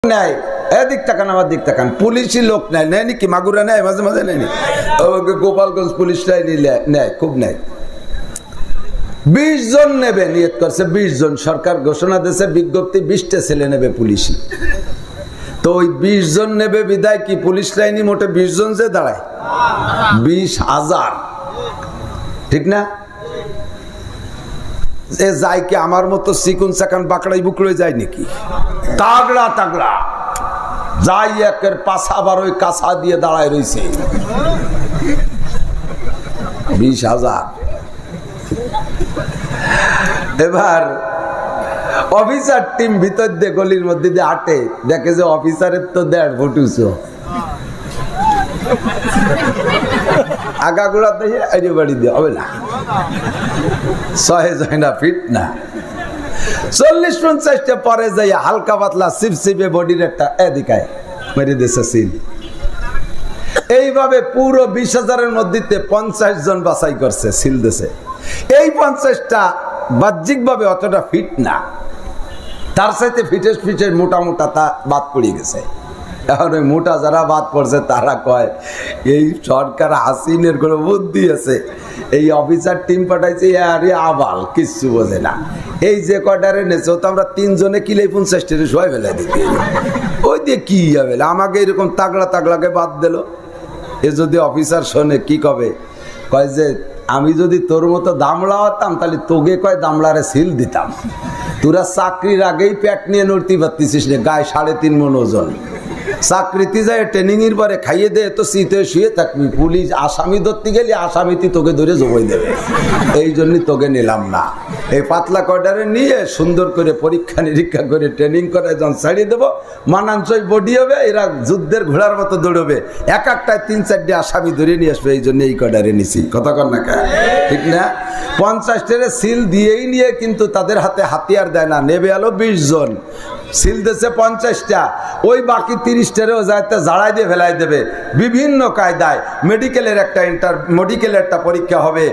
নেয় এদিক তাকান আমার দিক তাকান, পুলিশই লোক নেয়, নেয় নাকি মাগুরা নেয়, মাঝে মাঝে নেয়নি, গোপালগঞ্জ পুলিশটাই নেয়, খুব নেয়। 20 জন নেবে নিয়ত করছে, 20 জন সরকার ঘোষণা দিয়েছে, বিজ্ঞপ্তি 20টা ছেলে নেবে পুলিশই। তো ওই 20 জন নেবে বিদায় কি পুলিশ লাইনি মোটে 20 জন যে দাঁড়ায় 20,000, ঠিক না? এ যায় কি আমার মতো চিকুন চাকান বাকড়াই বুকড়ে যায় নাকি? তাগড়া তাগড়া যাই, একের পাছা আবার ওই কাছা দিয়ে দাঁড়ায় রয়েছে 20,000। এবার অফিসার টিম ভিতর দিয়ে গলির মধ্যে দিয়ে হাঁটে, দেখে যে অফিসারের তো 1.5 ফুট উঁচু, আগাগোড়া দিয়ে বাড়ি দিয়ে হবে না, 6 ফিট না, 40-50টা পরে যাই হালকা পাতলা সিপসিপে বডির একটা এদিকায় মেরে দিয়েছে সিল। এইভাবে পুরো 20,000-এর মধ্যে 50 জন বাছাই করছে, সিল দিয়েছে। এই 50টা বাহ্যিক ভাবে অতটা ফিট না, তার সাথে ফিটের মোটা মোটা তা বাদ পড়ে গেছে। এখন ওই মোটা যারা বাদ পড়ছে তারা কয় এই সরকার হাসিনের কোনো বুদ্ধি আছে, এই অফিসার টিম পাঠাইছে আরে আবাল কিচ্ছু বোঝে না, এই যে কটারে নেছে তো আমরা 3 জনে কিলে 50 সবাই ফেলে দিতে, ওই দিয়ে কি হবে, আমাকে এরকম তাগড়া তাগড়াকে বাদ দিল। এ যদি অফিসার শোনে কি কবে, কয় যে আমি যদি তোর মতো দামড়া হতাম তাহলে তোকে কয় দামড়ারে সিল দিতাম, তোরা চাকরির আগেই পেট নিয়ে নড়তে পারতিস না, গায়ে 3.5 মণ ওজন, চাকরিতে যায় ট্রেনিং এর পরে খাইয়ে দে তো শীতে শুয়ে থাকবি, পুলিশ আসামি ধরতে গেলে আসামিতে তোকে ধরে জবাই দেবে, এই জন্য তোকে নিলাম না। এই পাতলা কয়টারে নিয়ে সুন্দর করে পরীক্ষা নিরীক্ষা করে ট্রেনিং করে যখন ছাড়িয়ে দেবো, মানানসই বডি হবে, এরা যুদ্ধের ঘোড়ার মতো দৌড়বে, এক একটায় 3-4টে আসামি ধরে নিয়ে আসবে, এই জন্য এই কয়টারে নিছি, কথা কর না কেন, ঠিক না? 50টারে সিল দিয়েই নিয়ে কিন্তু তাদের হাতে হাতিয়ার দেয় না, নেবে আলো 20 জন, সিল দিয়েছে 50টা, ওই বাকি 30টারেও যাইতে জাড়াই দিয়ে ফেলাই দেবে বিভিন্ন কায়দায়। মেডিকেলের একটা পরীক্ষা হবে,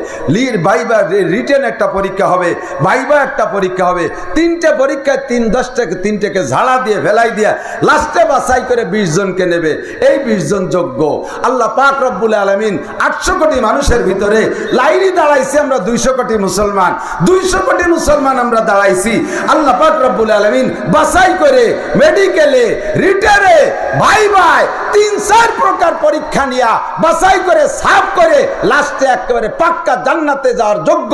ভাইবা রিটেন একটা পরীক্ষা হবে, ভাইবা একটা পরীক্ষা হবে, 3টে পরীক্ষায় 10টাকে ঝাড়া দিয়ে ফেলাই দিয়ে লাস্টে বাছাই করে 20 জনকে নেবে। এই 20 জন যোগ্য। আল্লাহ পাক রব্বুল আলামিন 800 কোটি মানুষের ভিতরে লাইনে দাঁড়াইছি আমরা 200 কোটি মুসলমান, 200 কোটি মুসলমান আমরা দাঁড়াইছি। আল্লাহ পাক রব্বুল আলামিন বাছাই করে মেডিকেলে রিটারে ভাই 3-4 প্রকার পরীক্ষা নিয়ে বাছাই করে সাফ করে লাস্টে একেবারে পাক্কা জান্নাতে যাওয়ার যোগ্য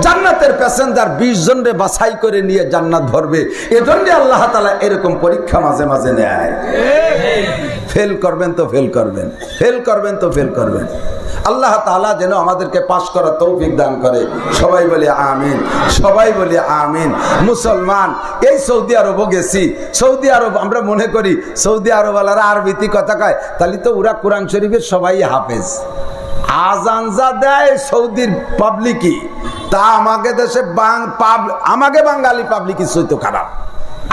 জান্নাতের প্যাসেঞ্জার 20 জনরে বাছাই করে নিয়ে জান্নাত ভরবে। এজন্য আল্লাহ তাআলা এরকম পরীক্ষা মাঝে মাঝে নেয়। ফেল করবেন তো ফেল করবেন, ফেল করবেন তো ফেল করবেন। আল্লাহ তাআলা যেন আমাদেরকে পাশ করার তৌফিক দান করে। সবাই বলে আমিন, সবাই বলে আমিন। মুসলমান এই সৌদি আরবও গেছি, সৌদি আরব আমরা মনে করি সৌদি আরবওয়ালারা আরবিতে কথা কয়, তাহলে তো ওরা কোরআন শরীফের সবাই হাফেজ। আজান যা দেয় সৌদির পাবলিকই, তা আমাকে দেশে আমাকে বাঙালি পাবলিকই সইতো খারাপ,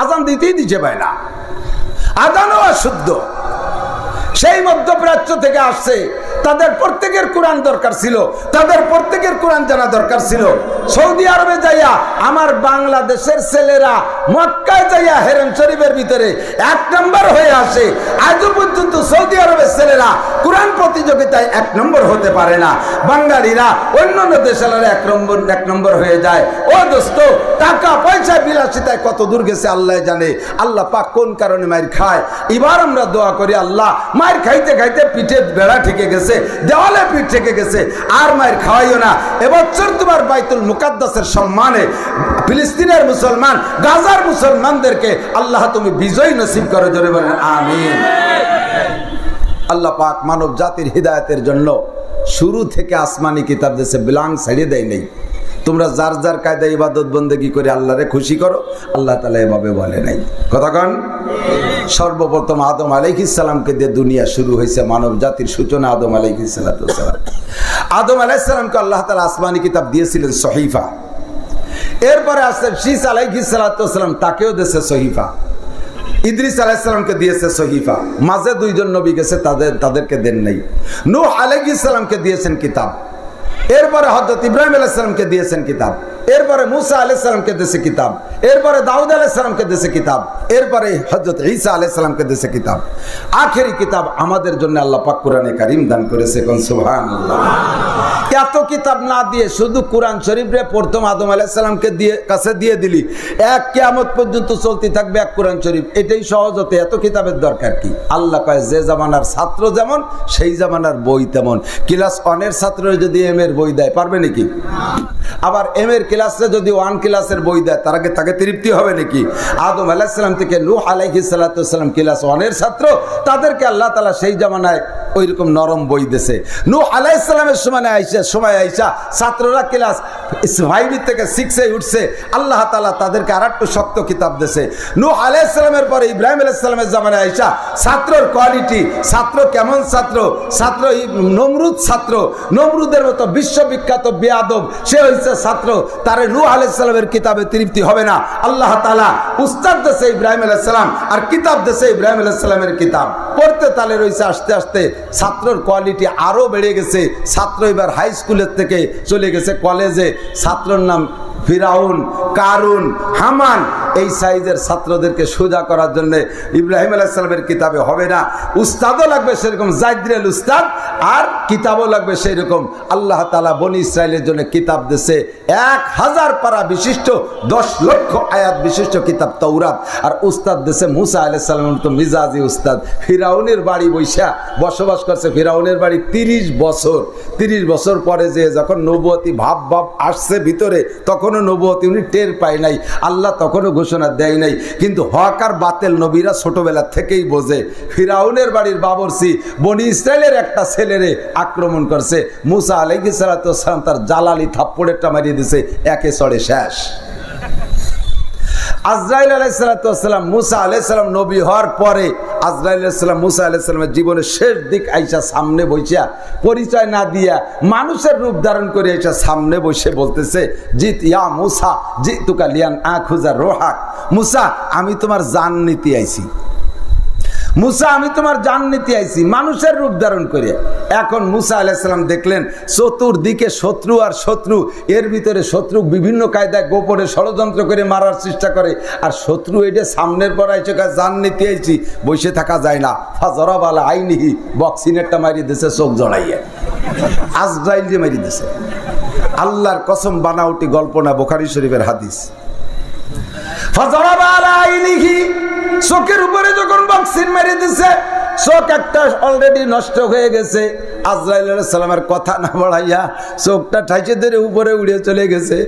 আজান দিতেই দিচ্ছে পায় না, আজানও অশুদ্ধ। সেই মধ্যপ্রাচ্য থেকে আসছে, তাদের প্রত্যেকের কোরআন দরকার ছিল, তাদের প্রত্যেকের কোরআন জানা দরকার ছিল। সৌদি আরবে যাইয়া আমার বাংলাদেশের ছেলেরা মক্কায় যাইয়া হেরেম শরীফের ভিতরে 1 নম্বর হয়ে আসে। আজও পর্যন্ত সৌদি আরবের ছেলেরা কোরআন প্রতিযোগিতায় 1 নম্বর হতে পারে না। বাঙালিরা অন্যান্য দেশের 1 নম্বর হয়ে যায়। ও দোস্ত, টাকা পয়সা বিলাসিতায় কত দূর গেছে আল্লাহ জানে। আল্লাহ পাক কোন কারণে মাইর খায়, এবার আমরা দোয়া করি আল্লাহ মাইর খাইতে খাইতে পিঠে বেড়া ঠেকে গেছে, দেওয়ালে পিঠ থেকে গেছে, আর মায়ের খাওয়াইও না। এবছর তোমার বাইতুল মুকাদ্দাসের সম্মানে ফিলিস্তিনের মুসলমান, গাজার মুসলমানদেরকে আল্লাহ তুমি বিজয় নসিব করো, জোরে বলেন আমিন। আল্লাহ পাক মানব জাতির হিদায়াতের জন্য শুরু থেকে আসমানি কিতাব দেশে বিলাং ছাড়িয়ে দেয় নেই। তোমরা যার যার কায়দায় ইবাদত বন্দেগী করে আল্লাহরে খুশি করো, আল্লাহ তাআলা এভাবে বলে নাই। কথাক্ষণ সর্বপ্রথম আদম আলাইহিস সালামকে দিয়ে দুনিয়া শুরু হয়েছে, মানব জাতির সূচনা আদম আলাইহিস সালাম। আদম আলাইহিস সালামকে আল্লাহ তাআলা আসমানি কিতাব দিয়েছিলেন সহিফা। এরপরে আসছেন শীস আলাইহিস সালাম, তাকেও দিয়েছে সহিফা। ইদ্রিস আলাইহিস সালামকে দিয়েছে সহিফা। মাঝে 2 জন নবী গেছে, তাদেরকে দেন নাই। নূহ আলাইহিস সালামকে দিয়েছেন কিতাব। এরপরে হযরত ইব্রাহিম আলাইহিস সালামকে দিয়েছেন কিতাব। এরপরে মুসা আলাইহিস সালামকে দিয়েছে কিতাব, এরপরে দাউদ আলাইহিস সালামকে দিয়েছে কিতাব, এরপরে হযরত ঈসা আলাইহিস সালামকে দিয়েছে কিতাব। আখেরি কিতাব আমাদের জন্য আল্লাহ পাক কোরআনে কারীম দান করেছে, কোন সুবহানাল্লাহ। এত কিতাব না দিয়ে শুধু কোরআন শরীফে প্রথম আদম আলাইহিস সালামকে কাছে দিয়ে দিলি, এক কিয়ামত পর্যন্ত চলতে থাকবে এক কোরআন শরীফ, এটাই সহজ হতে এত কিতাবের দরকার কি? আল্লাহ কয় যে জামানার ছাত্র যেমন সেই জামানার বই তেমন। ক্লাস 1 এর ছাত্র যদি এম এর বই দেয় পারবে নাকি? আবার এম এর ক্লাসে যদি 1 ক্লাসের বই দেয় তাকে তৃপ্তি হবে নাকি? আদম আলাইহিস সালাম থেকে নূহ আলাইহিস সালাম ক্লাস 1 এর ছাত্র, তাদেরকে আল্লাহ তাআলা সেই জামানায় ওইরকম নরম বই দিয়েছে। নূহ আলাইহিস সালামের সময় আইসা ছাত্ররা ক্লাস 5 থেকে 6 এ উঠছে, আল্লাহ তাআলা তাদেরকে আরেকটু শক্ত কিতাব দিয়েছে। নূহ আলাইহিস সালামের পরে ইব্রাহিম আলাইহিস সালামের জামানায় আইসা ছাত্রর কোয়ালিটি, ছাত্র কেমন ছাত্র, ছাত্র নমরুদ ছাত্র, নমরুদের মতো বিশ্ববিখ্যাত বেয়াদব সে হইছে ছাত্র, তারে নূহ আলাইহিস সালামের কিতাবে তৃপ্তি হবে না। আল্লাহ তাআলা উস্তাদ দেশে ইব্রাহিম আলাইহিস সালাম আর কিতাব দেশে ইব্রাহিম আলাইহিস সালামের কিতাব পড়তে তালে রয়েছে। আস্তে আস্তে ছাত্রর কোয়ালিটি আরো বেড়ে গেছে। ছাত্র এবার হাই স্কুলের থেকে চলে গেছে কলেজে। ছাত্রর নাম ফিরাউন, কারুন, হামান। এই সাইজের ছাত্রদেরকে সোজা করার জন্য ইব্রাহিম আলাইহিস সালামের কিতাবে হবে না। উস্তাদও লাগবে সেরকম জাইদ্রেল উস্তাদ, আর কিতাবও লাগবে সেই রকম। আল্লাহ তাআলা বনি ইসরাইলের জন্য কিতাব দিয়েছে 1000 পারা বিশিষ্ট 10 লক্ষ আয়াত বিশিষ্ট কিতাব তাওরাত। আর উস্তাদ দিয়েছে মুসা আলাইহিস সালামের তো মিজাজি উস্তাদ। ফিরাউনের বাড়ি বৈশা বসবাস করছে, ফিরাউনের বাড়ি 30 বছর। 30 বছর পরে যে যখন নবুয়তি ভাব আসছে ভিতরে, তখনও নবুয়তি উনি টের পায় নাই, আল্লাহ তখনও ঘোষণা দেয় নাই। কিন্তু হক আর বাতিল নবীরা ছোটবেলা থেকেই বোঝে। ফিরাউনের বাড়ির বাবরসি বনি ইসরাইলের একটা ছেলেরে আক্রমণ করছে, মুসা আলাইহিস সালাম তার জালালি থাপ্পড়েরটা মারিয়ে দিয়েছে, একে চড়ে শেষ। আজরাইল আলাইহিস সালাম মুসা আলাইহিস সালাম নবী হওয়ার পরে আজরাইল আলাইহিস সালাম মুসা আলাইহিস সালামের জীবনের শেষ দিক আইসা সামনে বসিয়া, পরিচয় না দিয়া মানুষের রূপ ধারণ করে আইসা সামনে বসে বলতেছে, জিত ইয়া মুসা জিতুকা লিয়ান আখুজা রোহাক। মুসা আমি তোমার জান নিতে আইছি, মুসা আমি তোমার জান নিতে আইছি, মানুষের রূপ ধারণ করে। এখন মুসা আলাইহিস সালাম দেখলেন চতুর্দিকে শত্রু আর শত্রু, এর ভিতরে শত্রু বিভিন্ন কায়দায় গোপনে ষড়যন্ত্র করে মারার চেষ্টা করে, আর শত্রু এটা সামনের পর আইছে জান নিতে আইছি, বসে থাকা যায় না। ফাজরাব আলা আইনিহি, বক্সিনেরটা মারি দিয়েছে চোখ জড়াইয়া, আজরাইল যে মারি দিয়েছে। আল্লাহর কসম বানাউটি গল্প না, বুখারী শরীফের হাদিস। ফাজরাব আলা আইনিহি, চোখের উপরে যখন বক্সিন মেরে দিছে, চোখ একটা অলরেডি নষ্ট হয়ে গেছে। আজরাইল আলাইহিস সালামের কথা না বাড়াইয়া চোখটা ঠাইছে ধরে উপরে উড়ে চলে গেছে।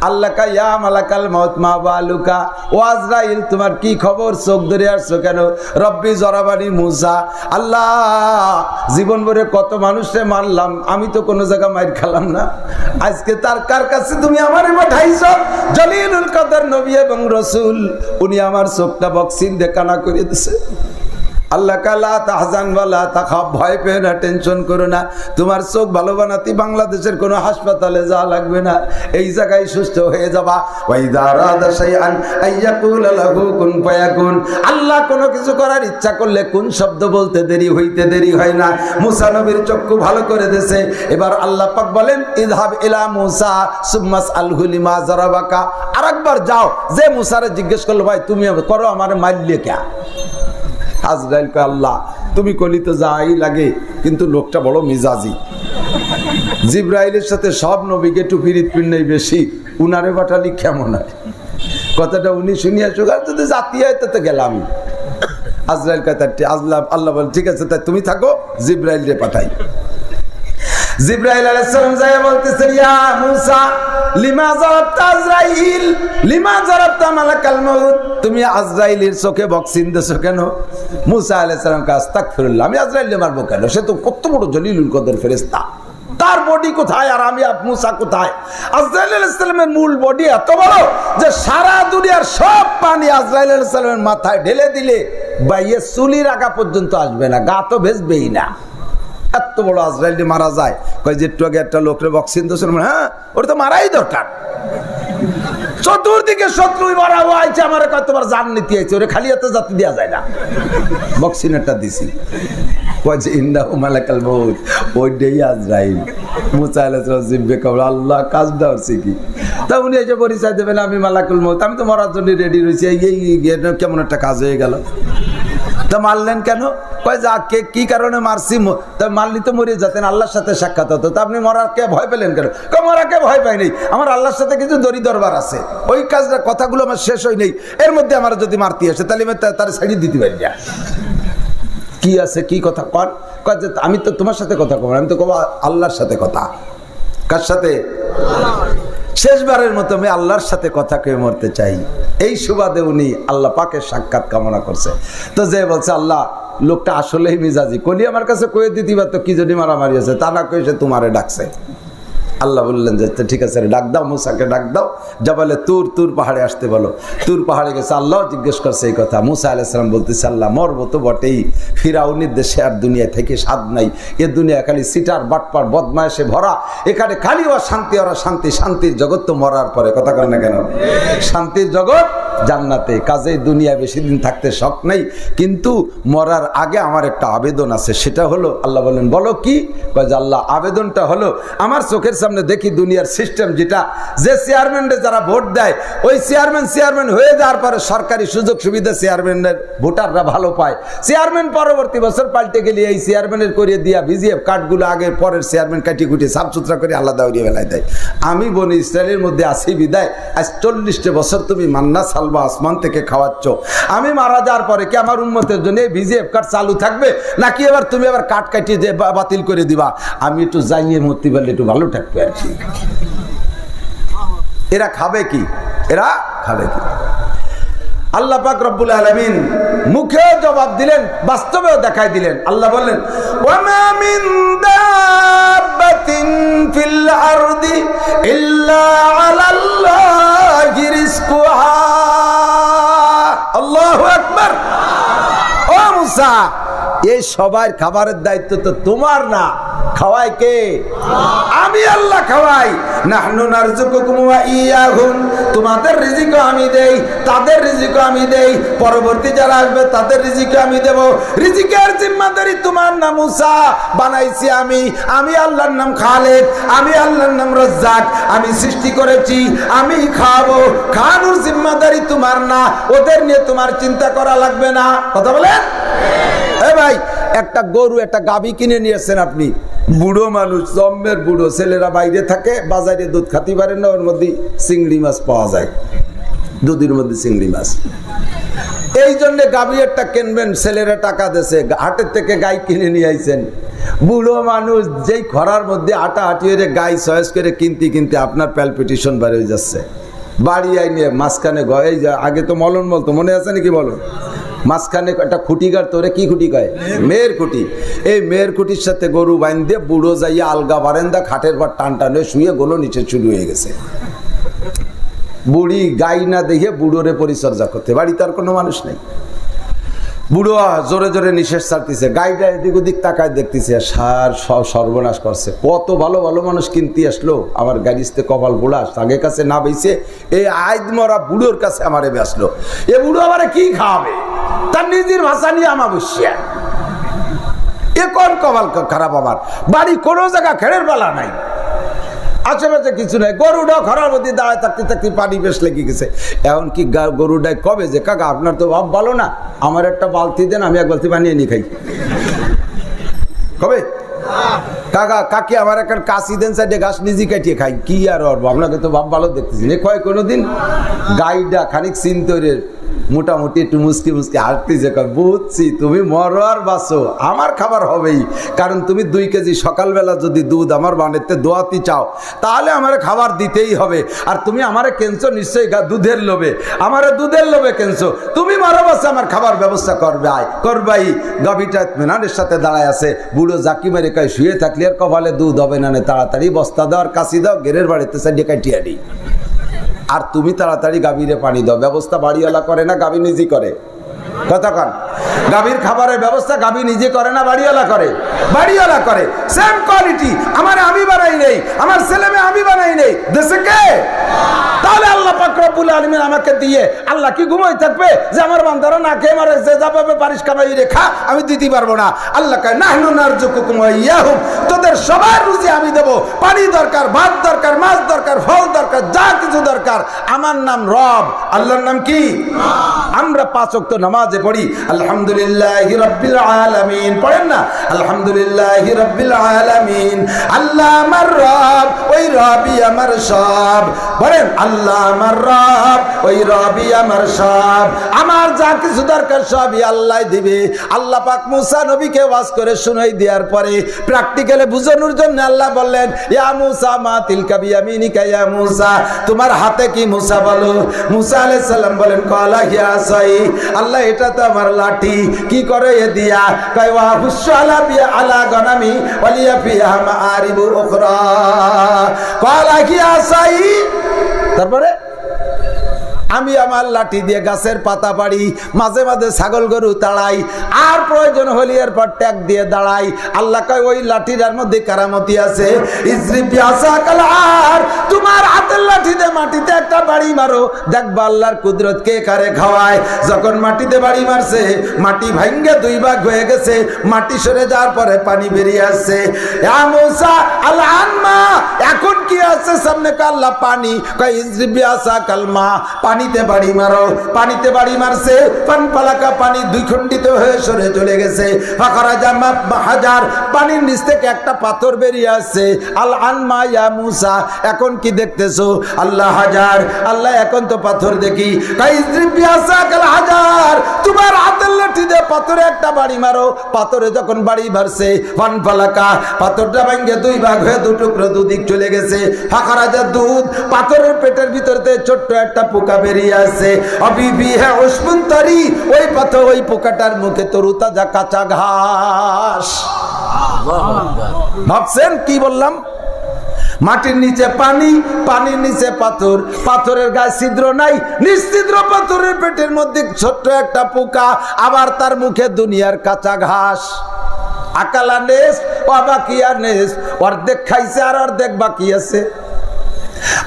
আল্লাহ কা ইয়া মালাকাল মাউত মা বালুকা, ও আজরাইল তোমার কি খবর, চোখ ধরে আসছো কেন? রব্বি জরাবানি মুসা, আল্লাহ জীবন ভরে কত মানুষে মারলাম, আমি তো কোনো জায়গা মাইর খেলাম না, আজকে তার কার কাছে তুমি আমারে পাঠাইছো? জলিলুল কদর নবী এবং রাসূল, উনি আমার চোখটা বক্সিন দিয়ে কানা করে দিছে। আল্লাহ কালা তাহজান ওয়ালা তাখাফ, ভয় পেও না, টেনশন করো না, তোমার চোখ ভালো বানাতে বাংলাদেশের কোনো হাসপাতালে যাওয়া লাগবে না, এই জায়গায় সুস্থ হয়ে যাবা। ওয়াইদা আরাদা শাইআন আইয়াকুলা লাহু কুন ফায়াকুন, আল্লাহ কোনো কিছু করার ইচ্ছা করলে কোন শব্দ বলতে দেরি হইতে দেরি হয় না। মুসা নবীর চক্ষু ভালো করে দিয়েছে। এবার আল্লাহ পাক বলেন, ইযহাব ইলা মুসা সুম্মাস আলহু লিমা জারাবাকা, আরেকবার যাও, যে মুসারে জিজ্ঞেস করলো ভাই তুমি করো আমার মারলে কে? আজরাইল কয় আল্লাহ তুমি কলি তো যাই লাগে, কিন্তু লোকটা বড় মিজাজি। জিব্রাইলের সাথে সব নবীকে টুপির পিন্নাই বেশি, উনারে পাঠালি কেমন হয়? কথাটা উনি শুনিয়া সুগার যদি জাতি হয় তো গেলাম। আজরাইল কয় আল্লাহ বল ঠিক আছে, তাই তুমি থাকো, জিব্রাইল রে পাঠাই। জিব্রাইল আলাইহিস সালাম যায় বলতেছেন, ইয়া মুসা লিমা যারাবতা আজরাইল, লিমা যারাবতা মালাকাল মাউত, তুমি আজরাইলের চোখে বক্সিন দেছো কেন? মুসা আলাইহিস সালাম কা আস্তাগফিরুল্লাহ, আমি আজরাইলকে মারবো কেন? সে তো কত বড় জলিলুল কদর ফেরেশতা, তার বডি কোথায় আর আমি মুসা কোথায়? আজরাইল আলাইহিস সালামের মূল বডি এত বড় যে সারা দুনিয়ার সব পানি আজরাইল আলাইহিস সালামের মাথায় ঢেলে দিলে বাইয়ে চুলির আগা পর্যন্ত আসবে না, গা তো ভেজবেই না। এত বড় আজরাইল মারা যায়। কয় যে একটু আগে একটা লোকের বক্সিন দিয়েছিল, হ্যাঁ ওটা তো মারাই দরকার। চতুর্দিকে শত্রু মারা আইছে, আমার কয় তোমার জান নিতে আইছে, ওরে খালি হাতে জাতি দেওয়া যায় না, বক্সিনেরটা দিছি। কয় যে ইন্নাহু মালাকাল মাউত, ওইটাই আজরাইল। মুসা আলাইহিস সালাম জিব্বে কবর, আল্লাহ কাজটা হচ্ছে কি? তা উনি এসে পরিচয় দেবেন আমি মালাকুল মউত, আমি তো মরার জন্য রেডি রয়েছি, এই কেমন একটা কাজ হয়ে গেল। তা মারলেন কেন? কয় যা কে কি কারণে মারছি, তা মারলি তো মরে যেতেন, আল্লাহর সাথে সাক্ষাৎ হতো, তা আপনি মরাকে ভয় পেলেন কেন? মরাকে ভয় পাই নেই, আমার আল্লাহর সাথে কিছু দড়ি দরবার আছে, ওই কাজটা কথাগুলো আমার শেষ হয় নেই, এর মধ্যে আমার যদি মারতে আসে তাহলে আমি তার ছাড়িয়ে দিতে পারি না। কি আছে কি কথা কর? কয় যে আমি তো তোমার সাথে কথা কব, আমি তো কব আল্লাহর সাথে কথা। কার সাথে? শেষবারের মতো আমি আল্লাহর সাথে কথা কয়ে মরতে চাই। এই সুবাদে উনি আল্লাহ পাকের সাক্ষাৎ কামনা করছে। তো যে বলছে আল্লাহ লোকটা আসলেই মিজাজি, কলি আমার কাছে কয়ে দিতি বা তো কি যদি মারামারি আছে, তা না কয়ে সে তোমারে ডাকছে। আল্লাহ বললেন যে ঠিক আছে ডাক দাও, মুসাকে ডাক দাও, জাবালে তুর পাহাড়ে আসতে বলো। তুর পাহাড়ে গেছে, আল্লাহ জিজ্ঞেস করছে এই কথা। মুসা আলাইহিস সালাম বলতেছে আল্লাহ মরবো তো বটেই, ফিরাউনের দেশে আর দুনিয়া থেকে স্বাদ নাই, এ দুনিয়া খালি সিটার বাটপার বদমায়েশে ভরা, এখানে খালি শান্তি, ওরা শান্তি, শান্তির জগৎ তো মরার পরে, কথা কয় না কেন? শান্তির জগৎ জান্নাতে, কাজেই দুনিয়া বেশি দিন থাকতে শখ নেই, কিন্তু মরার আগে আমার একটা আবেদন আছে, সেটা হলো, আল্লাহ বলেন বলো কি? কয় যে আল্লাহ আবেদনটা হলো আমার চোখের সামনে দেখি দুনিয়ার সিস্টেম যেটা, যে চেয়ারম্যানরা যারা ভোট দেয় ওই চেয়ারম্যান হয়ে যাওয়ার পরে সরকারি সুযোগ সুবিধা চেয়ারম্যানের ভোটাররা ভালো পায়, চেয়ারম্যান পরবর্তী বছর পাল্টে গেলে এই চেয়ারম্যানের করিয়ে দিয়া ভিজিএফ কার্ডগুলো আগের পরের চেয়ারম্যান কাটিয়ে কুটিয়ে সাফ সুতরা করে আলাদা উড়িয়ে বেলায় দেয়। আমি বনি ইসরায়েলের মধ্যে আসি বিদায় আজ 40 বছর তুমি মান্না সালবা আসমান থেকে খাওয়াচ্ছ, আমি মারা যাওয়ার পরে কি আমার উম্মতের জন্য ভিজিএফ কার্ড চালু থাকবে নাকি এবার তুমি আবার কার্ড কাটিয়ে যে বাতিল করে দিবা? আমি একটু জানিয়ে মরতে পারলে একটু ভালো থাকবে আর কি। এরা খাবে কি? এরা খাবে কি? আল্লাহ পাক রব্বুল আলামিন মুখে জবাব দিলেন, বাস্তবেও দেখাই দিলেন। আল্লাহ বললেন ওয়ামা মিন দাব্বাতিন ফিল আরদি ইল্লা আলাল্লাহি রিজকুহা। আল্লাহু আকবার। ও মুসা, এই সবার খাবারের দায়িত্ব তো তোমার না, খাওয়াই কে? আমি আল্লাহ খাওয়াই। নাহনু নারযুকুকুম ওয়া ইয়াহুম, তোমাদের রিজিকও আমি দেই, তাদের রিজিকও আমি দেই, পরবর্তী যারা আসবে তাদের রিজিকও আমি দেব। রিজিকের জিম্মাদারি তোমার না মুসা, বানাইছি আমি আল্লাহর নাম খালেক, আমি আল্লাহর নাম রাজ্জাক, আমি সৃষ্টি করেছি, আমি খাওয়াবো, খাওয়ানোর জিম্মাদারি তোমার না, ওদের নিয়ে তোমার চিন্তা করা লাগবে না। কথা বলেন? এ ভাই, একটা গরু একটা গাভী কিনে নিয়েছেন আপনি, বুড়ো মানুষ, জম্মের বুড়ো, ছেলেরা বাইরে থাকে, বাজারে দুধ খাতে পারেন না, ওর মধ্যে চিংড়ি মাছ পাওয়া যায়, দুধের মধ্যে চিংড়ি মাছ। এই জন্য গাভী একটা কিনবেন, ছেলেরা টাকা দেশে হাটের থেকে গাই কিনে নিয়ে আইছেন। বুড়ো মানুষ যেই খরার মধ্যে আটা হাঁটিয়ে গাই চয়েস করে কিনতে আপনার প্যালপিটেশন বেড়ে যাচ্ছে। বাড়ি আইনে মাঝখানে গয়ে আগে তো মলন বলতো, মনে আছে নাকি বলুন? মাঝখানে একটা খুঁটি গাড়, তোরে কি খুঁটি কয়? মেয়ের খুঁটি। এই মেয়ের খুঁটির সাথে গরু বাইন্ধে বুড়ো যাইয়া আলগা বারেন্দা খাটের পর টান টানে শুয়ে গোলো নিচে শুরু হয়ে গেছে। বুড়ি গাই না দেখে বুড়োরে পরিচর্যা করতে, বাড়িতে আর কোনো মানুষ নেই। বুড়ো জোরে জোরে নিঃশ্বাস ছাড়তেছে, গাইটা এদিক ওদিক তাকায় দেখতেছে, সার সব সর্বনাশ করছে। কত ভালো ভালো মানুষ কিনতে আসলো, আমার গাড়িতে কপাল বুড়াস আগে কাছে না বেছে এই আইদ মরা বুড়োর কাছে আমারে বেসলো। এ বুড়ো আমারে কি খাওয়াবে? তার নিজের ভাষা নিয়ে আমাবস্যা। এ কোন কপাল খারাপ আমার, বাড়ি কোনো জায়গা খেড়ের বেলা নাই, আশেপাশে কিছু নাই, গরুটা ঘরের মধ্যে দাঁড়ায় থাকতে থাকতে পানি বেশ লেগে গেছে। এখন কি গরুটাই কবে যে কাকা আপনার তো ভাব ভালো না, আমার একটা বালতি দেন, আমি এক বালতি পানি এনে খাই। কবে কাকা কাকি আমার একটা কাশি দেন, সাইডে গাছ নিজে কাটিয়ে খাই, কি আর আপনাকে তো ভাব ভালো দেখতেছি না। কয় কোনোদিন গাইডা খানিক চিন্তরে মোটামুটি একটু মুসকি মুসকি হাঁটতেছে, বুঝছি তুমি মরো আর বাঁচো, আমার খাবার হবেই, কারণ তুমি 2 কেজি সকালবেলা যদি দুধ আমার বানাতে দোয়াতে চাও তাহলে আমার খাবার দিতেই হবে। আর তুমি আমারে কেনছো নিশ্চয়ই দুধের লোভে, আমারে দুধের লোভে কেনছো, তুমি মরো বাঁচো, আমার খাবার ব্যবস্থা করবাই। গাভীটা মেনানের সাথে দাঁড়ায় আছে, বুড়ো জাকি মেরে কয় শুয়ে থাকলে আর কপালে দুধ হবে না, তাড়াতাড়ি বস্তা দাও আর কাশি দাও, গেরের বাড়িতে সাইডে কাটিয়ে দিই, আর তুমি তাড়াতাড়ি গাভীরে পানি দাও। ব্যবস্থা বাড়িওয়ালা করে না, গাভী নিজে করে? কতক্ষণ? গাভীর খাবারের ব্যবস্থা গাভী নিজে করে না বাড়িওয়ালা করে? বাড়িওয়ালা করে। সেম কোয়ালিটি আমার আমি বানাই নেই, আমার ছেলে মেয়ে আমি বানাই নেই, দেশে কে? তাহলে আল্লাহ পাক রব্বুল আলামিন আমাকে দিয়ে আল্লাহ কি ঘুমাই থাকবে যে আমার বান্দারা না খেয়ে মারে, যে যাবে পারিস কামাই রেখা আমি দিতে পারবো না? আল্লাহ কয় নাহনু নারযুকুকুম ওয়া ইয়াহুম, তোদের সবার রুজি আমি দেব। পানি দরকার, ভাত দরকার, মাছ দরকার, ফল দরকার, যা কিছু দরকার, আমার নাম রব। আল্লাহর নাম কি? আমরা 5 ওয়াক্ত নামাজে পড়ি আলহামদুলিল্লাহি রাব্বিল আলামিন, পড়েন না? আলহামদুলিল্লাহি রাব্বিল আলামিন, আল্লাহ আমার রব, ওই রবই আমার সব। বলেন আল্লাহ আমার রব, ওই রবই আমার সব। আমার যা কিছু দরকার সবই আল্লাহ দিবে। আল্লাহ পাক মুসা নবীকে ওয়াজ করে শুনাই দেওয়ার পরে প্র্যাকটিক্যালে বুঝানোর জন্য আল্লাহ বললেন, ইয়া মুসা মা তিলকা বিয়ামিনিকা, ইয়া মুসা তোমার হাতে কি? মুসা বলো। মুসা আলাইহিস সালাম বলেন কালা হিয়া আসাই, আল্লাহ এটা তো আমার লাঠি। কি করে এ দিয়া? কয় ওয়া হুসু আলা বিয়া আলা গনামি ওয়ালিয়া ফিহা মাআরিবু উখরা। কালা হিয়া আসাই, তারপরে আমি আমার লাঠি দিয়ে গাছের পাতা পাড়ি, মাঝে মাঝে ছাগল গরু তাড়াই, আর প্রয়োজন হলে এরপর ট্যাগ দিয়ে দাঁড়াই। আল্লাহ কয় ওই লাঠিটার মধ্যে কারামতি আছে। আর তোমার হাতের লাঠি দিয়ে মাটিতে একটা বাড়ি মারো, দেখবা আল্লাহর কুদরত কে কারে খাওয়ায়। যখন মাটিতে বাড়ি মারছে, মাটি ভাঙ্গে 2 ভাগ হয়ে গেছে, মাটি সরে যাওয়ার পরে পানি বেরিয়ে আসছে। এখন কি আছে সামনে? আল্লাহ পানি। কয় ইজরিবি আসা কালমা, পানিতে বাড়ি মারো। পানিতে বাড়ি মারছে, পানপালাকা পানি 2 খণ্ডিত হয়ে সরে চলে গেছে। হাজার, পানির নিচ থেকে একটা পাথর বেরিয়ে আসছে। আল আনমা ইয়া মুসা, এখন কি দেখতেছো? আল্লাহ হাজার। আল্লাহ এখন তো পাথর দেখি। হাজার, তোমার হাতের লাঠি দিয়ে পাথরে একটা বাড়ি মারো। পাথরে যখন বাড়ি মারছে, পানপালাকা পাথরটা ভাঙ্গে 2 ভাগ হয়ে 2 টুকরো 2 দিক চলে গেছে। ফাঁকা রাজার দুধ, পাথরের পেটের ভিতরতে ছোট্ট একটা পোকা বেরিয়ে আছে। অবিবি হ্যাঁ উসমুনতারি, ওই পাথর, ওই পোকাটার মুখে তরু তাজা কাঁচা ঘাস। ভাবছেন কি বললাম? মাটির নিচে পানি, পানির নিচে পাথর, পাথরের গায়ে ছিদ্র নাই, নিশ্চিদ্র পাথরের পেটের মধ্যে ছোট্ট একটা পোকা, আবার তার মুখে দুনিয়ার কাঁচা ঘাস। আকালা নেস অবাকিয়া নেস, অর্ধেক খাইছে আর অর্ধেক বাকি আছে।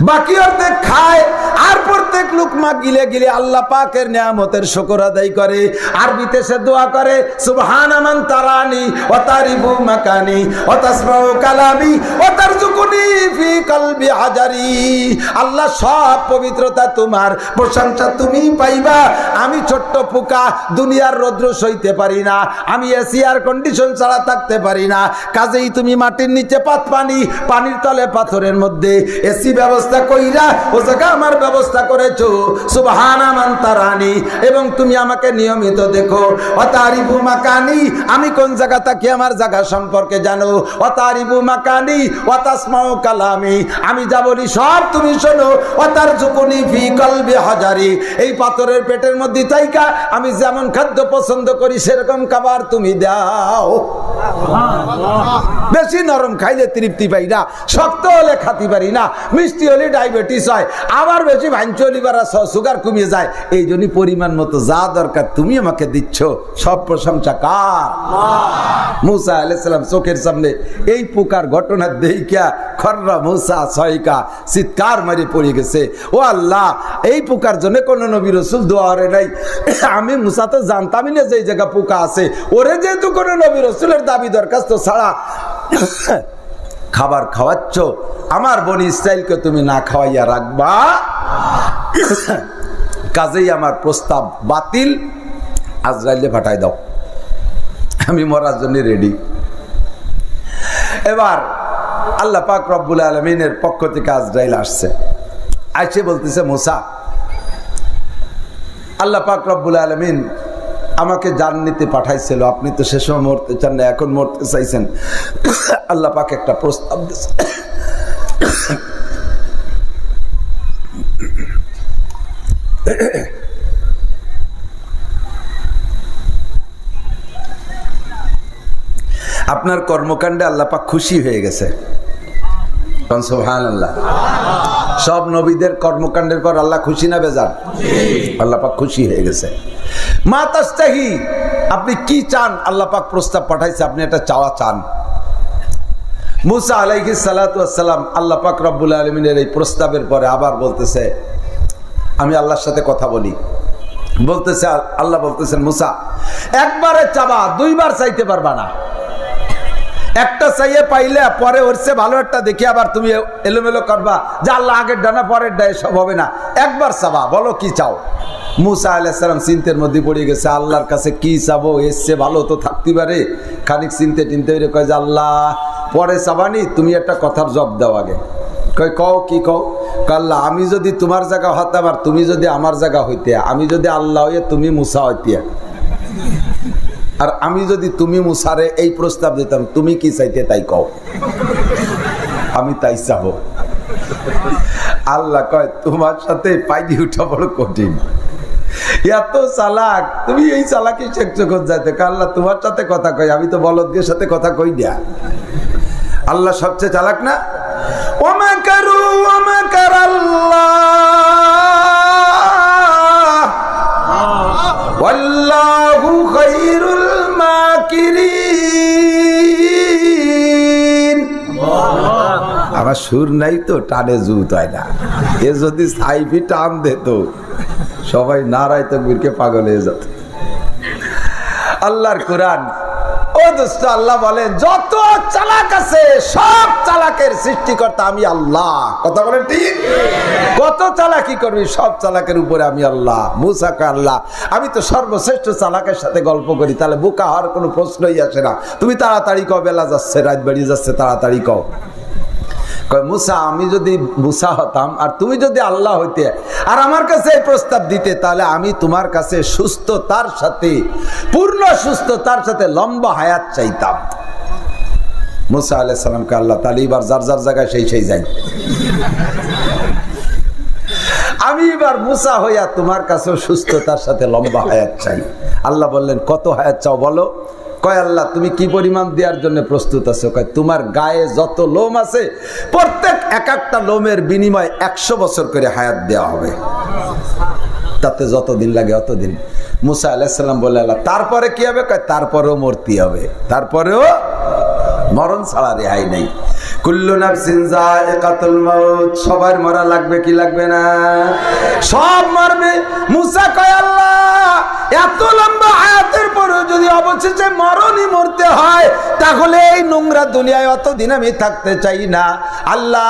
বাকি অর্ধেক খায়, আর প্রত্যেক লুকমা গিলে গিলে আল্লাহ পাকের নিয়ামতের শুকর আদায় করে। আরবিতে সে দোয়া করে সুবহানা মান তারানি ওয়া তারিবু মাকানি ওয়া তাসমাউ কালামি ওয়া তারযুকুনি ফি কলবি হাজারি। আল্লাহ সব পবিত্রতা তোমার, প্রশংসা তুমি পাইবা। আমি ছোট্ট পোকা, দুনিয়ার রৌদ্র সইতে পারি না, আমি এসি এয়ার কন্ডিশন ছাড়া থাকতে পারি না। কাজেই তুমি মাটির নিচে পাত পানি, পানির তলে পাথরের মধ্যে এসি ব্যবস্থা কইরা ও জায়গা আমার ব্যবস্থা করেছো। সুবহানা মান তারানি, এবং তুমি আমাকে নিয়মিত দেখো। অতারিবু মাকানি, আমি কোন জায়গা থাকি আমার জায়গা সম্পর্কে জানো। অতারিবু মাকানি ওয়াতাসমাউ কালামি, আমি যা বলি সব তুমি শোনো। অতারযুকুনি ফি কলবি হাজারি, এই পাথরের পেটের মধ্যে তাইকা আমি যেমন খাদ্য পছন্দ করি সেরকম খাবার তুমি দাও। বেশি নরম খাইলে তৃপ্তি পাই না, শক্ত হলে খাতি পারি না, মিষ্টি হলে ডায়াবেটিস হয়, আবার বেশি ভাঞ্চলি বাড়া সুগার কমিয়ে যায়। এই জন্য পরিমাণ মতো যা দরকার তুমি আমাকে দিচ্ছ, সব প্রশংসা কার? মুসা আলাইহিস সালাম চোখের সামনে এই পোকার ঘটনা দেখিয়া খররা মুসা সয়কা চিৎকার মারি পড়ে গেছে। ও আল্লাহ, এই পোকার জন্য কোন নবী রাসূল দোয়া করে নাই। আমি মুসা তো জানতামই না যে এই জায়গা পোকা আছে। ওরে যেহেতু কোন নবী রাসূলের দাবি দরখাস্ত ছাড়া খাবার খাওয়াচ্ছ, আমার বনি ইসরাইলকে তুমি না খাওয়াইয়া রাখবা, কাজেই আমার প্রস্তাব বাতিল, আজরাইলে পাঠাই দাও, আমি মরার জন্য রেডি। এবার আল্লাহ পাক রব্বুল আলামিনের পক্ষ থেকে আজরাইল আসছে, আইসে বলতেছে মুসা, আল্লাহ পাক রব্বুল আলামিন আমাকে জান নিতে পাঠাইছিল, আপনি তো সে সময় মরতে চান না, এখন মরতে চাইছেন। আল্লাহ পাক একটা প্রস্তাব দিয়েছে, আপনার কর্মকাণ্ডে আল্লাহ পাক খুশি হয়ে গেছে। সুবহানাল্লাহ। সব নবীদের কর্মকাণ্ডের পর আল্লাহ খুশি না বেজার? আল্লাহ পাক খুশি হয়ে গেছে। মা তাস্তাহি, আপনি কি চান? আল্লাহ পাক প্রস্তাব পাঠাইছে, আপনি একটা চাওয়া চান। মুসা আলাইহিস সালাতু ওয়াস সালাম আল্লাহ পাক রব্বুল আলামিনের এই প্রস্তাবের পরে আবার বলতেছে আমি আল্লাহর সাথে কথা বলি। বলতেছে আল্লাহ বলতেছেন মুসা একবারে চাবা, দুইবার চাইতে পারবা না। একটা চাইয়ে পাইলে পরে ওর চেয়ে ভালো একটা দেখি আবার তুমি এলোমেলো করবা যে আল্লাহ আগের ডানা পরের ডায়ে সব হবে না। একবার চাবা, বলো কি চাও। মুসা আলাইহিস সালাম চিন্তার মধ্যে পড়ে গেছে, আল্লাহর কাছে কি চাবো, এর চেয়ে ভালো তো থাকতে পারে। খানিক চিনতে টিনতে কয় যে আল্লাহ পরে চাবানি, তুমি একটা কথার জবাব দাও আগে। কয় কও কি কও। আল্লাহ আমি যদি তোমার জায়গা হতাম আর তুমি যদি আমার জায়গা হইতে, আমি যদি আল্লাহ হইয়া তুমি মুসা হইতে, আর আমি যদি তুমি মুসারে এই প্রস্তাব দিতাম তুমি কি চাইতে তাই কও। আমি তাই চাবো। আল্লাহ কয় তোমার সাথে পাইনি উঠা বড় কঠিন, এত চালাক, তুমি এই চালাকি শেখছো কোন যাইতে। আল্লাহ তোমার সাথে কথা কই, আমি তো বলদের সাথে কথা কই না। আল্লাহ সবচেয়ে চালাক না। ওমা কারু ওমা কারাল্লাহ ওয়াল্লাহু খায়রুল মাকিরিন। আমার সুর নাই তো, টানে জুত হয় না। এ যদি সাইফি টান দিত সবাই নারায় তাকবীরকে পাগল হয়ে যেত। আল্লাহর কোরআন, ও দোস্ত আল্লাহ বলেন যত চালাক আছে সব চালাকের সৃষ্টিকর্তা আমি আল্লাহ। কথা বলেন ঠিক? কত চালাকি করবি সব চালাকের উপরে আমি আল্লাহ। মুসা কয় আল্লাহ আমি তো সর্বশ্রেষ্ঠ চালাকের সাথে গল্প করি, তাহলে বোকা হওয়ার কোনো প্রশ্নই আসে না। তুমি তাড়াতাড়ি কও, বেলা যাচ্ছে, রাত বেরিয়ে যাচ্ছে, তাড়াতাড়ি কও। কয় মুসা আমি যদি মুসা হতাম আর তুমি যদি আল্লাহ হইতে আর আমার কাছে এই প্রস্তাব দিতে, তাহলে আমি তোমার কাছে সুস্থতার সাথে, পূর্ণ সুস্থতার সাথে লম্বা হায়াত চাইতাম। মুসা আলাইহিস সালামকে আল্লাহ তাহলে এবার যার যার জায়গায় সেই সেই যাই। আমি এবার মুসা হইয়া তোমার কাছে সুস্থতার সাথে লম্বা হায়াত চাই। আল্লাহ বললেন কত হায়াত চাও বলো। কয় আল্লাহ তুমি কি পরিমাণ দেওয়ার জন্য প্রস্তুত আছো। কয় তোমার গায়ে যত লোম আছে প্রত্যেক এক একটা লোমের বিনিময়ে 100 বছর করে হায়াত দেওয়া হবে, তাতে যতদিন লাগে অতদিন। মুসা আলাইহিস সালাম বলে আল্লাহ তারপরে কি হবে। কয় তারপরেও মরতে হবে, তারপরেও মরণ ছাড়া রেহাই নেই। কুল্লু নাফসিন যায়িকাতুল মাউত, সবার মরা লাগবে কি লাগবে না? সব মরবে। মুসা কয় আল্লাহ এত লম্বা হায়াতের পরেও যদি অবশেষে মরণই মরতে হয়, তাহলে এই নোংরা দুনিয়ায় অতদিন আমি থাকতে চাই না। আল্লাহ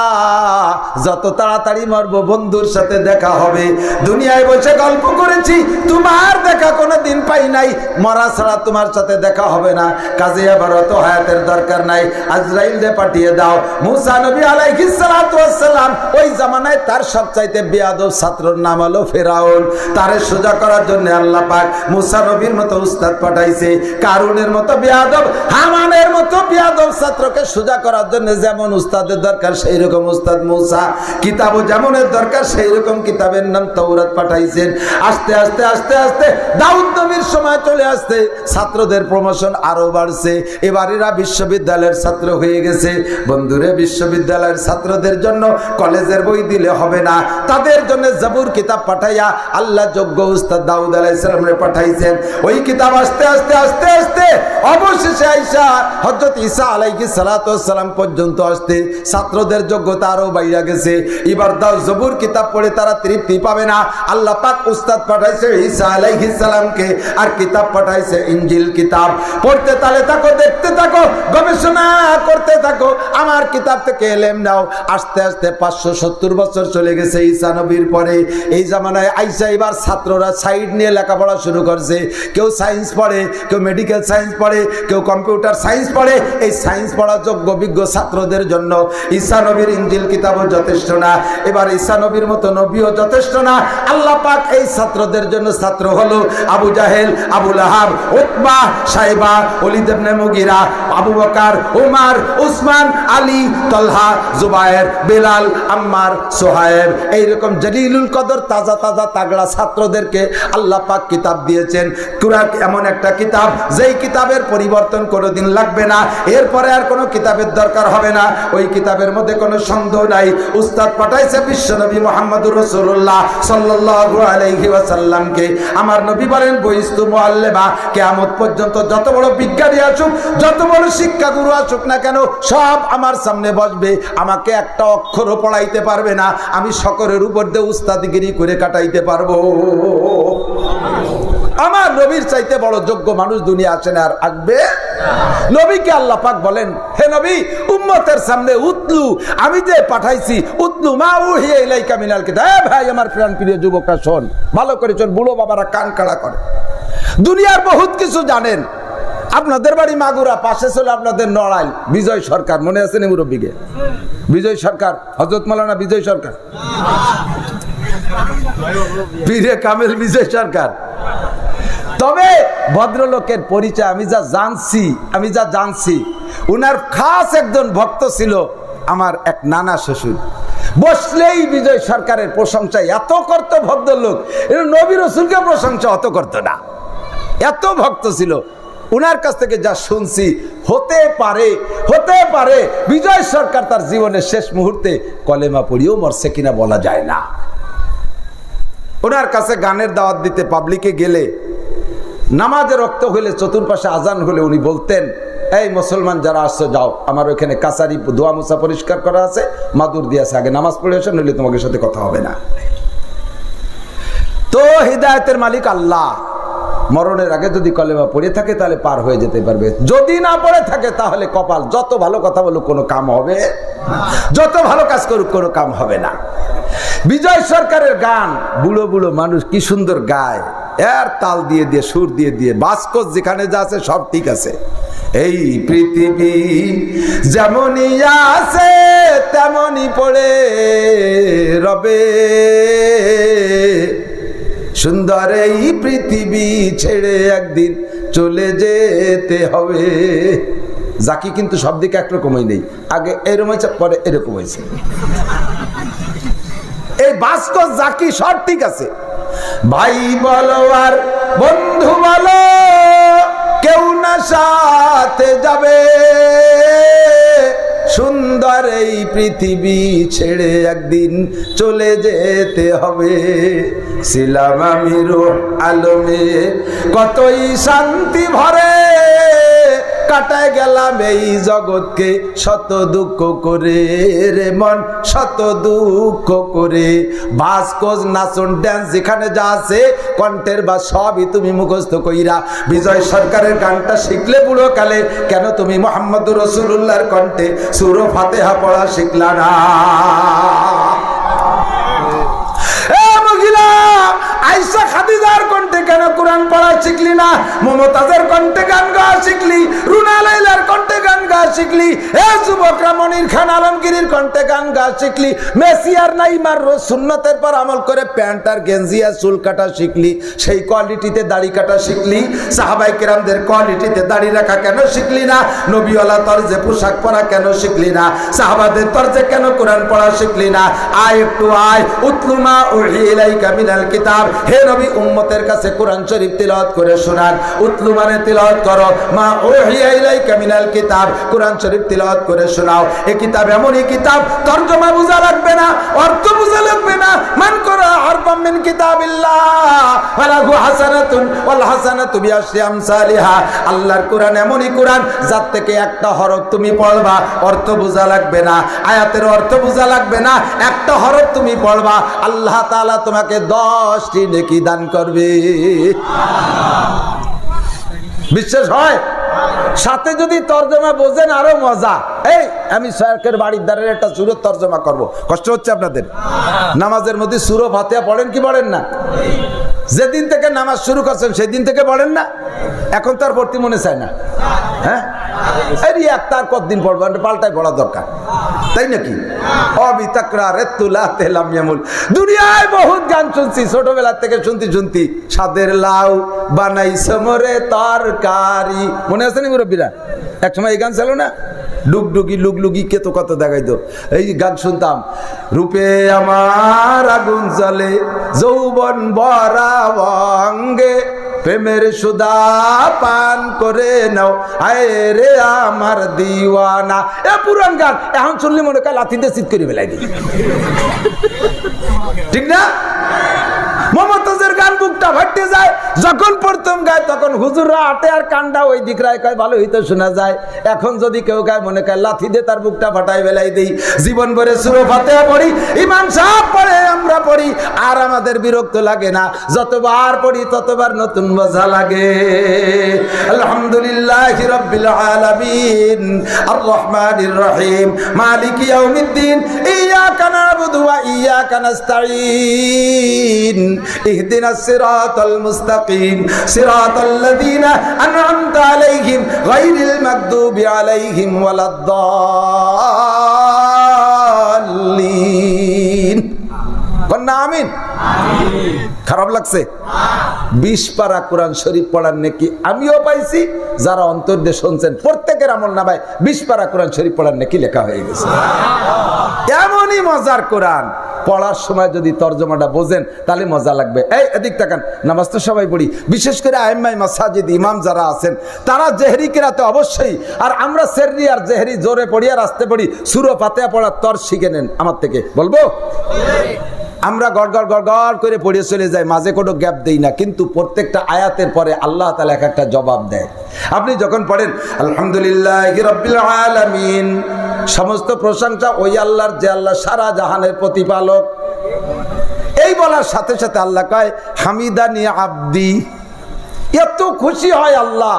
যত তাড়াতাড়ি মরবো বন্ধুর সাথে দেখা হবে। দুনিয়ায় বসে গল্প করেছি, তোমার দেখা কোনো দিন পাই নাই, মরা ছাড়া তোমার সাথে দেখা হবে না। কাজে আবার অত হায়াতের দরকার নাই, আজরাইলকে পাঠিয়ে দাও। মুসা নবী আলাইহিস সালাতু ওয়াস সালাম ওই জামানায় তার সবচাইতে বেয়াদব ছাত্রর নাম হলো ফেরাউন। তারে সোজা করার জন্য আল্লাহ পাক মুসা নবীর মতো উস্তাদ পাঠাইছে। কারুনের মতো বেয়াদব, হামানের মতো বেয়াদব ছাত্রকে সোজা করার জন্য যেমন উস্তাদের দরকার সেই রকম উস্তাদ মুসা। কিতাবও যেমনের দরকার সেই রকম কিতাবের নাম তাওরাত পাঠাইছেন। আস্তে আস্তে আস্তে আস্তে দাউদ নবীর সময় চলে আসতে ছাত্রদের প্রমোশন আরো বাড়ছে। এবার এরা বিশ্ববিদ্যালয়ের ছাত্র হয়ে গেছে। বন্ধুরে বিশ্ববিদ্যালয়ের ছাত্রদের জন্য কলেজের বই দিলে হবে না, তাদের জন্য জাবুর কিতাব পাঠাইয়া আল্লাহ যোগ্য উস্তাদ দাউদ আলাইহিস সালামরে পাঠাইছেন। ওই কিতাব আস্তে আস্তে আস্তে আস্তে অবশেষে আইসা হযরত ঈসা আলাইহিস সালাতু ওয়াস সালাম পর্যন্ত আসতে ছাত্রদের যোগ্যতা আরো বাইরে গেছে। এবার দাও জবুর কিতাব পড়ে তারা তৃপ্তি পাবে না। আল্লাহ পাক উস্তাদ পাঠাইছে ঈসা আলাইহিস সালামকে, আর কিতাব পাঠাইছে ইনজিল কিতাব। পড়তে তালে থাকো, দেখতে থাকো, গবেষণা করতে থাকো, আমার কিতাব থেকে এলেম নাও। আস্তে আস্তে 570 বছর চলে গেছে ঈসা নবীর পরে। এই জামানায় আইসা এবার ছাত্ররা সাইড নিয়ে লেখাপড়া শুরু করছে। কেউ সায়েন্স পড়ে, কেউ মেডিকেল সায়েন্স পড়ে, কেউ কম্পিউটার সায়েন্স পড়ে। এই সায়েন্স পড়া যোগ্য বিজ্ঞ ছাত্রদের জন্য ঈসা নবীর ইনজিল কিতাবও যথেষ্ট না, এবার ঈসা নবীর মতো নবীও যথেষ্ট না। আল্লাহ পাক এই ছাত্রদের জন্য ছাত্র হলো আবু জাহেল, আবু লাহাব, উতবা, সাইবা, ওলীদ ইবনে মুগীরা, আবু বকর, উমর, উসমান, আলী, তালহা, জুবায়ের, বেলাল, আম্মার, সোহায়েব, এইরকম জলিলুল কদর তাজা তাজা তাগড়া ছাত্রদেরকে আল্লাহ পাক কিতাব দিয়েছেন। কুরআন এমন একটা কিতাব যেই কিতাবের পরিবর্তন কোনোদিন লাগবে না, এরপরে আর কোনো কিতাবের দরকার হবে না। ওই কিতাবের মধ্যে কোনো সন্দেহ নাই। উস্তাদ পাঠাইছে বিশ্বনবী মুহাম্মদুর রাসূলুল্লাহ সাল্লাল্লাহু আলাইহি ওয়াসাল্লামকে। আমার নবী বলেন বইস্তু মুআল্লিমা, কিয়ামত পর্যন্ত যত বড় বিজ্ঞানী আসুক, যত বড় শিক্ষাগুরু আসুক না কেন, সব আমার সামনে বসবে, আমাকে একটা অক্ষরও পড়াইতে পারবে না, আমি সকলের উপর দিয়ে উস্তাদগিরি করে কাটাইতে পারবো। আমার নবীর চাইতে বড় যোগ্য মানুষ দুনিয়া আসে না, আর আসবে। নবীকে আল্লাহ পাক বলেন, হে নবী, উম্মতের সামনে উতলু, আমি যে পাঠাইছি, উতলু মা উহিয়া ইলাইকা মিনাল কিতাব। ভাই আমার প্রাণ প্রিয় যুবকরা শোন, ভালো করে শোন, বুড়ো বাবারা কান কাড়া করে। দুনিয়ার বহুত কিছু জানেন। আপনাদের বাড়ি মাগুরা, পাশে ছিল আপনাদের নড়াইল, বিজয় সরকার, মনে আছে নি মুরব্বীকে? বিজয় সরকার, হযরত মাওলানা বিজয় সরকার, পীরে কামেল বিজয় সরকার। তবে ভদ্রলোকের পরিচয় আমি যা জানছি, উনার খাস একজন ভক্ত ছিল আমার এক নানা শ্বশুর। বসলেই বিজয় সরকারের প্রশংসা এত করতো ভদ্রলোক, নবী রাসূলকে প্রশংসা অত করতো না, এত ভক্ত ছিল। উনার কাছ থেকে যা শুনছি, হতে পারে বিজয় সরকার তার জীবনের শেষ মুহূর্তে কলেমা পড়িয়েও মরছে কিনা বলা যায় না। ওনার কাছে গানের দাওয়াত দিতে পাবলিকে গেলে, নামাজের রক্ত হইলে, চতুর্পাশে আজান হলে উনি বলতেন, এই মুসলমান যারা আসছো যাও, আমার ওইখানে কাছারি দোয়া মুসা পরিষ্কার করা আছে, মাদুর দিয়ে আছে, আগে নামাজ পড়ে আসে, নইলে তোমাদের সাথে কথা হবে না। তো হিদায়াতের মালিক আল্লাহ, মরণের আগে যদি কলেমা পড়ে থাকে তাহলে পার হয়ে যেতে পারবে, যদি না পড়ে থাকে তাহলে কপাল। যত ভালো কথা বলুক কোনো কাম হবে, যত ভালো কাজ করুক কোনো কাম হবে না। বিজয় সরকারের গান বুড়ো বুড়ো মানুষ কি সুন্দর গায়, এর তাল দিয়ে দিয়ে সুর দিয়ে দিয়ে, বাসকস যেখানে যা আছে সব ঠিক আছে। এই পৃথিবী যেমনই আছে তেমনই পড়ে রবে, সুন্দর এই পৃথিবী ছেড়ে একদিন চলে যেতে হবে। জাকি কিন্তু সব দিকে একরকমই নেই, আগে এরকম হয়েছে, পরে এরকম হয়েছে। এই বাসকস জাকি সব ঠিক আছে। ভাই বলো আর বন্ধু বলো, কেউ না সাথে যাবে, সুন্দর এই পৃথিবী ছেড়ে একদিন চলে যেতে হবে। ছিলাম আমি রূহ আলমে কতই শান্তি ভরে, কাটায় গেলাম এই জগৎকে শত দুঃখ করে রে মন, শত দুঃখ করে। বাসকোজ নাচন ড্যান্স যেখানে যা আছে কণ্ঠের বা সবই তুমি মুখস্থ কইরা বিজয় সরকারের গানটা শিখলে বুড়ো কালে, কেন তুমি মুহাম্মদুর রাসূলুল্লাহর কণ্ঠে সূরা ফাতিহা পড়া শিখলা না? আয়েশা খাদিজার কণ্ঠে কেন কোরআন পড়া শিখলি না? মমতাজের কণ্ঠে গান গাওয়া শিখলি, রুনা লাইলার কণ্ঠে গান গাওয়া শিখলি, এ যুবকরা মনির খান আলমগীরের কণ্ঠে গান গাওয়া শিখলি, মেসি আর নাইমার রোজ সুন্নতের পর আমল করে প্যান্ট আর গেঞ্জি আর চুল কাটা শিখলি, সেই কোয়ালিটিতে দাড়ি কাটা শিখলি। সাহাবায়ে কেরামদের কোয়ালিটিতে দাড়ি রাখা কেন শিখলি না? নবীওয়ালা তরজে পোশাক পরা কেন শিখলি না? সাহাবাদের তরজে কেন কোরআন পড়া শিখলি না? আয় একটু আয়, উতলুমা উহি ইলাইকা মিনাল কিতাব। হে নবী, উম্মতের কাছে কোরআন শরীফ তিলাওয়াত করে শোনান। উতলু মানে তিলাওয়াত করো, মা উহিয়া ইলাইকা মিনাল কিতাব, কোরআন শরীফ তিলাওয়াত করে শোনাও। এই কিতাব এমনই কিতাব, তরজমা বোঝা লাগবে না, অর্থ বোঝা লাগবে না। মান করা হারফাম মিন কিতাবিল্লাহ ফালাহু হাসানাতুন ওয়াল হাসানাতু বিআশরি আমসালিহা। আল্লাহর কোরআন এমনই কোরআন যার থেকে একটা হরফ তুমি পড়বা, অর্থ বোঝা লাগবে না, আয়াতের অর্থ বোঝা লাগবে না, একটা হরফ তুমি পড়বা, আল্লাহ তাআলা তোমাকে 10টি নেকি দান করবে। বিশ্বাস হয়? সাথে যদি তরজমা বোঝেন আরো মজা। এই আমি সরকারের বাড়ির দ্বারের একটা সূরা তরজমা করব, কষ্ট হচ্ছে আপনাদের? নামাজের মধ্যে সূরা ফাতিহা পড়েন কি পড়েন না? যেদিন থেকে নামাজ শুরু করছেন সেদিন থেকে পড়েন না? এখন তার পড়তে মনে চায় না? হ্যাঁ, এই একটার কতদিন পড়বো, পাল্টায় পড়া দরকার, তাই নাকি? দুনিয়ায় বহুত গান শুনছি, ছোটবেলা থেকে শুনতি সাদের লাউ বানাইছে মোরে তরকারি, মনে আছে নি মুরব্বীরা? এক সময় এই গান ছিল না, ডুগডুগি লুগলুগি কে তো কত দেখাইতো, এই গান শুনতাম। রূপে আমার আগুন জ্বলে যৌবন ভরা অঙ্গে, প্রেমের সুদা পান করে নাও আয় রে আমার দিওয়ানা। এ পুরান গান এখন শুনলে মনে হয় লাথি দিয়ে চিৎ করে বেলাই দিই, ঠিক না? মমতাজের গান বুকটা ফাটতে যায়, যখন প্রথম গায় তখন হুজুররা আটে আর কান্ডা ওই দিক রায় কয় ভালো হইতে শোনা যায়। এখন যদি কেউ গায় মনে কয় লাথি দিয়ে তার বুকটা ফাটাই বেলাই দেই। জীবন ভরে সূরা ফাতিহা পড়ি, ইমাম সাহেব পড়ে, আমরা পড়ি, আর আমাদের বিরক্ত লাগে না। যতবার পড়ি ততবার নতুন মজা লাগে। আলহামদুলিল্লাহি রাব্বিল আলামিন আর রহমানির রহিম মালিকি ইয়াউমিদ্দিন ইয়াকা না'বুদু ওয়া ইয়াকা নাস্তাঈন ইহদিনাস সিরাতাল মুস্তাকিম সিরাতাল লাযীনা আন'আমতা আলাইহিম গায়রিল মাগদুবি আলাইহিম ওয়ালাদ-দাল্লিন। কন্যা আমিন। খারাপ লাগছে? 20 পারা কোরআন শরীফ পড়ার নেকি আমিও পাইছি, যারা অন্তর দিয়ে শুনছেন প্রত্যেকের আমলনামায় 20 পারা কোরআন শরীফ পড়ার নেকি লেখা হয়ে গেছে। এমনই মজার কোরআন, পড়ার সময় যদি তরজমাটা বোঝেন তাহলে মজা লাগবে। এই এদিক তাকান, নামাজ তো সবাই পড়ি, বিশেষ করে আইম্মাই মাসাজিদ ইমাম যারা আছেন তারা জেহরি কিরাতে অবশ্যই, আর আমরা সেররি আর জেহরি জোরে পড়ি আর আস্তে পড়ি, সূরা ফাতিহা পড়ার তর শিখে নেন আমার থেকে। বলবো? আমরা গড়গড় গড়গড় করে পড়ে চলে যাই, মাঝে কোনো গ্যাপ দেই না, কিন্তু প্রত্যেকটা আয়াতের পরে আল্লাহ তাআলা এক একটা জবাব দেয়। আপনি যখন পড়েন আলহামদুলিল্লাহি রাব্বিল আলামিন, সমস্ত প্রশংসা ওই আল্লাহর যে আল্লাহ সারা জাহানের প্রতিপালক, এই বলার সাথে সাথে আল্লাহ কয় হামিদানি আব্দি। এত খুশি হয় আল্লাহ,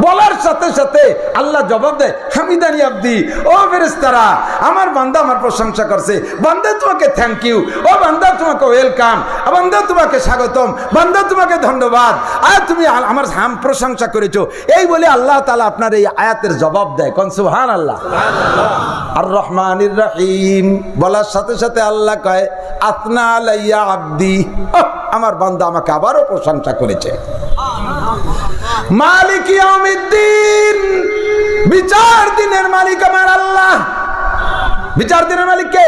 বলার সাথে সাথে আল্লাহ জবাব দেয় হামিদানি আব্দি। ও ফেরেশতারা, আমার বান্দা আমার প্রশংসা করছে, বান্দা তোমাকে থ্যাংক ইউ, ও বান্দা তোমাকে ওয়েলকাম, বান্দা তোমাকে স্বাগতম, বান্দা তোমাকে ধন্যবাদ, আর তুমি আমার প্রশংসা করেছো। এই বলে আল্লাহ তাআলা আপনার এই আয়াতের জবাব দেয়। কোন সুবহানাল্লাহ। আর রহমানির রহিম বলার সাথে সাথে আল্লাহ কয় আতনা আলাইয়া আব্দি, আমার বান্দা আমাকে আবারও প্রশংসা করেছে। মালিক ইয়াউমিদ্দিন, বিচার দিনের মালিক আমার আল্লাহ। বিচার দিনের মালিক কে?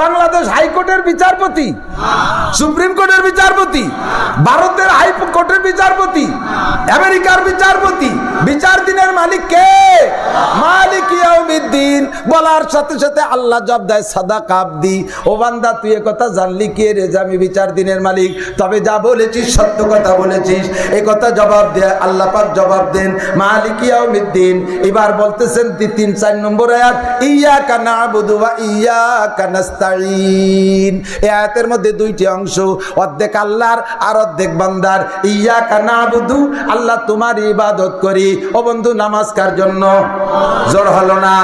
বাংলাদেশ হাইকোর্টের বিচারপতি, সুপ্রিম কোর্টের বিচারপতি, ভারতের হাইকোর্টের বিচারপতি, আমেরিকার বিচারপতি। বিচার দিনের মালিক কে? মালিক ইয়াউমিদ্দিন। বলার সাথে সাথে আল্লাহ জবাব দেয় সাদাকা আব্দি। ও বান্দা, তুই এ কথা জানলি কি রে যে আমি বিচার দিনের মালিক? তবে যা বলেছিস সত্য কথা বলেছিস, এই কথা জবাব দেয় আল্লাহ পাক। জবাব দেন মালিক ইয়াউমিদ্দিন। এবার বলতেছেন 3-4 নম্বর আয়াত, ইয়াকা না'বুদু ওয়া ইয়াকা নাস্তাঈন। এই আয়াতের মধ্যে দুইটি অংশ, অর্ধেক আল্লাহর আর অর্ধেক বান্দার। ইয়াকা না'বুদু, আল্লাহ তোমার ইবাদত করি। ও বন্ধু, নামাজ কার জন্য? জোর হলো না?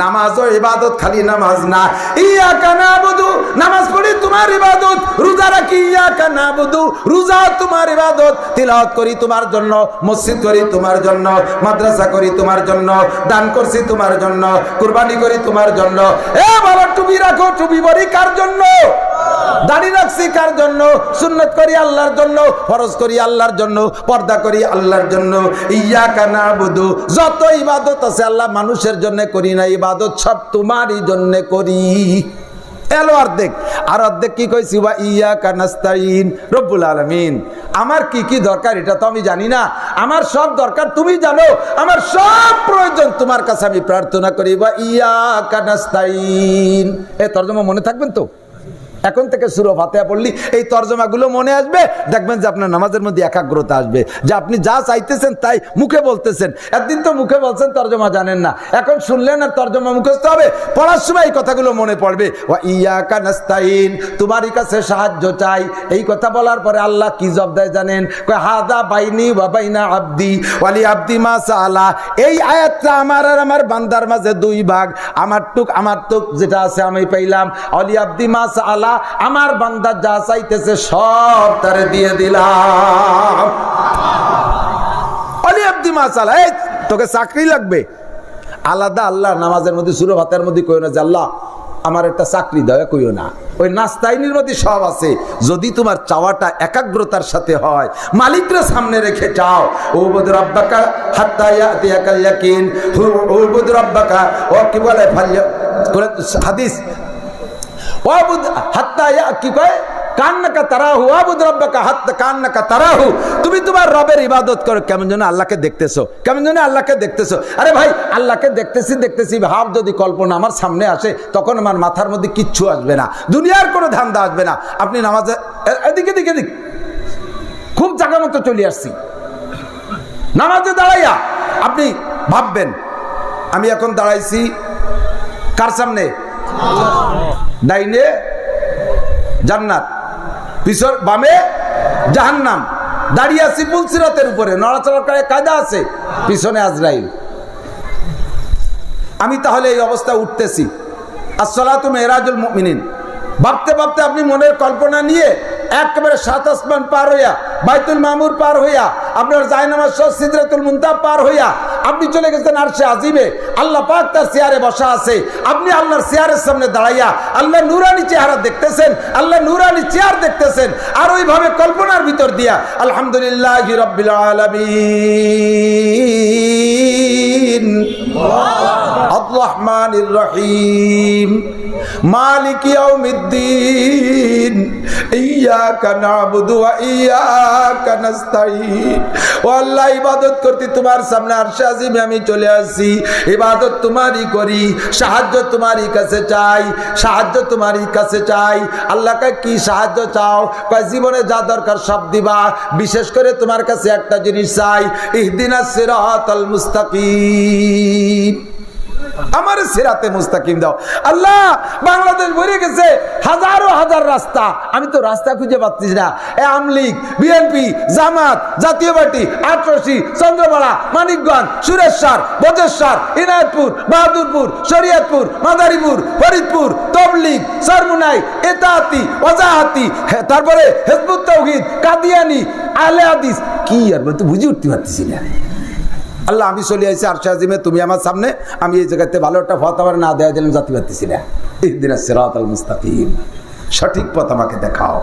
নামাজ ও ইবাদত, খালি নামাজ না। ইয়াকা না'বুদু, নামাজ পড়ি তোমার ইবাদত। রোজা রাখি ইয়াকা না'বুদু, রোজা তোমার ইবাদত। তিলাওয়াত করি তোমার জন্য, মসজিদ করি তোমার জন্য, মাদ্রাসা করি তোমার জন্য, দান করছি তোমার জন্য, কুরবানি করি তোমার জন্য। এ বাবা, টুপি রাখো, টুপি পরি কার জন্য? দাড়ি রাখছি কার জন্য? সুন্নাত করি আল্লাহর জন্য, ফরজ করি আল্লাহর জন্য, পর্দা করি আল্লাহর জন্য। ইয়াকা না'বুদু, যত ইবাদত আছে আল্লাহ মানুষের জন্য করি না, ইবাদত সব তোমারই জন্য করি। এলো অর্ধেক, আর অর্ধেক কি কইছি? ওয়া ইয়াকা নাস্তাঈন। রব্বুল আলামিন, আমার কি কি দরকার এটা তো আমি জানি না, আমার সব দরকার তুমি জানো, আমার সব প্রয়োজন তোমার কাছে আমি প্রার্থনা করি। ওয়া ইয়াকা নাস্তাঈন। এই তরজমা মনে থাকবেন তো? এখন থেকে সূরা ফাতিহা পড়লি এই তরজমাগুলো মনে আসবে, দেখবেন যে আপনার নামাজের মধ্যে একাগ্রতা আসবে, যে আপনি যা চাইতেছেন তাই মুখে বলতেছেন। একদিন তো মুখে বলছেন, তরজমা জানেন না, এখন শুনলেন আর তরজমা মুখস্থ হবে, পড়ার সময় এই কথাগুলো মনে পড়বে। ওয়া ইয়াকা নাস্তাঈন, তোমারই কাছে সাহায্য চাই। এই কথা বলার পরে আল্লাহ কি জবাব দেয় জানেন? কয় হাদা বাইনি ওয়া বাইনা আব্দি ওয়ালি আব্দি মা সাআলা। এই আয়াতটা আমার আর আমার বান্দার মাঝে দুই ভাগ। আমার টুক যেটা আছে আমি পাইলাম, ওয়ালি আব্দি মা সাআলা, আমার বান্দা যা চাইতেছে সব তারে দিয়ে দিলাম। ওয়ালি আব্দি মা সাআলা, এই তোকে চাকরি লাগবে, আলাদা আল্লাহ নামাজের মধ্যে সূরা ফাতিহার মধ্যে কইও না যে আল্লাহ আমার একটা চাকরি দাও, কইও না। ওই নাস্তাইনির মধ্যে সব আছে, যদি তোমার চাওয়াটা একাগ্রতার সাথে হয়, মালিকরে সামনে রেখে চাও। উবুদ রাব্বাকা হাত্তা ইয়াতিয়াকাল ইয়াকিন, উবুদ রাব্বাকা, ও কি বলে হাদিস, উবুদ হাত্তা কি কয় কান্নাকা তারাহু আবুদ রাব্বাকা হাত্তা কান্নাকা তারাহু, তুমি তোমার রবের ইবাদত করো কেমন যেন আল্লাহকে দেখতেছো, কেমন যেন আল্লাহকে দেখতেছো। আরে ভাই, আল্লাহকে দেখতেছি ভাব যদি কল্পনা আমার সামনে আসে, তখন আমার মাথার মধ্যে কিচ্ছু আসবে না, দুনিয়ার কোনো ধান্দা আসবে না। আপনি নামাজে এদিকে দিকে দিক খুব জায়গা মতো চলে আসছি, নামাজে দাঁড়াইয়া আপনি ভাববেন আমি এখন দাঁড়াইছি কার সামনে? ডাইনে জান্নাত, পিছন বামে জাহান্নাম, দাঁড়িয়ে আছি পুলসিরাতের উপরে, নড়াচড়া করে কায়দা আছে, পিছনে আজরাইল। আমি তাহলে এই অবস্থা উঠতেছি। আসসালাতু মেরাজুল মুমিনিন ভাবতে ভাবতে আপনি মনের কল্পনা নিয়ে একেবারে 7 আসমান পার হইয়া, বাইতুল মামুর পার হইয়া, আপনার জায়নামাজ সহ সিদরাতুল মুনতাহা পার হইয়া আপনি চলে গেছেন আরশে আজিমে। আল্লাহ পাক তার চেয়ারে বসা আছে, আপনি আল্লাহর চেয়ারের সামনে দাঁড়াইয়া আল্লাহ নূরানি চেহারা দেখতেছেন, আল্লাহ নূরানি চেয়ার দেখতেছেন। আর ওইভাবে কল্পনার ভিতর দিয়া আলহামদুলিল্লাহি রাব্বিল আলামিন আর রহমানির রহিম মালিক ইয়াউমিদ্দিন ইয়্যাকা না'বুদু ওয়া ইয়্যাকা নাস্তাঈন। ও আল্লাহ, ইবাদত করতে তোমার সামনে আরশে আজিমে আমি চলে আসি, ইবাদত তোমারই করি, সাহায্য তোমারই কাছে চাই, সাহায্য তোমারই কাছে চাই। আল্লাহকে কি সাহায্য চাও? কয় জীবনে যা দরকার সব দিবা, বিশেষ করে তোমার কাছে একটা জিনিস চাই, ইহদিনাস সিরাতাল মুস্তাকিম, আমার সিরাতে মুস্তাকিম দাও। আল্লাহ, বাংলাদেশ ভরে গেছে হাজারো হাজার রাস্তা, আমি তো রাস্তা খুঁজে পাচ্ছি না। আমলিগ, বিএনপি, জামাত, জাতীয় পার্টি, আটরশি, চন্দ্রপাড়া, মানিকগঞ্জ, সুরেশ্বর, বজেশ্বর, ইনায়তপুর, বাহাদুরপুর, শরীয়তপুর, মাদারীপুর, ফরিদপুর, তবলিগ, সরমুনাই, এতাহাতি, ওয়াজাহাতি, তারপরে হিজবুত তাওহীদ, কাদিয়ানি, আহলে হাদিস, কি আর বলতে বুঝে উঠতে পারতেছি না। আল্লাহ, আমি চলে আসছি আরশে আজিমে, তুমি আমার সামনে, আমি এই জায়গাতে ভালো একটা পথ আমার না দেওয়া দিলাম, জাতি পারতেছি না। ইহদিনাস সিরাতাল মুস্তাকিম, সঠিক পথ আমাকে দেখাও।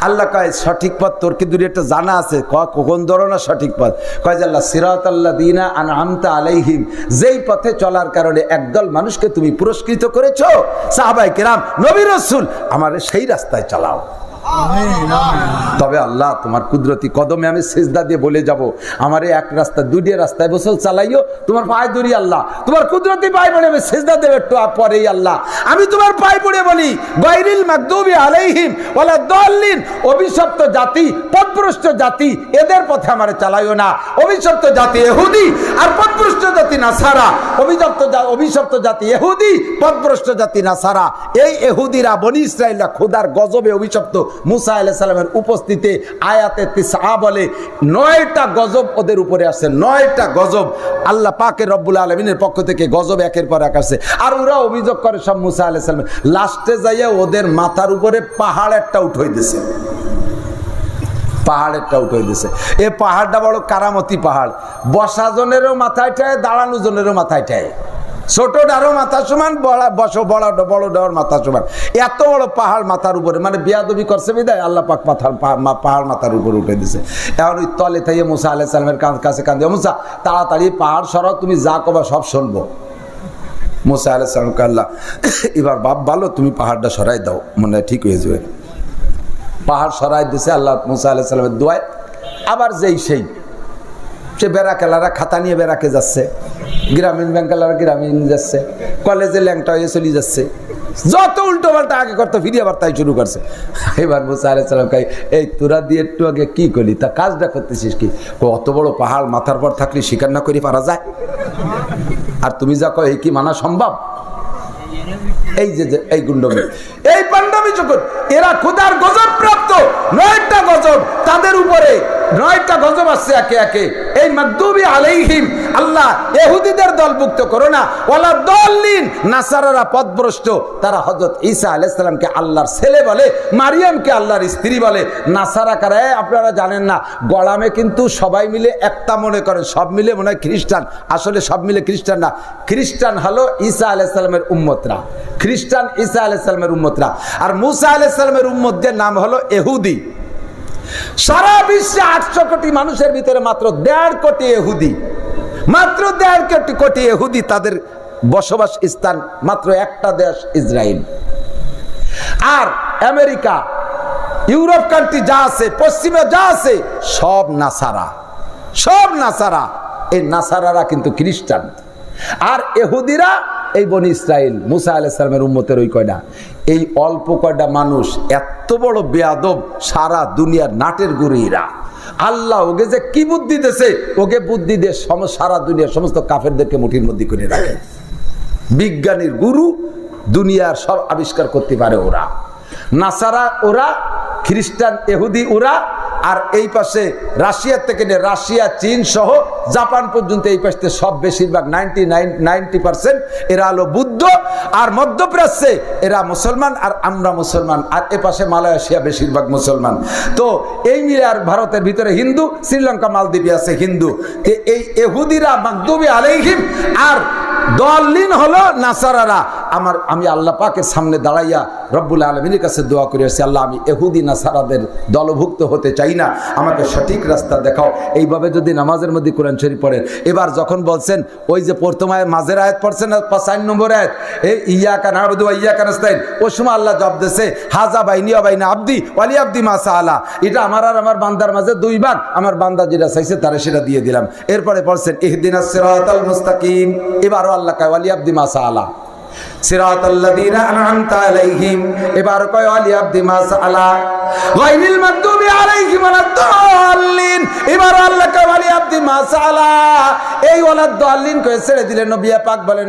আল্লাহ কয় সঠিক পথ তোর কি দূরে একটা জানা আছে? কোন ধরনের সঠিক পথ? কয় যে আল্লাহ সিরাতাল্লাযীনা আনআমতা আলাইহিম, যেই পথে চলার কারণে একদল মানুষকে তুমি পুরস্কৃত করেছো, সাহাবায়ে কেরাম, নবী রাসূল, আমার সেই রাস্তায় চালাও। তবে আল্লাহ, তোমার কুদরতি কদমে আমি সিজদা দিয়ে বলে যাব, আমার এক রাস্তা দুইটা রাস্তায় বসল চালাইও, তোমার পায়ে ধরি আল্লাহ, তোমার কুদরতি পায়ে পড়ে আমি সিজদা দেব একটু পরেই আল্লাহ, আমি তোমার পায়ে পড়ে বলি গায়রিল মাগদুবি আলাইহিম ওয়ালা দাল্লিন, অভিশপ্ত জাতি, পথভ্রষ্ট জাতি, এদের পথে আমারে চালাইও না। অভিশপ্ত জাতি ইহুদি আর পথভ্রষ্ট জাতি নাসারা, অভিশপ্ত জাতি ইহুদি, পথভ্রষ্ট জাতি নাসারা। এই ইহুদিরা বনি ইসরাইলরা খোদার গজবে অভিশপ্ত। মুসা আলাইহিস সালামের উপস্থিতিতে আয়াতে 9 বলে 9টা গজব ওদের উপরে আসছে, 9টা গজব আল্লাহ পাকের রব্বুল আলামিনের পক্ষ থেকে গজব একের পর এক আসছে। আর ওরা অভিযোগ করে সব মুসা আলাইহিস সালাম, লাস্টে যাইয়া ওদের মাথার উপরে পাহাড় একটা উঠাই দিয়েছে, পাহাড় একটা উঠাই দিয়েছে। এই পাহাড়টা বড় কারামতি পাহাড়, বসা জনেরও মাথায় ঠায়, দাঁড়ানো জনেরও মাথায় ঠায়, ছোট ডারও মাথা সমান, বড় ডার মাথা সমান, এত বড় পাহাড় মাথার উপরে, মানে বেয়াদবি করছে বিদায় আল্লাহ পাক পাহাড় মাথার উপরে উঠে দিছে। এখন ওই তলে থেকে মুসা আলাইহিস সালামের কাছে কান্দে, মুসা তাড়াতাড়ি পাহাড় সরাও, তুমি যা কবা সব শুনবো। মুসা আলাইহিস সালাম আল্লাহ, এবার বাপ ভালো, তুমি পাহাড়টা সরাই দাও, মনে হয় ঠিক হয়ে যাবে। পাহাড় সরাই দিছে আল্লাহ মুসা আলাইহিস সালামের দোয়ায়। আবার যেই সেই সে বেড়াকেলারা খাতা নিয়ে বেড়াকে যাচ্ছে, গ্রামীণ ব্যাংকালারা গ্রামীণ যাচ্ছে, কলেজে ল্যাংটা হয়ে চলে যাচ্ছে, যত উল্টো পাল্টা আগে করতো ফিরে আবার তাই শুরু করছে। এবার মুসা আলাইহিস সালাম কয়, এই তোরা দিয়ে একটু আগে কি করলি, তা কাজটা করতেছিস কি? অত বড় পাহাড় মাথার পর থাকলে স্বীকার না করে পারা যায়? আর তুমি যা কয় এই কি মানা সম্ভব? এই যে এই গুন্ডমি, এই পান্ডামি যখন এরা খোদার গজব প্রাপ্ত, 9টা গজব তাদের উপরে, 9টা গজব আসছে একে একে। এই মাগদুবি আলাইহিম, আল্লাহ ইহুদিদের দলভুক্ত করো না, ওয়ালা দাল্লিন, নাসারারা পথভ্রষ্ট, তারা হযরত ঈসা আলাইহিস সালামকে আল্লাহর ছেলে বলে, মারিয়ামকে আল্লাহর স্ত্রী বলে। নাসারা কারা? আপনারা জানেন না, গড়ামে কিন্তু সবাই মিলে একটা মনে করেন, সব মিলে মনে হয় খ্রিস্টান, আসলে সব মিলে খ্রিস্টান না। খ্রিস্টান হলো ঈসা আলাইহিস সালামের উম্মতরা, খ্রিস্টান ঈসা আলাইহিস সালামের উম্মতরা, আর মুসা আলাইহিস সালামের উম্মতদের নাম হলো ইহুদি। সারা বিশ্বে 800 কোটি মানুষের ভিতরে মাত্র 1.5 কোটি ইহুদি, মাত্র 1.5 কোটি ইহুদি, তাদের বসবাস স্থান মাত্র একটা দেশ ইসরায়েল। আর আমেরিকা ইউরোপ কান্ট্রি যা আছে, পশ্চিমে যা আছে, সব নাসারা, সব নাসারা। এই নাসারারা কিন্তু খ্রিস্টান, আর ইহুদিরা এই বনি ইসরাইল, মুসা আলাইহিস সালামের উম্মতের ওই কয়টা। এই অল্প কয়টা মানুষ এত বড় বেয়াদব, সারা দুনিয়ার নাটের গুরুরা। আল্লাহ ওকে যে কি বুদ্ধি দিয়েছে, ওকে বুদ্ধি দিয়ে সারা দুনিয়ার সমস্ত কাফেরদেরকে মুঠির মধ্যে করে রাখে। বিজ্ঞানীর গুরু, দুনিয়ার সব আবিষ্কার করতে পারে ওরা। নাসারা ওরা, খ্রিস্টান ইহুদি ওরা, আর এই পাশে রাশিয়া থেকে নিয়ে রাশিয়া, চীন সহ জাপান পর্যন্ত এই পাশে সব বেশিরভাগ 90% এরা হলো বুদ্ধ। আর মধ্যপ্রাচ্যে এরা মুসলমান, আর আমরা মুসলমান। আর এ পাশে মালয়েশিয়া বেশিরভাগ মুসলমান। তো এই মিলে আর ভারতের ভিতরে হিন্দু, শ্রীলঙ্কা মালদ্বীপে আছে হিন্দু। এই ইহুদিরা মাগদুবি আলাইহিম আর দলিন হলো নাসারারা। আমি আল্লাহ পাকের সামনে দাঁড়াইয়া রব্বুল আলামিনের কাছে দোয়া করে আসছি, আল্লাহ আমি ইহুদি নাসারাদের দলভুক্ত হতে চাই না, আমাকে সঠিক রাস্তা দেখাও। এইভাবে যদি নামাজের মধ্যে কোরআন শরীফ পড়েন। এবার যখন বলছেন ওই যে প্রথমায় মাঝের আয়াত পড়ছেন, 5 নম্বর আয়াত, এই ইয়াকা নাবুদু ওয়া ইয়াকা নাস্তাইন, ওই সময় আল্লাহ জবাব দিয়েছে হাজা বাইনি ওয়া বাইনা আবদি ওয়ালি আবদি মা সাআলা। এটা আমার আর আমার বান্দার মাঝে 2 ভাগ, আমার বান্দা যেটা চাইছে তারে সেটা দিয়ে দিলাম। এরপরে পড়ছেন ইহদিনাস সিরাতাল মুস্তাকিম, এবারও আল্লাহ কয় ওয়ালি আবদি মা সাআলা, সিরাতাল্লাযীনা আন'আমতা আলাইহিম, এবার কয় ওয়ালি আবদি মা সাআলা, গায়রিল মাগদুবি আলাইহিম ওয়ালাদ-দাল্লিন, এবার আল্লাহ কয় ওয়ালি আবদি মা সাআলা। এই ওয়ালাদ-দাল্লিন কয়ে ছেড়ে দিলেন। নবী পাক বলেন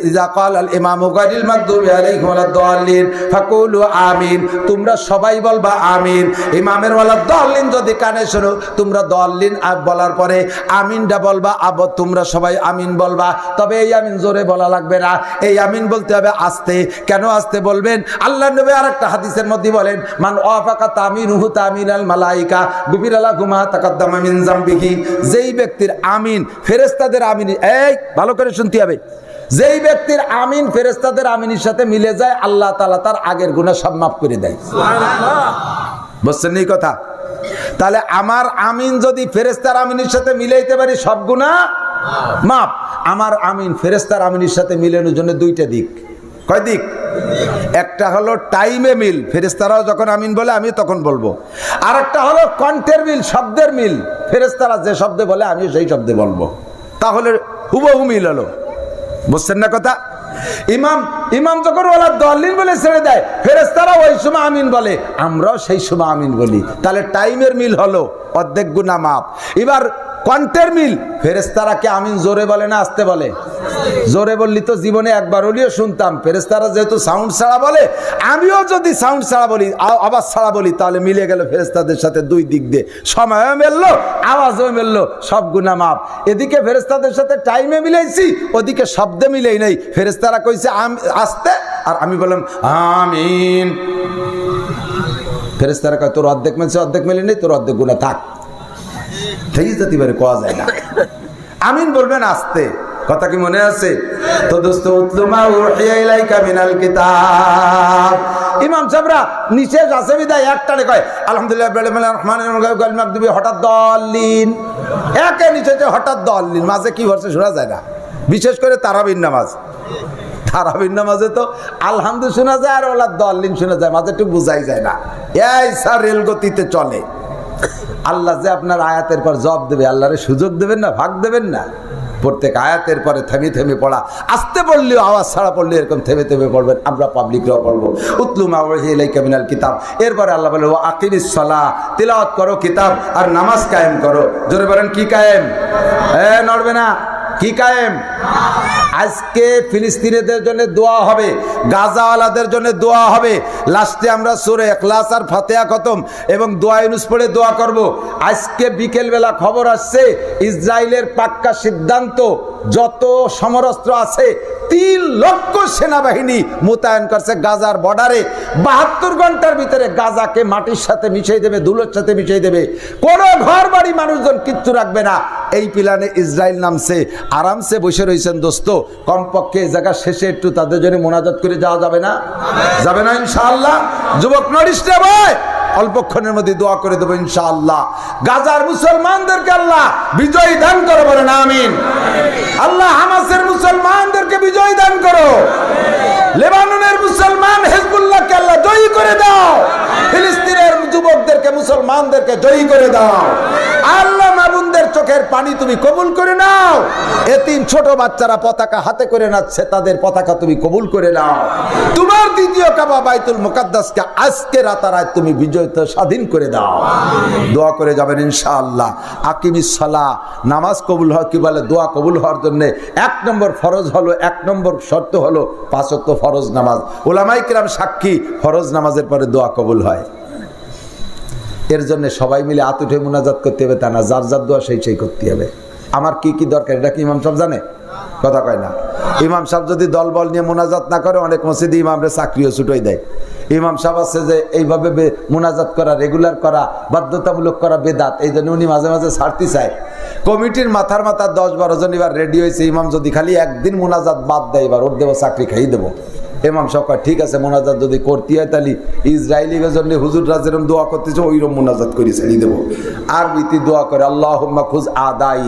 ইজা ক্বালাল ইমামু গায়রিল মাগদুবি আলাইহিম ওয়ালাদ-দাল্লিন ফাকুলু আমিন, তোমরা সবাই বলবা আমিন। ইমামের ওয়ালাদ-দাল্লিন যদি কানে শোনো, তোমরা দাল্লিন বলার পরে আমিনটা বলবা, তোমরা সবাই আমিন বলবা। তবে এই আমিন জোরে বলা লাগবে না, এই আমিন বলতে হবে আস্তে। কেন আস্তে বলবেন? আল্লাহ নবী আরেকটা হাদিসের মধ্যে বলেন মান ওয়াফাকা তামিনুহু তামিনাল মালাইকা গুফিরা লাহু মা তাকাদ্দামা মিন যামবিহি, যেই ব্যক্তির আমিন ফেরেশতাদের আমিন, এই ভালো করে শুনতে হবে, যেই ব্যক্তির আমিন ফেরেশতাদের আমিনের সাথে মিলে যায়, আল্লাহ তাআলা তার আগের গুনাহ সব মাফ করে দেয়। সুবহানাল্লাহ, বুঝছেন এই কথা? তাহলে আমার আমিন যদি ফেরেশতার আমিনের সাথে মিলাইতে পারি, সব গুনাহ মাফ। আমার আমিন ফেরেশতার আমিনের সাথে মিলানোর জন্য 2টা দিক। কয় দিক? একটা হলো টাইমে মিল, ফেরেশতারাও যখন আমিন বলে আমি তখন বলবো। আর একটা হলো কণ্ঠের মিল, শব্দের মিল, ফেরেশতারা যে শব্দে বলে আমি সেই শব্দে বলবো, তাহলে হুবহু মিল হলো। বুঝছেন না কথা? ইমাম যখন ওয়ালাদ-দাল্লিন বলে ছেড়ে দেয়, ফেরেশতারা ওই সময় আমিন বলে, আমরাও সেই সময় আমিন বলি, তাহলে টাইমের মিল হলো, অর্ধেক গুনাহ মাফ। এবার কণ্ঠের মিল, ফেরেশতারা কি আমিন জোরে বলে না আস্তে বলে? জোরে বললি তো জীবনে একবার হলেও শুনতাম। ফেরেশতারা যেহেতু সাউন্ড ছাড়া বলে, আমিও যদি সাউন্ড ছাড়া বলি, আওয়াজ ছাড়া বলি, তাহলে মিলে গেল ফেরেশতাদের সাথে 2 দিক দিয়ে, সময়ও মিললো, আওয়াজও মিললো, সব গুনাহ মাফ। এদিকে ফেরেশতাদের সাথে টাইমে মিলাইছি, ওদিকে শব্দে মিলেই নাই। ফেরেশতারা কইছে আস্তে, আর আমি বললাম আমিন। ফেরেশতারা কয় তোর অর্ধেক মিলছে, অর্ধেক মিলে নেই, তোর অর্ধেক গুনাহ থাক। ঠিক যেতে পারে, কোয়া যায় না। আমিন বলবেন আস্তে, কথা কি মনে আছে? তো দোস্ত উতলুমা উহিয়া ইলাইকা মিনাল কিতাব, ইমাম সাহেবরা নিচে আছে বিদায় একটারে কয় আলহামদুলিল্লাহ রহমানির রহিম মাগদুবি, হঠাৎ দাল্লিন, একে নিচে যে হঠাৎ দাল্লিন, মাঝে কি হচ্ছে শোনা যায় না। বিশেষ করে তারাবির নামাজ, তারাবির নামাজে তো আলহামদুলিল্লাহ শোনা যায় আর ওয়ালাদ-দাল্লিন শোনা যায়, মাঝে একটু বুঝাই যায় না। এই স্যার রেল গতিতে চলে। আল্লাহ যে আপনার আয়াতের পর জবাব দেবে, আল্লাহরে সুযোগ দেবেন না, ভাগ দেবেন না। প্রত্যেক আয়াতের পরে থেমে থেমে পড়া, আস্তে পড়লেও আওয়াজ ছাড়া পড়লে এরকম থেমে থেমে পড়বেন। আমরা পাবলিকরাও পড়বো উতলু মা উহিয়া ইলাইকা মিনাল কিতাব। এরপরে আল্লাহ বলে ওয়া আকিমিস সালাহ, তিলাওয়াত করো কিতাব, আর নামাজ কায়েম করো। জোরে বলেন কি কায়েম? নড়বে না, কি কায়েম? আজকে ফিলিস্তিনিদের জন্য দোয়া হবে, গাজাওয়ালাদের জন্য দোয়া হবে। লাস্টে আমরা সূরা ইখলাস আর ফাতিহা খতম এবং দোয়া ইউনুস পড়ে দোয়া করব। আজকে বিকেলবেলা খবর আসছে ইসরায়েলের পাক্কা সিদ্ধান্ত, যত সমরাস্ত্র আছে 3 লক্ষ সেনাবাহিনী মোতায়েন করছে গাজার বর্ডারে। 72 ঘন্টার ভিতরে গাজাকে মাটির সাথে মিশিয়ে দেবে, ধুলোর সাথে মিশিয়ে দেবে, কোনো ঘর বাড়ি মানুষজন কিচ্ছু রাখবে না। এই প্ল্যানে ইসরায়েল নামছে, আরামসে বসে রয়েছেন দোস্ত। কমপক্ষে এই জায়গা শেষে একটু তাদের জন্য মোনাজাত করে যাওয়া যাবে না? যাবে না ইনশাআল্লাহ? যুবক নরিষ্ঠে ভাই, অল্পক্ষণের মধ্যে দোয়া করে দেবো ইনশাআল্লাহ। গাজার মুসলমানদেরকে আল্লাহ বিজয় দান করো, বলেন আমিন। আল্লাহ হামাসের মুসলমানদেরকে বিজয় দান করো। লেবাননের মুসলমান হিজবুল্লাহকে আল্লাহ জয়ী করে দাও। মুসলমানদেরকে জয়ী করে দাও। আল্লাহ মাবুনদের চোখের পানি তুমি কবুল করে নাও। এতিম ছোট বাচ্চারা পতাকা হাতে করে নাচছে, তাদের পতাকা তুমি কবুল করে নাও। তোমার দ্বিতীয় কাবা বাইতুল মুকাদ্দাসকে আজকে রাতারাত তুমি বিজয়িত স্বাধীন করে দাও। দোয়া করে যাবেন ইনশাআল্লাহ। আকিমিস সালাহ, নামাজ কবুল হয় কি বলে, দোয়া কবুল হওয়ার জন্য 1 নম্বর ফরজ হলো, 1 নম্বর শর্ত হলো 5 ওয়াক্ত ফরজ নামাজ। উলামায়ে কিরাম সাক্ষী, ফরজ নামাজের পরে দোয়া কবুল হয়। এর জন্য সবাই মিলে হাত উঠে মুনাজাত করতে হবে তা না, যার যার দোয়া সেই করতে হবে। আমার কি কি দরকার এটা কি ইমাম সাহেব জানে? কথা কয় না। ইমাম সাহেব যদি দল বল নিয়ে মুনাজাত না করে, অনেক মসজিদে ইমামরা চাকরিও ছুটোই দেয়। ইমাম সাহেব আছে যে এইভাবে মুনাজাত করা, রেগুলার করা, বাধ্যতামূলক করা বেদাত, এই জন্য উনি মাঝে মাঝে ছাড়তে চায়। কমিটির মাথার 10-12 জন এবার রেডি হয়েছে, ইমাম যদি খালি একদিন মুনাজাত বাদ দেয় এবার ওর দেবো চাকরি খাইয়ে দেবো। ইমাম সাহেব কয় ঠিক আছে, মোনাজাত যদি করতে হয় তাহলে ইসরায়েলির জন্য হুজুররা যেরকম দোয়া করতেছে ওইরকম মোনাজাত করে চালিয়ে দেবো। আরবিতে দোয়া করে আল্লাহুম্মা খুজ আদাই,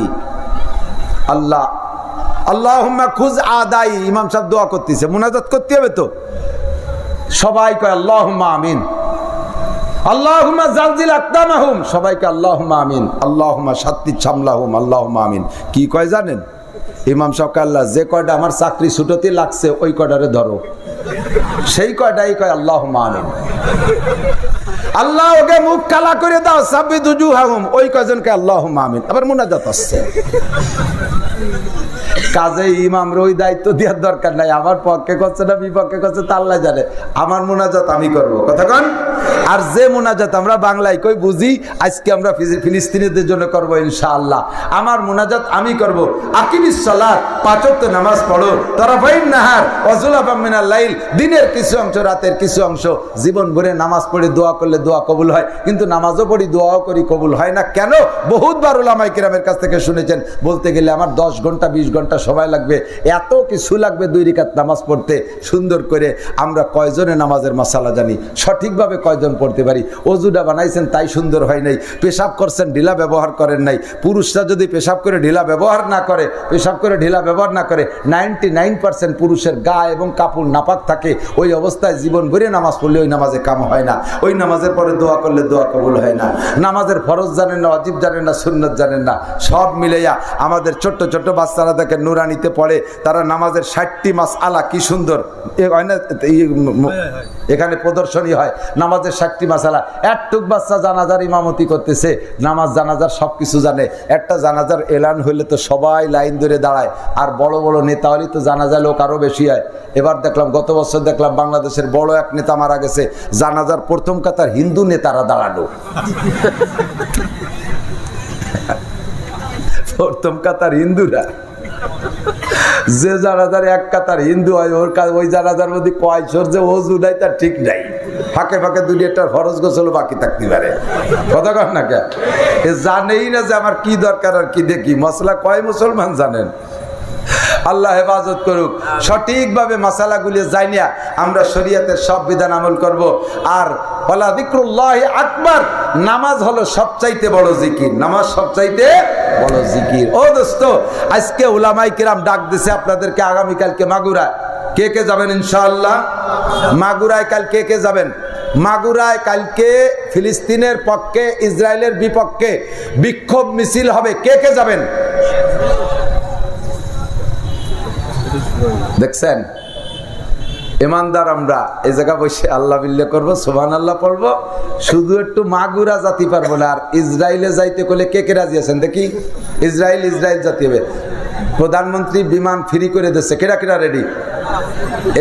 আল্লাহুম্মা খুজ আদাই। ইমাম সাহেব দোয়া করতেছে, মোনাজাত করতে হবে তো, সবাই কয় আল্লাহুম্মা আমিন। আল্লাহুম্মা জালজিল আকদামাহুম, সবাইকে আল্লাহুম্মা আমিন। আল্লাহুম্মা শাত্তিত শামলাহুম, আল্লাহুম্মা আমিন। কি কয় জানেন? ইমাম সাহেব আল্লাহ যে কয়টা আমার চাকরি ছুটোতে লাগছে ওই কয়টারে ধরো, সেই কয়টাই কয় আল্লাহুম্মা আমিন। আল্লাহ ওকে মুখ কালা করে দাও, সাব্বিত উজুহাহুম, ওই কয়জনকে আল্লাহুম্মা আমিন। আবার মুনাজাত আসছে। কাজে ইমাম ওই দায়িত্ব দেওয়ার দরকার নাই, আমার পক্ষে করছে না বিপক্ষে করছে তা আল্লাহ জানে। আমার মুনাজাত আমি করবো, কথা কন। আর যে মুনাজাত আমরা বাংলায় কই বুঝি, আজকে আমরা ফিলিস্তিনিদের জন্য করবো ইনশাআল্লাহ। আমার মুনাজাত আমি করব। আকিমিস সালাত, 5 ওয়াক্ত নামাজ পড়ো, তারাফাইন নাহার ওয়া যুলাফাম মিনাল লাইল, দিনের কিছু অংশ রাতের কিছু অংশ। জীবন ভরে নামাজ পড়ে দোয়া করলে দোয়া কবুল হয়, কিন্তু নামাজও পড়ি দোয়াও করি কবুল হয় না কেন? বহুতবার উলামায়ে কিরামের কাছ থেকে শুনেছেন, বলতে গেলে আমার 10 ঘন্টা 20 ঘন্টা সময় লাগবে, এত কিছু লাগবে 2 রাকাত নামাজ পড়তে। সুন্দর করে আমরা কয়জনে নামাজের মাসালা জানি, সঠিকভাবে কয়জন পড়তে পারি? অজুটা বানাইছেন তাই সুন্দর হয় নাই, পেশাব করছেন ঢিলা ব্যবহার করেন নাই। পুরুষরা যদি পেশাব করে ঢিলা ব্যবহার না করে, পেশাব করে ঢিলা ব্যবহার না করে, 99% পুরুষের গা এবং কাপড় নাপাক থাকে। ওই অবস্থায় জীবন ভরে নামাজ পড়লে ওই নামাজে কাম হয় না, ওই নামাজের পরে দোয়া করলে দোয়া কবুল হয় না। নামাজের ফরজ জানেন না, ওয়াজিব জানেন না, সুন্নত জানেন না। সব মিলাইয়া আমাদের ছোট্ট ছোট্ট বাচ্চারা দেখে নুরানিতে পড়ে, তারা নামাজের 60টি মাসআলা কি সুন্দর এখানে প্রদর্শনী হয়। নামাজের 60টি মাসআলা, একটুক বাচ্চা জানাজার ইমামতি করতেছে, নামাজ জানাজার সবকিছু জানে। একটা জানাজার এলান হইলে তো সবাই লাইন ধরে দাঁড়ায়, আর বড় বড় নেতা হলে তো জানাজা লোক আরো বেশি হয়। এবার দেখলাম, গত বছর দেখলাম বাংলাদেশের বড় এক নেতা মারা গেছে, জানাজার প্রথম কাতার হিন্দু নেতারা দাঁড়ালো। প্রথম কাতার হিন্দুরা, যে জানাজার এক কাতার হিন্দু হয় ওই জানাজার মধ্যে কয়শোর যে ওযু নাই তার ঠিক নাই। ফাঁকে ফাঁকে 2-1টার ফরজ গোসল বাকি থাকতে পারে, কথা কর না কে? জানেই না যে আমার কি দরকার আর কি দেখি। মশলা কয় মুসলমান জানেন? আল্লাহ হেফাজত করুক। সঠিকভাবে মাসালাগুলি জানিয়া আমরা শরীয়তের সব বিধান আমল করব। আর ওয়ালা যিকরুল্লাহি আকবার, নামাজ হলো সবচাইতে বড় জিকির, নামাজ সবচাইতে বড় জিকির। ও দোস্ত, আজকে উলামায়ে কিরাম ডাক দিছে আপনাদেরকে আগামীকালকে মাগুরায়। কে কে যাবেন ইনশাআল্লাহ? মাগুরায় কাল কে কে যাবেন? মাগুরায় কালকে ফিলিস্তিনের পক্ষে ইসরায়েলের বিপক্ষে বিক্ষোভ মিছিল হবে। কে কে যাবেন? দেখছেন, ইমানদার আমরা এই জায়গা বসে আল্লাহ বিল্লাহ করবো, সুবহানাল্লাহ পড়বো, শুধু একটু মাগুরা জাতি পারবো না। আর ইসরায়েলে যাইতে করলে কে কে রাজি আছেন দেখি? ইসরায়েল জাতি হবে। প্রধানমন্ত্রী বিমান ফ্রি করে দিচ্ছে, কেরা কেরা রেডি?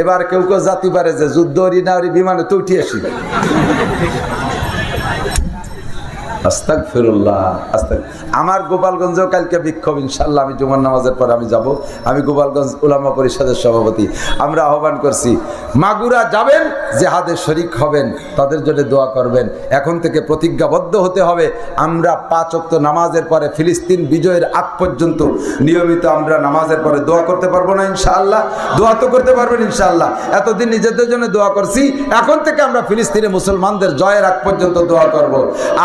এবার কেউ কেউ জাতি পারে যে যুদ্ধ হরি না হরি বিমানে তো উঠি আসি। আস্তাগফিরুল্লাহ, আমার গোপালগঞ্জেও কালকে বিক্ষোভ ইনশাআল্লাহ। আমি জুমার নামাজের পর আমি যাব। আমি গোপালগঞ্জ উলামা পরিষদের সভাপতি। আমরা আহ্বান করছি, মাগুরা যাবেন, জিহাদে শরীক হবেন, তাদের জন্য দোয়া করবেন। এখন থেকে প্রতিজ্ঞাবদ্ধ হতে হবে, আমরা 5 ওয়াক্ত নামাজের পরে ফিলিস্তিন বিজয়ের আগ পর্যন্ত নিয়মিত আমরা নামাজের পরে দোয়া করতে পারবো না ইনশাআল্লাহ? দোয়া তো করতে পারবেন ইনশাআল্লাহ। এতদিন নিজেদের জন্য দোয়া করছি, এখন থেকে আমরা ফিলিস্তিনে মুসলমানদের জয়ের আগ পর্যন্ত দোয়া করব।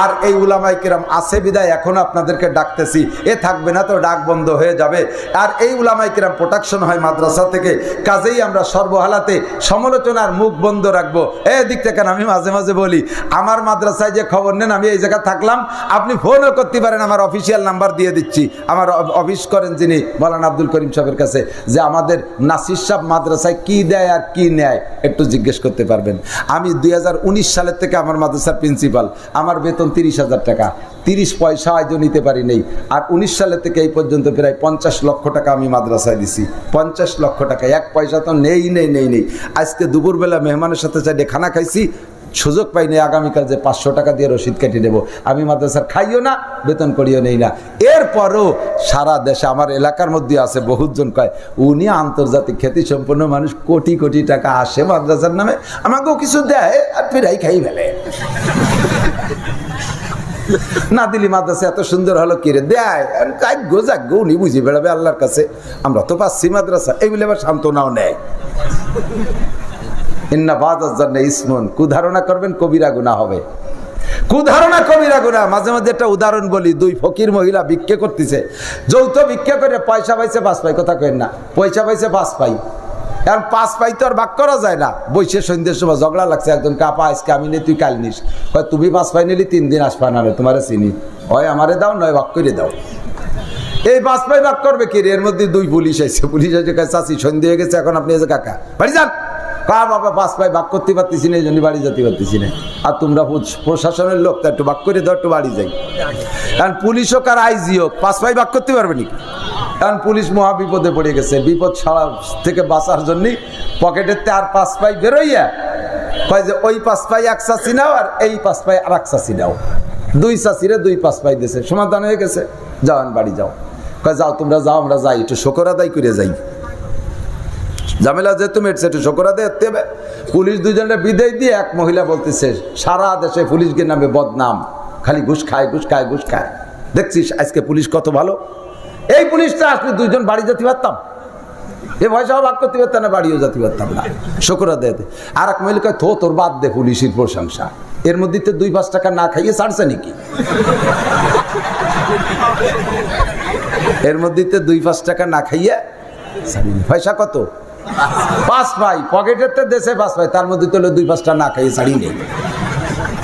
আর এই উলামায়ে কেরাম আছে বিদায় এখন আপনাদেরকে ডাকতেছি, এ থাকবে না তো ডাক বন্ধ হয়ে যাবে। আর এই উলামায়ে কেরাম প্রোটেকশন হয় মাদ্রাসা থেকে, কাজেই আমরা সর্বহালাতে সমালোচনার মুখ বন্ধ রাখবো। দিক থেকে আমি মাঝে মাঝে বলি, আমার মাদ্রাসায় যে খবর নেন, আমি এই জায়গায় থাকলাম, আপনি ফোনও করতে পারেন, আমার অফিসিয়াল নাম্বার দিয়ে দিচ্ছি। আমার অফিস করেন যিনি মাওলানা আব্দুল করিম সাহেবের কাছে, যে আমাদের নাসির সাহেব মাদ্রাসায় কি দেয় আর কি নেয় একটু জিজ্ঞেস করতে পারবেন। আমি 2019 সালের থেকে আমার মাদ্রাসার প্রিন্সিপাল, আমার বেতন 30,000 টাকা, 30 পয়সা আজও নিতে পারি নেই। আর 19 সালের থেকে এই পর্যন্ত প্রায় 50 লক্ষ টাকা আমি মাদ্রাসায় দিছি। 50 লক্ষ টাকা, এক পয়সা তো নেই। আজকে দুপুরবেলা মেহমানের সাথে চাইলে খানা খাইছি, সুযোগ পাইনি, আগামীকাল যে 500 টাকা দিয়ে রসিদ কেটে নেব। আমি মাদ্রাসার খাইও না, বেতন করিও নেই না। এরপরও সারা দেশে আমার এলাকার মধ্যে আছে বহুজন কয় উনি আন্তর্জাতিক খ্যাতি সম্পন্ন মানুষ, কোটি কোটি টাকা আসে মাদ্রাসার নামে, আমাকেও কিছু দেয় আর ফিরাই খাই ফেলে। না দিলি মাদ্রাসা এত সুন্দর হলো কি রে, দেয় গো উনি বুঝি বেড়াবে আল্লাহর কাছে, আমরা তো পাচ্ছি মাদ্রাসা, এই বলে আবার সান্ত্বনাও নেয়। কুধারণা করবেন কবিরা গুনাহ হবে, কুধারণা কবিরা গুনাহ। মাঝে মাঝে একটা উদাহরণ বলি, 2 ফকির মহিলা ভিক্ষা করতেছে, যৌথ ভিক্ষা করে পয়সা পাইছে 5 পাই, কথা কেন না, পয়সা পাইছে 5 পাই। কারণ 5 পাই তো আর ভাগ করা যায় না। বৈশে সন্ধ্যের সময় ঝগড়া লাগছে, একজন কাপা আজকে আমি নেই তুই কাল নিস, হয় তুমি 5 পাই নিলি 3 দিন আসবা না, তোমার চিনি, হয় আমারে দাও নয় ভাগ করে দাও। এই 5 পাই ভাগ করবে কি রে? এর মধ্যে 2 পুলিশ আইছে, চাচি সন্ধ্যে হয়ে গেছে, এখন আপনি এসে কাকা বাড়ি যান। বাবা 5 পাই ভাগ করতে পারতেছি না, এই জন্য বাড়ি যেতে পারতেছি না। আর তোমরা প্রশাসনের লোক, তো একটু ভাগ করে দাও, একটু বাড়ি যাই। কারণ পুলিশ হোক আর আইজি হোক 5 পাই ভাগ করতে পারবে নাকি? কারণ পুলিশ মহা বিপদে পড়ে গেছে, বিপদ ছাড়া থেকে বাঁচার জন্য পকেটের আর 5 পাই বেরোইয়া কয় যে ওই 5 পাই এক চাচি নাও আর এই 5 পাই আর এক চাচি নাও। 2 চাচিরে 2 5 পাই দিয়েছে, সমাধান হয়ে গেছে, যাও বাড়ি যাও। কয় যাও তোমরা যাও, আমরা যাই, একটু শোকর আদায় করে যাই। ঝামেলা যেহেতু মেটছে, একটু শোকর আদায় করতে হবে। পুলিশ 2 জনের বিদায় দিয়ে এক মহিলা বলতেছে, সারা দেশে পুলিশকে নামে বদনাম, খালি ঘুষ খায় ঘুষ খায় ঘুষ খায়। দেখছিস আজকে পুলিশ কত ভালো। এই পুলিশটা আসলে 2 জন বাড়ি যেতে পারতাম, এ পয়সাও ভাগ করতে পারতাম না, বাড়িও যেতে পারতাম না, শোকর আদায়। আর এক মহিলা কয় তোর বাদ দে পুলিশের প্রশংসা, এর মধ্যে তো 2-5 টাকা না খাইয়ে ছাড়ছে নাকি? এর মধ্যে তো 2-5 টাকা না খাইয়ে পয়সা কত? 5 পাই, পকেটের তো দেশে 5 পাই, তার মধ্যে তো 2-5 টাকা না খাইয়ে ছাড়ি নেই।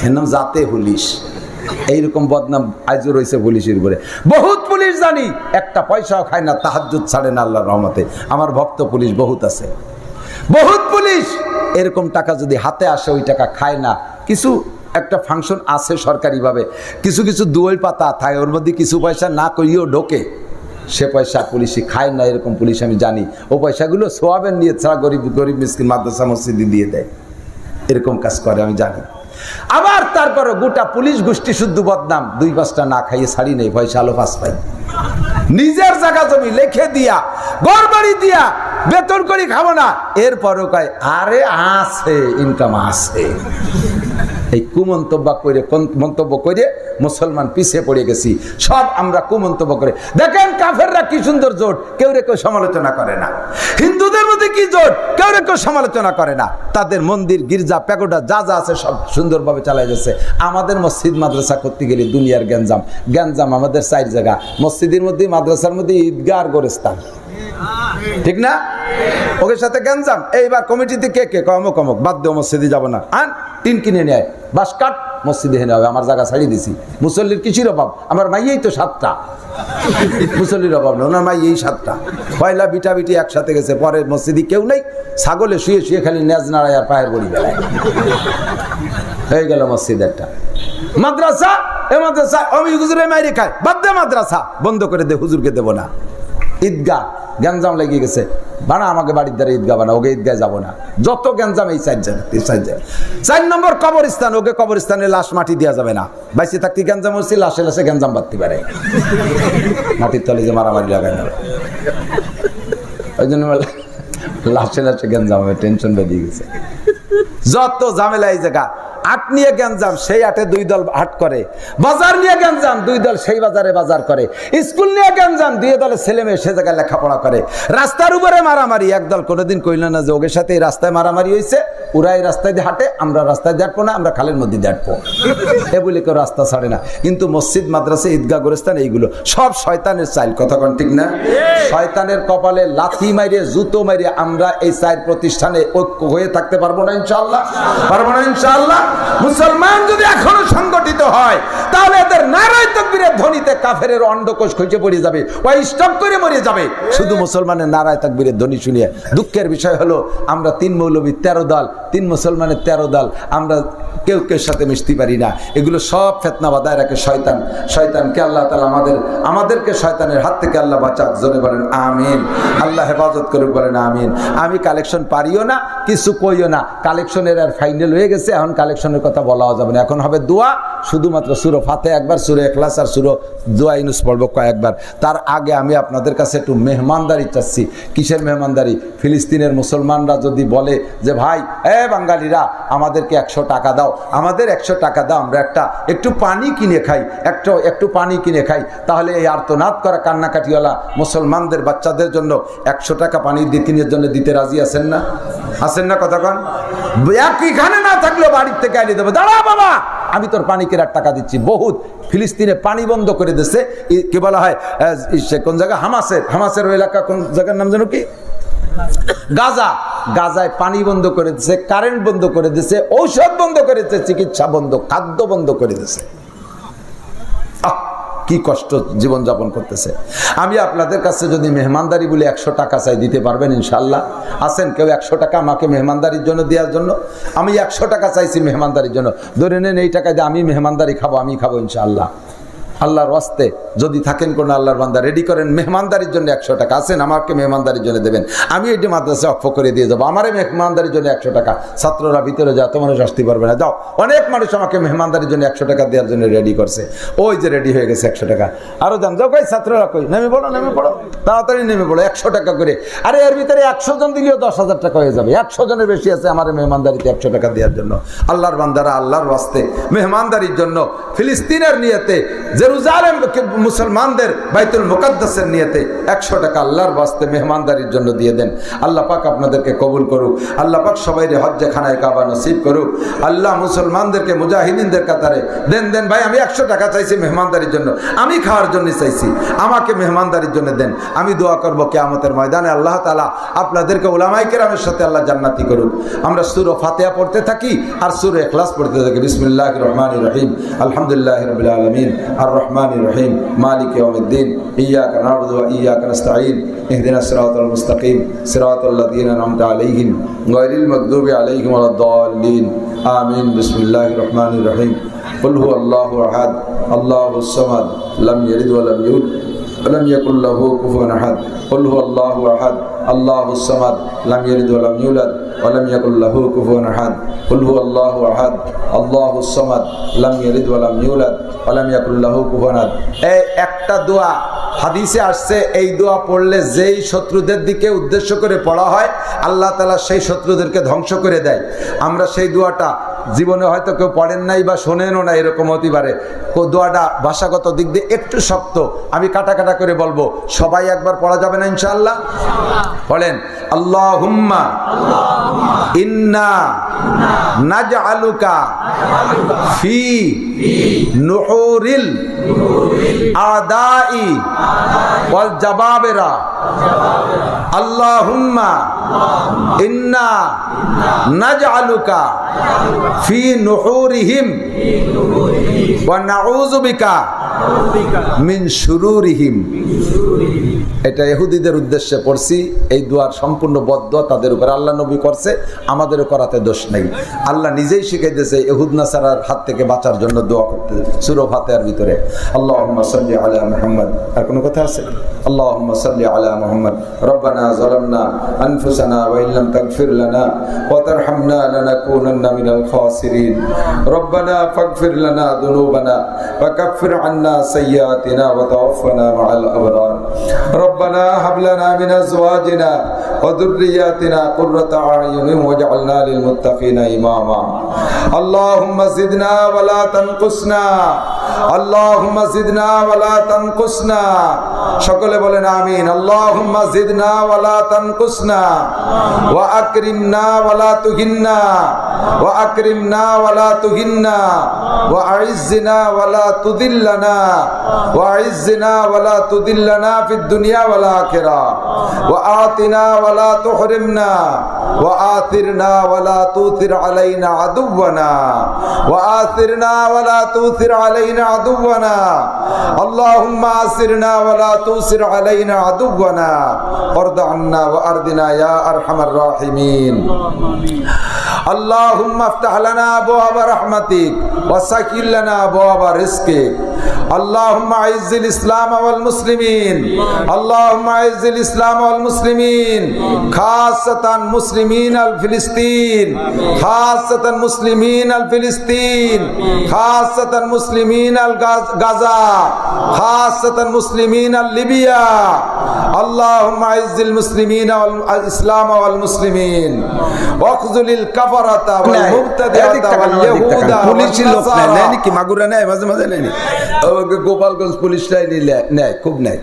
এর নাম জাতে পুলিশ। এইরকম বদনাম আজও রয়েছে পুলিশের উপরে। বহুত পুলিশ জানি একটা পয়সাও খায় না, তাহাজ্জুদ ছাড়ে না আল্লাহর রহমতে। আমার ভক্ত পুলিশ বহুত আছে, বহুত পুলিশ। এরকম টাকা যদি হাতে আসে ওই টাকা খায় না। কিছু একটা ফাংশন আছে সরকারিভাবে, কিছু কিছু দুই পাতা থাকে, ওর মধ্যে কিছু পয়সা না করিয়েও ঢোকে, সে পয়সা পুলিশই খায় না। এরকম পুলিশ আমি জানি, ও পয়সাগুলো সোয়াবের নিয়ে ছাড়া গরিব গরিব মিসকিন মাদ্রাসা মসজিদে দিয়ে দেয়, এরকম কাজ করে আমি জানি। আবার তারপরে গোটা পুলিশ গোষ্ঠী শুদ্ধ বদনাম, 2-5টা না খাইয়ে ছাড়ি নেই, পয়সা আলো 5 পাই। নিজের জায়গা জমি লিখে দিয়া, ঘর বাড়ি দিয়া, বেতন করে খাবো না, এরপরও কয় আরে আছে ইনকাম আছে। এই মন্তব্য করে মুসলমান পিছিয়ে পড়ে গেছি। সব আমরা কুমন্তব্য করে দেখেন, কাফেররা কি সুন্দর জোট, কেউ কেউ সমালোচনা করে না। হিন্দুদের মধ্যে কি জোট, কেউ কেউ সমালোচনা করে না। তাদের মন্দির গির্জা প্যাগোডা যা যা আছে সব সুন্দরভাবে চালাই যাচ্ছে। আমাদের মসজিদ মাদ্রাসা করতে গেলে দুনিয়ার গ্যাঞ্জাম। আমাদের 4 জায়গা, মসজিদের মধ্যে, মাদ্রাসার মধ্যে ঈদগাহ আর গোরস্থান, ঠিক না? ওকে সাথে গ্যাঞ্জাম। এইবার কমিটিতে কে অমুক অমুক বাদ দেও, মসজিদে যাবো না, টিন কিনে নেয়, বাস কাট, মসজিদে হেনে হবে, আমার জায়গা ছাড়িয়ে দিছি। মুসল্লির কিসির অভাব? আমার মাইয়েই তো 7টা, মুসল্লির অভাব নেই, ওনার মাইয়েই 7টা। পয়লা বিটা বিটি একসাথে গেছে, পরে মসজিদে কেউ নেই, ছাগলে শুয়ে শুয়ে খালি নেজ নাড়ায় আর পায়ের গড়ি বেলায়, হয়ে গেল মসজিদ একটা। মাদ্রাসা, এ মাদ্রাসা আমি হুজুরের মাইরে খায়, বাদ দে, মাদ্রাসা বন্ধ করে দে, হুজুরকে দেবো না। ঈদগাহ গ্যাঞ্জাম লেগে গেছে, বানা আমাকে বাড়ির দ্বারা ঈদগাহ বানা, ওকে ঈদগাহ যাবো না। যত গ্যাঞ্জাম এই 4 জায়গা। 4 নম্বর কবরস্থান, ওকে কবরস্থানে লাশ মাটি দেওয়া যাবে না। বাইসে থাকতে গ্যাঞ্জাম হচ্ছে, লাশে লাশে গ্যাঞ্জাম বাঁধতে পারে, মাটির তলে যে মারামারি লাগায় না, ওই জন্য লাশে লাশে গ্যাঞ্জাম হবে, টেনশন বেঁধে গেছে, যত ঝামেলা এই জায়গা। আট নিয়ে গ্যাঞ্জাম, সেই আটে দুই দল হাট করে। বাজার নিয়ে গ্যাঞ্জাম, দুই দল সেই বাজারে বাজার করে। স্কুল নিয়ে গ্যাঞ্জাম, দুই দলের ছেলে মেয়ে সে জায়গায় লেখাপড়া করে। রাস্তার উপরে মারামারি, একদল কোনোদিন কইল না যে ওদের সাথে এই রাস্তায় মারামারি হয়েছে, ওরা এই রাস্তায় দিয়ে হাঁটে, আমরা রাস্তায় দিয়ে হাঁটবো না, আমরা খালের মধ্যে দিয়ে হাঁটবো, এ বলে কেউ রাস্তা ছাড়ে না। কিন্তু মসজিদ, মাদ্রাসা, ঈদগাহ, গোরস্থান এইগুলো সব শয়তানের চাইল, কথা কোন ঠিক না? শয়তানের কপালে লাথি মাইরে, জুতো মাইরে আমরা এই চাইল প্রতিষ্ঠানে ঐক্য হয়ে থাকতে পারবো না ইনশাআল্লাহ, পারবো না ইনশাআল্লাহ। মুসলমান যদি এখনো সংগঠিত হয় তাহলে এদের নারায়ে তাকবীরের ধ্বনিতে কাফেরের অন্ডকোষ খসে পড়ে যাবে, ওই স্টপ করে মরে যাবে। শুধু মুসলমানের নারায়ে তাকবীরের ধ্বনি শুনিয়ে। দুঃখের বিষয় হলো আমরা 3 মৌলবী 13 দল, 3 মুসলমানের 13 দল, আমরা কেউ কেউ সাথে মিশতে পারি না। এগুলো সব ফিতনা বাঁধায় রাখে শয়তান। শয়তানকে আল্লাহ তাআলা আমাদেরকে শয়তানের হাত থেকে আল্লাহ বাঁচাক, জোরে বলেন আমিন। আল্লাহ হেফাজত করুক, বলেন আমিন। আমি কালেকশন পারিও না, কিছু কইও না, কালেকশনের আর ফাইনাল হয়ে গেছে, এখন কালেকশনের কথা বলাও যাবে না। এখন হবে দোয়া, শুধুমাত্র সূরা ফাতিহা একবার, সূরা ইখলাস আর সূরা দোয়া ইউনুস পড়ব কয়েকবার। তার আগে আমি আপনাদের কাছে একটু মেহমানদারি চাচ্ছি। কিসের মেহমানদারি? ফিলিস্তিনের মুসলমানরা যদি বলে যে ভাই বাঙালিরা আমাদেরকে 100 টাকা দাও, আমাদের 100 টাকা দাও, আমরা একটু পানি কিনে খাই, একটু পানি কিনে খাই, তাহলে এই আর্তনাদ করা কান্নাকাটিওয়ালা মুসলমানদের বাচ্চাদের জন্য 100 টাকা পানির দিনের জন্য দিতে রাজি আছেন না? আছেন না? কথা কন। একইখানে না থাকলেও বাড়ির থেকে আনিয়ে দেবো, দাঁড়া বাবা আমি তোর পানি কেনার টাকা দিচ্ছি। বহুত ফিলিস্তিনে পানি বন্ধ করে দিচ্ছে, কি বলা হয় কোন জায়গা, হামাসের ওই এলাকা, কোন জায়গার নাম যেন কি, গাজায় পানি বন্ধ করে দিচ্ছে, কারেন্ট বন্ধ করে দিচ্ছে, ঔষধ বন্ধ করে দিচ্ছে, চিকিৎসা বন্ধ, খাদ্য বন্ধ করে দিচ্ছে। কি কষ্ট জীবনযাপন করতেছে। আমি আপনাদের কাছে যদি মেহমানদারি বলে 100 টাকা চাই, দিতে পারবেন ইনশাআল্লাহ? আছেন কেউ 100 টাকা আমাকে মেহমানদারির জন্য দেওয়ার জন্য? আমি 100 টাকা চাইছি মেহমানদারির জন্য, ধরে নেন এই টাকা দিয়ে আমি মেহমানদারি খাবো, আমি খাবো ইনশাআল্লাহ। আল্লাহর ওয়াস্তে যদি থাকেন কোন আল্লাহর বান্দা, রেডি করেন মেহমানদারির জন্য 100 টাকা। আছেন আমাকে মেহমানদারির জন্য দেবেন, আমি এই মাদ্রাসা অক্ষ করে দিয়ে যাবো। আমারে মেহমানদারির জন্য 100 টাকা। ছাত্ররা ভিতরে যা, তো মানুষ আসতে পারবে না, যাও। অনেক মানুষ আমাকে মেহমানদারির জন্য 100 টাকা দেওয়ার জন্য রেডি করছে, ওই যে রেডি হয়ে গেছে 100 টাকা। আরো যান, যাও কই ছাত্ররা, কই নেমে পড়ো, তাড়াতাড়ি নেমে পড়ো, 100 টাকা করে। আরে এর ভিতরে 100 জন দিলেও 10,000 টাকা হয়ে যাবে। 100 জনের বেশি আছে আমার মেহমানদারিতে 100 টাকা দেওয়ার জন্য। আল্লাহর বান্দারা আল্লাহর ওয়াস্তে মেহমানদারির জন্য ফিলিস্তিনের নিয়তে, জেরুজালেম মুসলমানদের বাইতুল মুকাদ্দাসের নিয়তে 100 টাকা আল্লাহর ওয়াস্তে মেহমানদারির জন্য দিয়ে দেন। আল্লাহ পাক আপনাদেরকে কবুল করুক। আল্লাহ পাক সবাইরে হজ্জে খানায় কাবা নসিব করুক। আল্লাহ মুসলমানদেরকে মুজাহিদিনদের কাতারে দেন ভাই। আমি 100 টাকা চাইছি মেহমানদারির জন্য, আমি খাওয়ার জন্য চাইছি, আমাকে মেহমানদারির জন্য দেন। আমি দোয়া করব কিয়ামতের ময়দানে আল্লাহ তাআলা আপনাদেরকে উলামায়ে কেরামের সাথে আল্লাহ জান্নাতি করুক। আমরা সূরা ফাতিহা পড়তে থাকি আর সূরা ইখলাস পড়তে থাকি। বিসমিল্লাহির রহমানির রহিম, আলহামদুলিল্লাহি রাব্বিল আলামিন, আর রহমানির রহিম, মালিক ইয়াউমিদ্দিন, ইয়্যাকা না'বুদু ওয়া ইয়্যাকা নাস্তাঈন, ইহদিনাস সিরাতাল মুস্তাকিম, সিরাতাল লাযীনা আন'আমতা আলাইহিম গায়রিল মাগদুবি আলাইহিম ওয়ালাদ-দাল্লিন। আমিন। বিসমিল্লাহির রহমানির রহিম। কুল হুয়াল্লাহু আহাদ, আল্লাহুস সামাদ, লাম ইয়ালিদ ওয়া লাম ইউলাদ ওয়া লাম ইয়াকুল লাহু কুফুওয়ান আহাদ। কুল হুয়াল্লাহু আহাদ, আল্লাহুস সামাদ, লাম ইয়ালিদ ওয়া লাম ইউলাদ ওয়া লাম ইয়াকুল লাহু কুফুওয়ান আহাদ। কুল হুয়াল্লাহু আহাদ, আল্লাহুস সামাদ, লাম ইয়ালিদ ওয়া লাম ইউলাদ ওয়া লাম ইয়াকুল লাহু কুফুওয়ান আহাদ। এই একটা দোয়া হাদিসে আসছে, এই দোয়া পড়লে যেই শত্রুদের দিকে উদ্দেশ্য করে পড়া হয় আল্লাহ তাআলা সেই শত্রুদেরকে ধ্বংস করে দেয়। আমরা সেই দোয়াটা জীবনে হয়তো কেউ পড়েন নাই বা শোনেনও না, এরকম হতে পারে। দোয়াটা ভাষাগত দিক দিয়ে একটু শক্ত, আমি কাটা করে বলবো, সবাই একবার পড়া যাবে না ইনশাআল্লাহ? পড়েন, আল্লাহুম্মা ইন্না নাজআলুকা ফি নুহুরিল আদাই ওয়াল জাবাবিরা। আল্লাহুম্মা ইন্না নাজআলুকা ফি নুহুরিহিম ওয়া নাউযু বিকা মিন শুরুরিহিম। এটা ইহুদিদের উদ্দেশ্যে পড়ছি। এই দোয়ার সম্পূর্ণ বদদোয়া তাদের উপর আল্লাহ নবী করছে, আমাদেরও করাতে দোষ নেই। আল্লাহ নিজেই শিখিয়ে দিয়েছে ইহুদ নাসারার হাত থেকে বাঁচার জন্য দোয়া করতে সূরা ফাতিহার ভিতরে। আল্লাহুম্মা সাল্লি আলা মুহাম্মদ। আর কোনো কথা আছে? আল্লাহুম্মা সাল্লি আলা মুহাম্মদ। রব্বানা যালামনা আনফুসানা ওয়া ইল্লাম তাগফির লানা ওয়া তারহামনা লানাকুনান্না মিনাল খাসিরিন। রব্বানা ফাগফির লানা যুনুবানা ওয়া কাফফির আন্না সাইয়্যাতিনা ওয়া তাওফানা মা'আল আবরার। ربنا هب لنا من ازواجنا وذرياتنا قرة أعين واجعلنا للمتقين إماما اللهم زدنا ولا تنقصنا اللهم زدنا ولا تنقصنا সকলে বলেন আমিন আল্লাহুম্মা জিদনা ওয়ালা তানকুসনা ওয়া আকরিমনা ওয়ালা তুহিন্না ওয়া আকরিমনা ওয়ালা তুহিন্না ওয়া আইজ্জিনা ওয়ালা তুদিল্লানা ওয়া আইজ্জিনা ওয়ালা তুদিল্লানা ফিদ দুনিয়া ওয়াল আখিরা ওয়া আতিনা ওয়ালা তুহরিমনা ওয়া আতিরনা ওয়ালা তুতির আলাইনা আদুওয়ানা ওয়া আতিরনা ওয়ালা তুতির আলাইনা আদুওয়ানা আল্লাহুম্মা আসিরনা ওয়ালা তুসির আলাইনা আদুওয়ানা ওয়ারদ আন্না ওয়া আরদিনা ইয়া আরহামার রাহিমিন اللهم افتح لنا ابواب رحمتك وسهل لنا ابواب رزقك اللهم اعز الاسلام والمسلمين اللهم اعز الاسلام والمسلمين خاصة مسلمين الفلسطين خاصة مسلمين الفلسطين خاصة مسلمين الغزة خاصة مسلمين ليبيا اللهم اعز المسلمين والاسلام والمسلمين واخذل الكفرة والمبتدعة واليهود পুলিশের লোক নেয় নাকি মাগুরা নেয় মাঝে মাঝে নেয় গোপালগঞ্জ পুলিশটাই নেয় খুব নেয়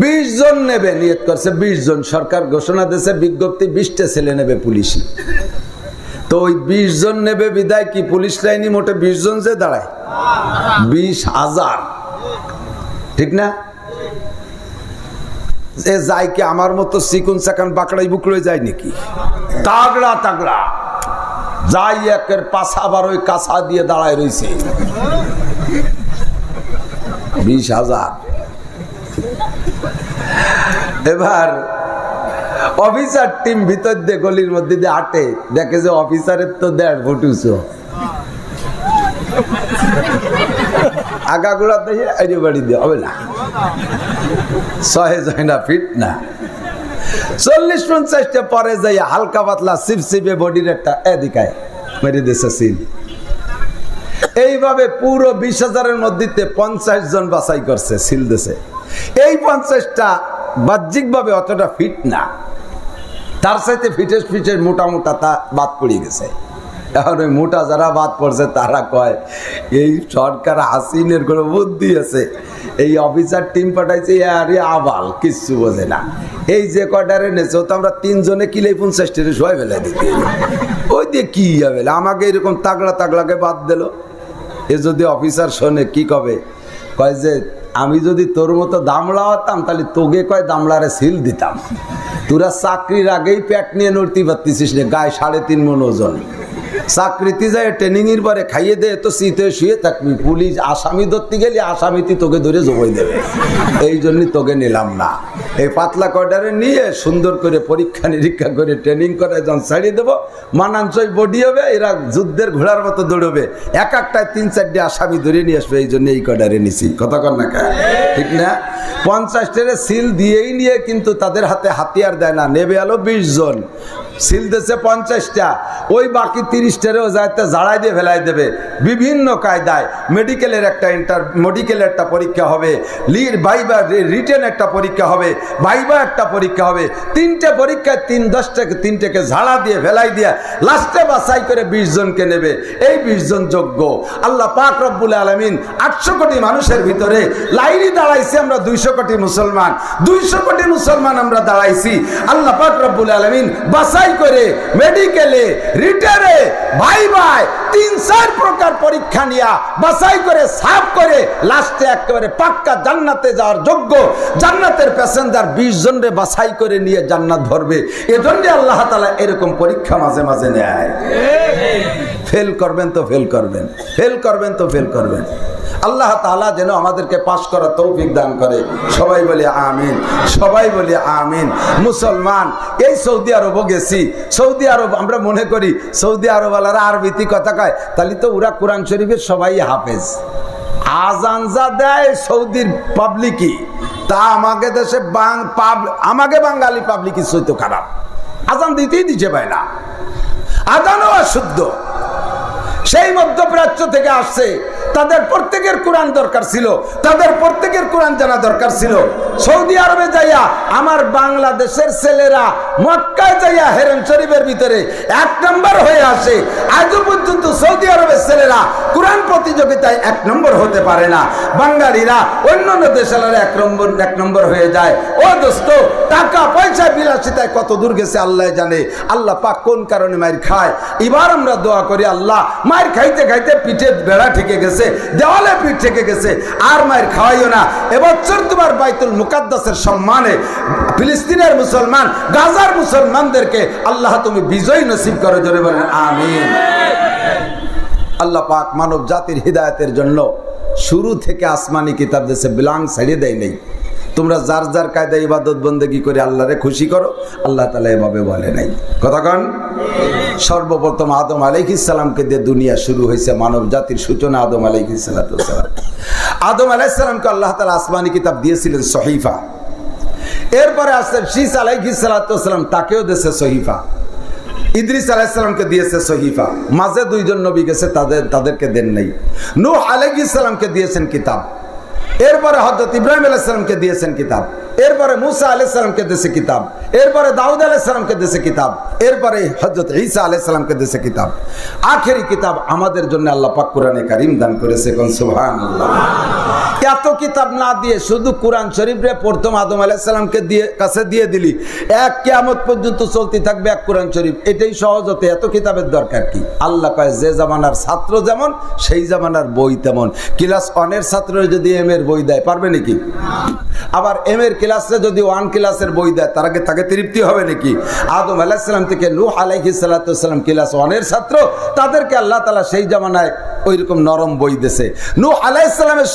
20 জন নেবে নিয়ত করছে 20 জন সরকার ঘোষণা দিয়েছে বিজ্ঞপ্তি 20টা ছেলে নেবে পুলিশই তো ওই 20 জন নেবে বিদায় কি পুলিশ লাইনি মোটে 20 জন যে দাঁড়ায় 20,000 ঠিক না এ যায় কি আমার মতো চিকুন চাকান বাকড়াই বুকড়ে যায় নাকি তাগড়া তাগড়া যাই একের পাশা আবার ওই কাছা দিয়ে দাঁড়ায় রয়েছে 20,000 এবার অফিসার টিম ভিতর দিয়ে গলির মধ্যে দিয়ে হাঁটে দেখে যে অফিসারের তো 1.5 ফুট উঁচু আগাগোড়া দিয়ে আইরে বাড়ি দিয়ে হবে না 6 ফিট না 40-50টা পরে যাই হালকা পাতলা সিপসিপে বডির একটা এদিকায় মেরে দিয়েছে সিল এইভাবে পুরো 20,000-এর মধ্যে 50 জন বাছাই করছে সিল দিয়েছে এই 50টা বাহ্যিকভাবে অতটা ফিট না তার সাথে ফিটের মোটা মোটা তা বাদ পড়ে গেছে এখন ওই মোটা যারা বাদ পড়ছে তারা কয় এই সরকার হাসিনের কোনো বুদ্ধি আছে এই অফিসার টিম পাঠাইছে আরে আবাল কিচ্ছু বোঝে না এই যে কয়টারে নেছে তো আমরা 3 জনে কিলে 50 সবাই ফেলে দিতে ওই দিয়ে কি হবে আমাকে এরকম তাগড়া তাগড়াকে বাদ দিল এ যদি অফিসার শোনে কি কবে কয় যে আমি যদি তোর মতো দামড়া হতাম তাহলে তোকে কয় দামড়ারে সিল দিতাম তোরা চাকরির আগেই পেট নিয়ে নড়তে পারতিস না গায়ে 3.5 মণ ওজন চাকরিতে যায় ট্রেনিং এর পরে খাইয়ে দে তো শীতে শুয়ে থাকবি পুলিশ আসামি ধরতে গেলে আসামিতে তোকে ধরে জবাই দেবে এই জন্য তোকে নিলাম না এই পাতলা কয়টারে নিয়ে সুন্দর করে পরীক্ষা নিরীক্ষা করে ট্রেনিং করে যখন ছাড়িয়ে দেবো মানানসই বডি হবে এরা যুদ্ধের ঘোড়ার মতো দৌড়বে একটায় 3-4টে আসামি ধরে নিয়ে আসবে এই জন্য এই কয়টারে নিছি কথা কর না ঠিক না 50টারে সিল দিয়েই নিয়ে কিন্তু তাদের হাতে হাতিয়ার দেয় না নেবে আলো 20 জন সিল দিয়েছে 50টা ওই বাকি 30টারেও যাইতে জাড়াই দিয়ে ফেলাই দেবে বিভিন্ন কায়দায় মেডিকেলের একটা পরীক্ষা হবে ভাইবা রিটেন একটা পরীক্ষা হবে ভাইবা একটা পরীক্ষা হবে 3টে পরীক্ষায় 10টাকে ঝাড়া দিয়ে ফেলাই দিয়ে লাস্টে বাছাই করে 20 জনকে নেবে এই 20 জন যোগ্য আল্লাহ পাক রব্বুল আলামিন 800 কোটি মানুষের ভিতরে লাইনে দাঁড়াইছি আমরা 200 কোটি মুসলমান 200 কোটি মুসলমান আমরা দাঁড়াইছি আল্লাহ পাক রব্বুল আলামিন বাছাই করে মেডিকেলে রিটেনে ভাই 3-4 প্রকার পরীক্ষা নিয়া বাছাই করে সাফ করে লাস্টে একেবারে পাক্কা জান্নাতে যাওয়ার যোগ্য জান্নাতের প্যাসেঞ্জার 20 জনরে বাছাই করে নিয়ে জান্নাত ভরবে এজন্য আল্লাহ তাআলা এরকম পরীক্ষা মাঝে মাঝে নেয় ফেল করবেন তো ফেল করবেন ফেল করবেন তো ফেল করবেন আল্লাহ তাআলা যেন আমাদেরকে পাশ করার তৌফিক দান করে সবাই বলে আমিন সবাই বলে আমিন মুসলমান এই সৌদি আরব গেছি সৌদি আরব আমরা মনে করি সৌদি আরবওয়ালারা আরবিতে কথা কয় তাহলে তো ওরা কোরআন শরীফের সবাই হাফেজ আজান যা দেয় সৌদির পাবলিকই তা আমাকে দেশে আমাকে বাঙালি পাবলিকই সইতো খারাপ আজান দিতেই দিচ্ছে ভাই না আজানও অশুদ্ধ সেই মধ্যপ্রাচ্য থেকে আসছে তাদের প্রত্যেকের কোরআন দরকার ছিল তাদের প্রত্যেকের কোরআন জানা দরকার ছিল সৌদি আরবে যাইয়া আমার বাংলাদেশের ছেলেরা মক্কায় যাইয়া হেরেম শরীফের ভিতরে 1 নম্বর হয়ে আসে, আজও পর্যন্ত সৌদি আরবের ছেলেরা কোরআন প্রতিযোগিতায় 1 নম্বর হতে পারে না। বাঙালিরা অন্যান্য দেশের 1 নম্বর হয়ে যায়। ও দোস্ত, টাকা পয়সা বিলাসিতায় কত দূর গেছে আল্লাহ জানে। আল্লাহ পাক কোন কারণে মাইর খায়। এবার আমরা দোয়া করি, আল্লাহ মাইর খাইতে খাইতে পিঠে বেড়া ঠেকে গেছে, দেওয়ালে পিঠ ঠেকে গেছে, আর মাইর খাওয়াইও না। এবছর তোমার বাইতুল মুকাদ্দাসের সম্মানে ফিলিস্তিনের মুসলমান, গাজার মুসলমানদেরকে আল্লাহ তুমি বিজয় নসিব করো, জোরে বলেন আমিন। আল্লাহ পাক মানব জাতির হিদায়াতের জন্য শুরু থেকে আসমানি কিতাব দেশে বিলাং ছাড়িয়ে দেয় নেই। তোমরা যার যার কায়দা ইবাদত বন্দেগী করে আল্লাহরে খুশি করো, আল্লাহ তাআলা এভাবে বলে নাই। কথাক্ষণ সর্বপ্রথম আদম আলাইহিস সালামকে দিয়ে দুনিয়া শুরু হয়েছে, মানব জাতির সূচনা আদম আলাইহিস সালাম। আদম আলাইহিস সালামকে আল্লাহ তাআলা আসমানি কিতাব দিয়েছিলেন সহিফা। এরপরে আসছেন শীস আলাইহিস সালাম, তাকেও দিয়েছে সহিফা। ইদ্রিস আলাইহিস সালামকে দিয়েছে সহিফা। মাঝে 2 জন নবী গেছে, তাদেরকে দেন নাই। নূহ আলাইহিস সালামকে দিয়েছেন কিতাব। এরপরে হযরত ইব্রাহিম আলাইহিস সালামকে দিয়েছেন কিতাব। এরপরে মুসা আলাইহিস সালামকে দিয়েছে কিতাব। এরপরে দাউদ আলাইহিস সালামকে দিয়েছে কিতাব। এরপরে হযরত ঈসা আলাইহিস সালামকে দিয়েছে কিতাব। আখেরি কিতাব আমাদের জন্য আল্লাহ পাক কোরআনে কারীম দান করেছে, কোন সুবহানাল্লাহ। এত কিতাব না দিয়ে শুধু কোরআন শরীফে প্রথম আদম আলাইহিস সালামকে কাছে দিয়ে দিলি, এক কিয়ামত পর্যন্ত চলতে থাকবে এক কোরআন শরীফ। এটাই সহজ হতে এত কিতাবের দরকার কি? আল্লাহ কয় যে জামানার ছাত্র যেমন সেই জামানার বই তেমন। ক্লাস 1 এর ছাত্র যদি এম এর বই দেয় পারবে নাকি? আবার এম এর ক্লাসে যদি 1 ক্লাসের বই দেয় তাকে তৃপ্তি হবে নাকি? আদম আলাইহিস সালাম থেকে নূহ আলাইহিস সালাম ক্লাস 1 এর ছাত্র, তাদেরকে আল্লাহ তাআলা সেই জামানায় ওইরকম নরম বই দিয়েছে। নূহ আলাইহিস সালামের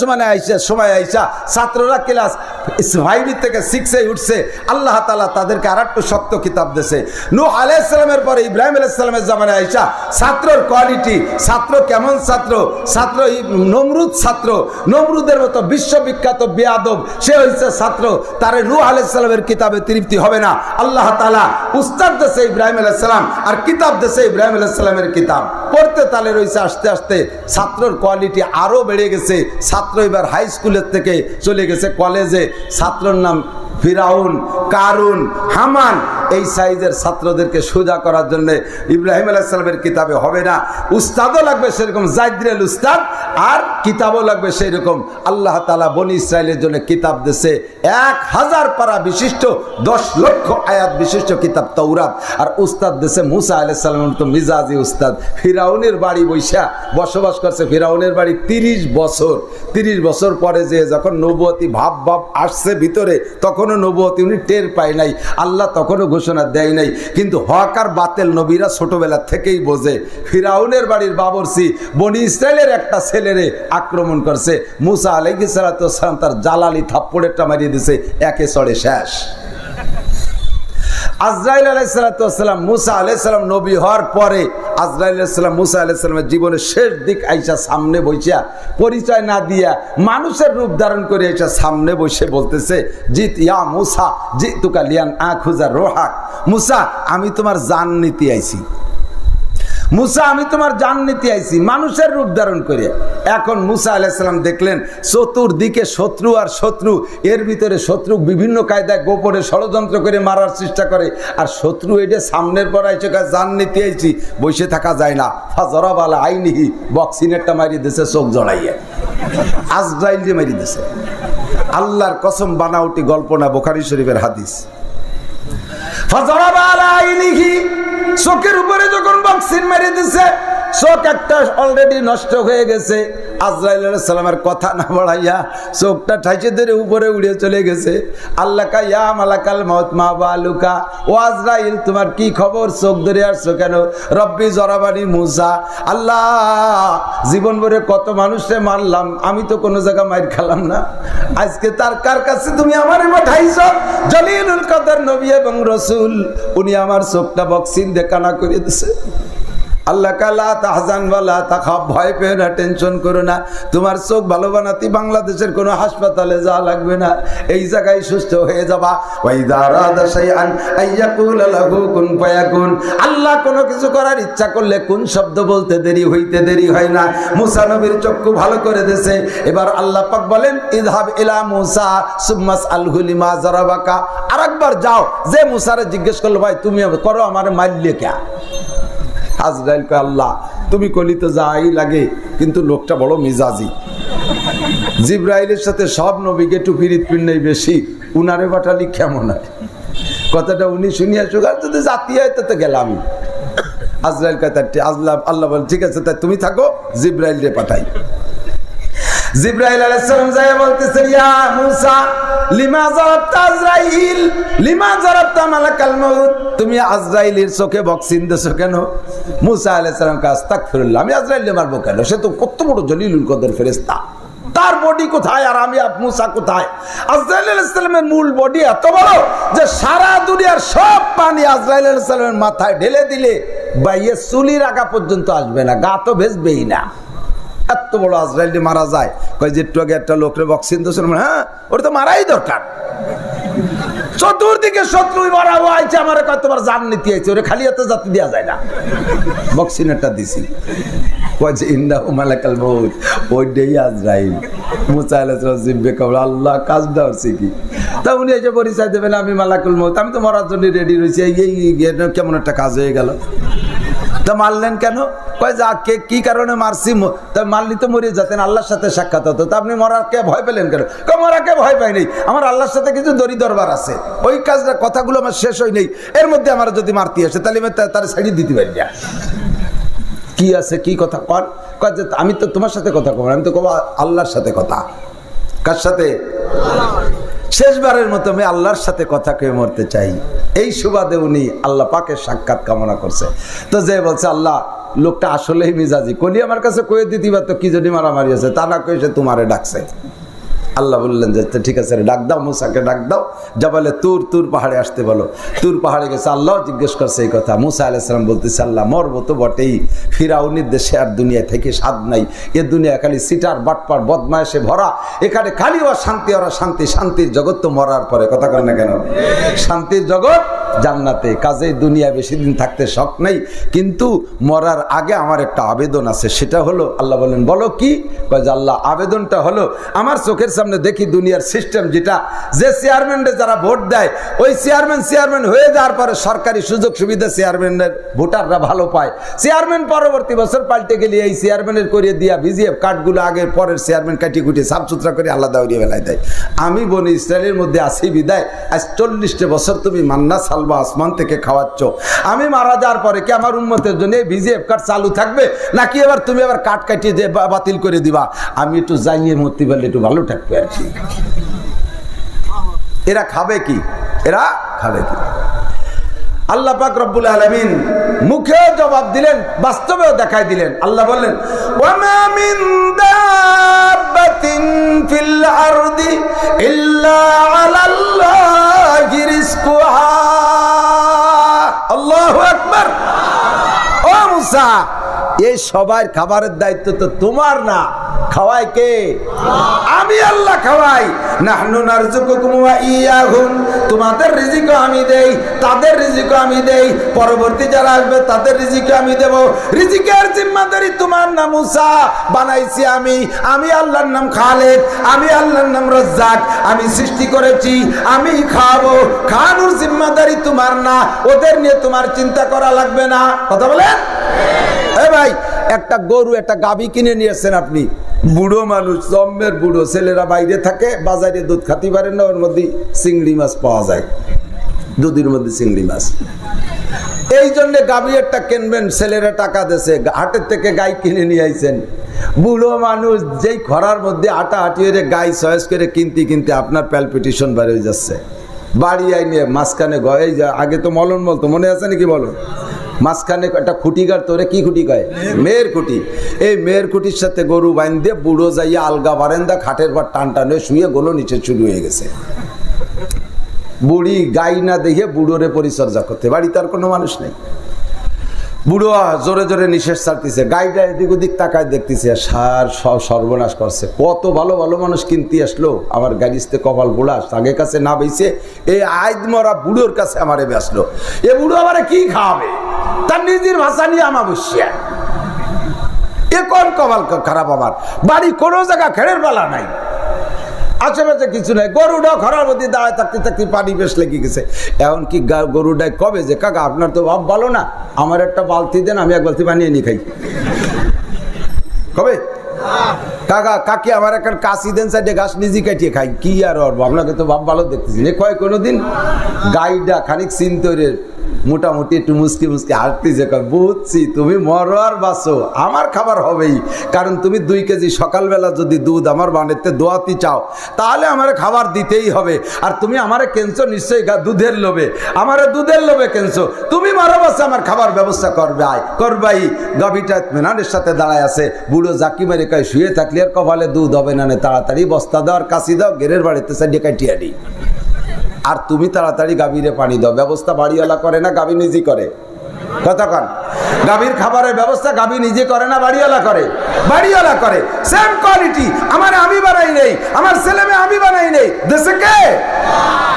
সময় আইসা ছাত্ররা ক্লাস 5 থেকে 6 এ উঠছে, আল্লাহ তাআলা তাদেরকে আরেকটু শক্ত কিতাব দিয়েছে। নূহ আলাইহিস সালামের পরে ইব্রাহিম আলাইহিস সালামের জামানায় আইসা ছাত্রর কোয়ালিটি, ছাত্র কেমন ছাত্র, ছাত্র নমরুদ ছাত্র, নমরুদের মতো বিশ্ববিখ্যাত বেয়াদব সে হইছে ছাত্র, তারে নূহ আলাইহিস সালামের কিতাবে তৃপ্তি হবে না। আল্লাহ তাআলা উস্তাদ দিয়েছে ইব্রাহিম আলাইহিস সালাম, আর কিতাব দিয়েছে ইব্রাহিম আলাইহিস সালামের কিতাব। পড়তে তালে রইছে, আস্তে আস্তে ছাত্রর কোয়ালিটি আরো বেড়ে গেছে। ছাত্র এবার হাই স্কুলের থেকে চলে গেছে কলেজে। ছাত্রর নাম ফিরাউন, কারুন, হামান। এই সাইজের ছাত্রদেরকে সোজা করার জন্য ইব্রাহিম আলাইহিস সালামের কিতাবে হবে না। উস্তাদও লাগবে সেরকম জাইদ্রেল উস্তাদ, আর কিতাবও লাগবে সেই রকম। আল্লাহ তাআলা বনি ইসরাইলের জন্য কিতাব দিয়েছে 1000 পারা বিশিষ্ট 10 লক্ষ আয়াত বিশিষ্ট কিতাব তাওরাত। আর উস্তাদ দিয়েছে মুসা আলাইহিস সালামের তো মিজাজি উস্তাদ। ফিরাউনের বাড়ি বৈশা বসবাস করছে, ফিরাউনের বাড়ি 30 বছর। 30 বছর পরে যে যখন নবুয়তি ভাব আসছে ভিতরে, তখনও নবুয়তি উনি টের পায় নাই, আল্লাহ তখনও ঘোষণা দেয় নাই। কিন্তু হক আর বাতিল নবীরা ছোটবেলা থেকেই বোঝে। ফিরাউনের বাড়ির বাবরসি বনি ইসরাইলের একটা ছেলেরে আক্রমণ করছে, মুসা আলাইহিস সালাম তার জালালি থাপ্পড়েরটা মারিয়ে দিয়েছে, একে চড়ে শেষ। আজরাইল আলাইহিস সালাম মুসা আলাইহিস সালাম নবী হওয়ার পরে আজরাইল আলাইহিস সালাম মুসা আলাইহিস সালামের জীবনের শেষ দিক আইসা সামনে বসিয়া, পরিচয় না দিয়া মানুষের রূপ ধারণ করে আইসা সামনে বসে বলতেছে, জিত ইয়া মুসা জিতুকা লিয়ান আখুজা রোহাক। মুসা আমি তোমার জান নিতে আইছি, মুসা আমি তোমার জান নিতে আইছি, মানুষের রূপ ধারণ করে। এখন মুসা আলাইহিস সালাম দেখলেন চতুর্দিকে শত্রু আর শত্রু, এর ভিতরে শত্রু বিভিন্ন কায়দায় গোপনে ষড়যন্ত্র করে মারার চেষ্টা করে, আর শত্রু এটা সামনের পর আইসে জান নিতে আইছি, বসে থাকা যায় না। ফাজরাব আলা আইনিহি, বক্সিনেরটা মারিয়ে দিয়েছে চোখ জড়াইয়া, আজরাইল যে মারিয়ে দিয়েছে। আল্লাহর কসম, বানাউটি গল্প না, বুখারী শরীফের হাদিস। ফাজরাব আলা আইনিহি, চোখের উপরে যখন বক্সিন মেরে দিছে, চোখ একটা অলরেডি নষ্ট হয়ে গেছে। আজরাইল আলাইহিস সালামের কথা না বাড়াইয়া চোখটা ঠাইছে ধরে উপরে উড়ে চলে গেছে। আল্লাহ কা ইয়া মালাকাল মাউত মা বালুকা, ও আজরাইল তোমার কি খবর, চোখ ধরে আসছো কেন? রব্বি জরাবানি মুসা, আল্লাহ জীবন ভরে কত মানুষে মারলাম, আমি তো কোনো জায়গা মাইর খেলাম না, আজকে তার কার কাছে তুমি আমারে পাঠাইছো? জলিলুল কদর নবী এবং রাসূল, উনি আমার চোখটা বক্সিন দিয়ে কানা করে দিছে। আল্লাহ কালা তাহজান ওয়ালা তাখাফ, ভয় পেও না, টেনশন করো না। তোমার চোখ ভালো বানাতে বাংলাদেশের কোনো হাসপাতালে যাওয়া লাগবে না, এই জায়গায় সুস্থ হয়ে যাবা। ওয়াইদা আরাদা শাইআন আইয়াকুল লাহু কুন ফায়াকুন, আল্লাহ কোনো কিছু করার ইচ্ছা করলে কোন শব্দ বলতে দেরি হইতে দেরি হয় না। মুসা নবীর চক্ষু ভালো করে দিয়েছে। এবার আল্লাহ পাক বলেন ইযহাব ইলা মুসা সুম্মাস আলহু লিমা জারাবাকা, আরেকবার যাও, যে মুসারে জিজ্ঞেস করলো ভাই তুমি করো আমারে মারলে কে? আজরাইল কয় আল্লাহ তুমি কলি তো যাই লাগে, কিন্তু লোকটা বড় মিজাজি। জিব্রাইলের সাথে সব নবীকে একটু ফিরিত পিন্নাই বেশি, উনারে পাঠালি কেমন হয়? কথাটা উনি শুনিয়া সুগার যদি জাতি হয় তো গেলাম। আজরাইল কয় আল্লাহ বল ঠিক আছে তাই তুমি থাকো, জিব্রাইল রে পাঠাই। জিব্রাইল আলাইহিস সালাম যায় বলতেছে ইয়া মুসা লিমা যারাবতা আজরাইল, লিমা যারাবতা মালাকাল মাউত, তুমি আজরাইলের চোখে বক্সিন দেছো কেন? মুসা আলাইহিস সালাম কা আস্তাগফিরুল্লাহ, আমি আজরাইলকে মারবো কেন? সে তো কত বড় জলিলুল কদর ফেরেশতা, তার বডি কোথায় আর আমি মুসা কোথায়? আজরাইল আলাইহিস সালামের মূল বডি এত বড় যে সারা দুনিয়ার সব পানি আজরাইল আলাইহিস সালামের মাথায় ঢেলে দিলে বাইয়ে চুলির আগা পর্যন্ত আসবে না, গা তো ভেজবেই না। এত বড় আজরাইল মারা যায়। কয় যে একটু আগে একটা লোকরে বক্সিন দিয়েছিল, হ্যাঁ ওর তো মারাই দরকার। চতুর্দিকে শত্রু মারা হয়েছে, আমার কয় তোমার জান নীতি হয়েছে, ওরে খালি এত জাতি দেওয়া যায় না, বক্সিনেরটা দিছি। কয় যে ইন্নাহু মালাকাল মাউত, ওইটাই আজরাইল। মুসা আলাইহিস সালাম জিব্বে কবর আল্লাহ কাজটা হচ্ছে কি? তা উনি এসে পরিচয় দেবেন আমি মালাকুল মাউত, আমি তো মরার জন্য রেডি রয়েছি, এই কেমন একটা কাজ হয়ে গেল। তা মারলেন কেন? কয় যা কে কি কারণে মারছি? তা মারলি তো মরে যেতেন, আল্লাহর সাথে সাক্ষাৎ হতো, তা আপনি মরাকে ভয় পেলেন কেন? মরাকে ভয় পাই নেই, আমার আল্লাহর সাথে কিছু দড়ি দরবার আছে, ওই কাজটা কথাগুলো আমার শেষ হয় নেই, এর মধ্যে আমার যদি মারতে আসে তাহলে তার ছাড়িয়ে দিতে পারি না। কি আছে কি কথা কর? কয় যে আমি তো তোমার সাথে কথা কব, আমি তো কব আল্লাহর সাথে কথা। কার সাথে? শেষবারের মতো আমি আল্লাহর সাথে কথা কে মরতে চাই। এই সুবাদে উনি আল্লাহ পাকের সাক্ষাৎ কামনা করছে। তো যে বলছে আল্লাহ লোকটা আসলেই মিজাজি, কলি আমার কাছে কয়ে দিতে পারতো কি যদি মারামারি আছে, তা না কয়ে সে তোমারে ডাকছে। আল্লাহ বললেন যে ঠিক আছে ডাক দাও, মুসাকে ডাক দাও, যা বলে তুর পাহাড়ে আসতে বলো। তুর পাহাড়ে গেছে, আল্লাহ জিজ্ঞেস করছে এই কথা। মুসা আলাইহিস সালাম বলতেছে আল্লাহ মরবো তো বটেই, ফিরাউনির দেশে আর দুনিয়া থেকে স্বাদ নাই, এ দুনিয়া খালি সিটার বাটপার বদমায়েশে ভরা, এখানে খালি ওরা শান্তি, ওরা শান্তি, শান্তির জগৎ তো মরার পরে, কথা কয় না কেন? শান্তির জগৎ জান্নাতে, কাজে দুনিয়া বেশি দিন থাকতে শখ নেই, কিন্তু মরার আগে আমার একটা আবেদন আছে, সেটা হলো, আল্লাহ বলেন বলো কি? কয় যে আল্লাহ আবেদনটা হলো আমার চোখের সামনে দেখি দুনিয়ার সিস্টেম যেটা, যে চেয়ারম্যানদের যারা ভোট দেয় ওই চেয়ারম্যান হয়ে যাওয়ার পরে সরকারি সুযোগ সুবিধা চেয়ারম্যানের ভোটাররা ভালো পায়, চেয়ারম্যান পরবর্তী বছর পাল্টে গেলে এই চেয়ারম্যানের করিয়ে দিয়া ভিজিএফ কার্ডগুলো আগে পরের চেয়ারম্যান কাটি কুটি সাফ সুতরা করে আলাদা উড়িয়ে বেলায় দেয়। আমি বনি ইসরায়েলের মধ্যে আসি বিদায় আজ 40 বছর তুমি মান্না সালবা আসমান থেকে খাওয়াচ্ছ, আমি মারা যাওয়ার পরে কি আমার উম্মতের জন্য ভিজিএফ কার্ড চালু থাকবে নাকি এবার তুমি আবার কার্ড কাটিয়ে দিয়ে বাতিল করে দিবা? আমি একটু জানিয়ে মরতে পারলে একটু ভালো থাকবে আর কি। এরা খাবে কি? এরা খাবে কি? আল্লাহ পাক রব্বুল আলামিন মুখে জবাব দিলেন, বাস্তবেও দেখাই দিলেন। আল্লাহ বললেন ওয়ামা মিন দাব্বাতিন ফিল আরদি ইল্লা আলাল্লাহি রিজকুহা। আল্লাহু আকবার। ও মুসা, এই সবার খাবারের দায়িত্ব তো তোমার না, খাওয়াই কে? আমি আল্লাহ খাওয়াই। নাহনু নারযুকুকুম ওয়া ইয়াহুম, তোমাদের রিজিকও আমি দেই, তাদের রিজিকও আমি দেই, পরবর্তী যারা আসবে তাদের রিজিকও আমি দেব। রিজিকের জিম্মাদারি তোমার না মুসা, বানাইছি আমি আল্লাহর নাম খালেক, আমি আল্লাহর নাম রাজ্জাক, আমি সৃষ্টি করেছি, আমি খাওয়াবো, খাওয়ানোর জিম্মাদারি তোমার না, ওদের নিয়ে তোমার চিন্তা করা লাগবে না। কথা বলেন? ভাই একটা গরু একটা গাভী কিনে নিয়েছেন আপনি, বুড়ো মানুষ, জম্মের বুড়ো, ছেলেরা বাইরে থাকে, বাজারে দুধ খাতে পারেন না, ওর মধ্যে চিংড়ি মাছ পাওয়া যায়, দুধের মধ্যে চিংড়ি মাছ। এই জন্য গাভী একটা কিনবেন, ছেলেরা টাকা দেছে, হাটের থেকে গাই কিনে নিয়ে আইছেন। বুড়ো মানুষ যেই খরার মধ্যে হাঁটাহাঁটি হয়ে গাই চয়েস করে কিনতে আপনার প্যালপিটেশন বেড়ে যাচ্ছে। বাড়ি আইনে মাঝখানে গয়ে যা, আগে তো মলন বলতো, মনে আছে নাকি বলো? মাঝখানে একটা খুঁটি গাড়তো, ওরে কি খুঁটি কয়? মেয়ের খুঁটি। এই মেয়ের খুঁটির সাথে গরু বাইন্ধে বুড়ো যাইয়া আলগা বারেন্দা খাটের পর টান টানে শুয়ে গোলো নিচে শুরু হয়ে গেছে। বুড়ি গাই না দেখে বুড়োরে পরিচর্যা করতে, বাড়িতে আর কোনো মানুষ নেই। বুড়ো জোরে জোরে নিঃশ্বাস ছাড়তেছে, গাইটা এদিক ওদিক তাকায় দেখতেছে, সার সব সর্বনাশ করছে। কত ভালো ভালো মানুষ কিনতে আসলো, আমার গাড়িতে কপাল বুড়াস আগে কাছে না বেছে এই আইদ মরা বুড়োর কাছে আমারে বেসলো। এ বুড়ো আমারে কি খাওয়াবে, তার নিজের ভাষা নিয়ে আমার বসিয়া। এ কোন কপাল খারাপ, আমার বাড়ি কোনো জায়গা খেড়ের বেলা নাই, আশেপাশে কিছু নাই, গরুটা ঘরের মধ্যে দাঁড়ায় থাকতে থাকতে পানি বেশ লেগে গেছে। এখন কি গরুটাই কবে যে কাকা আপনার তো ভাব ভালো না, আমার একটা বালতি দেন, আমি এক বালতি পানি এনে খাই। কবে কাকা কাকি আমার একটা কাশি দেন, সাইডে ঘাস নিজে কাটিয়ে খাই, কি আর অর্ব, আপনাকে তো ভাব ভালো দেখতেছি। কয় কোনোদিন গাইডা খানিক চিন্তরের মোটামুটি একটু মুসকি মুসকি হাঁটতেছে, বুঝছি তুমি মরো আর বাঁচো, আমার খাবার হবেই, কারণ তুমি 2 কেজি সকালবেলা যদি দুধ আমার বানাতে দোয়াতে চাও তাহলে আমার খাবার দিতেই হবে। আর তুমি আমারে কেনছো নিশ্চয়ই দুধের লোভে, আমারে দুধের লোভে কেনছো, তুমি মারো বাঁচো, আমার খাবার ব্যবস্থা করবে আয় করবাই। গাভীটা মেনানের সাথে দাঁড়ায় আছে, বুড়ো জাকি মেরে কয় শুয়ে থাকলে আর কপালে দুধ হবে না, তাড়াতাড়ি বস্তা দাও আর কাশি দাও, গেরের বাড়িতে সাইডে কাটিয়ে দিই, আর তুমি তাড়াতাড়ি গাভীরে পানি দাও। ব্যবস্থা বাড়িওয়ালা করে না, গাভী নিজে করে, কথা কন। গাভীর খাবারের ব্যবস্থা গাভী নিজে করে না বাড়িওয়ালা করে? বাড়িওয়ালা করে। সেম কোয়ালিটি আমার আমি বানাই নেই, আমার ছেলে মেয়ে আমি বানাই নেই, দেশে কে?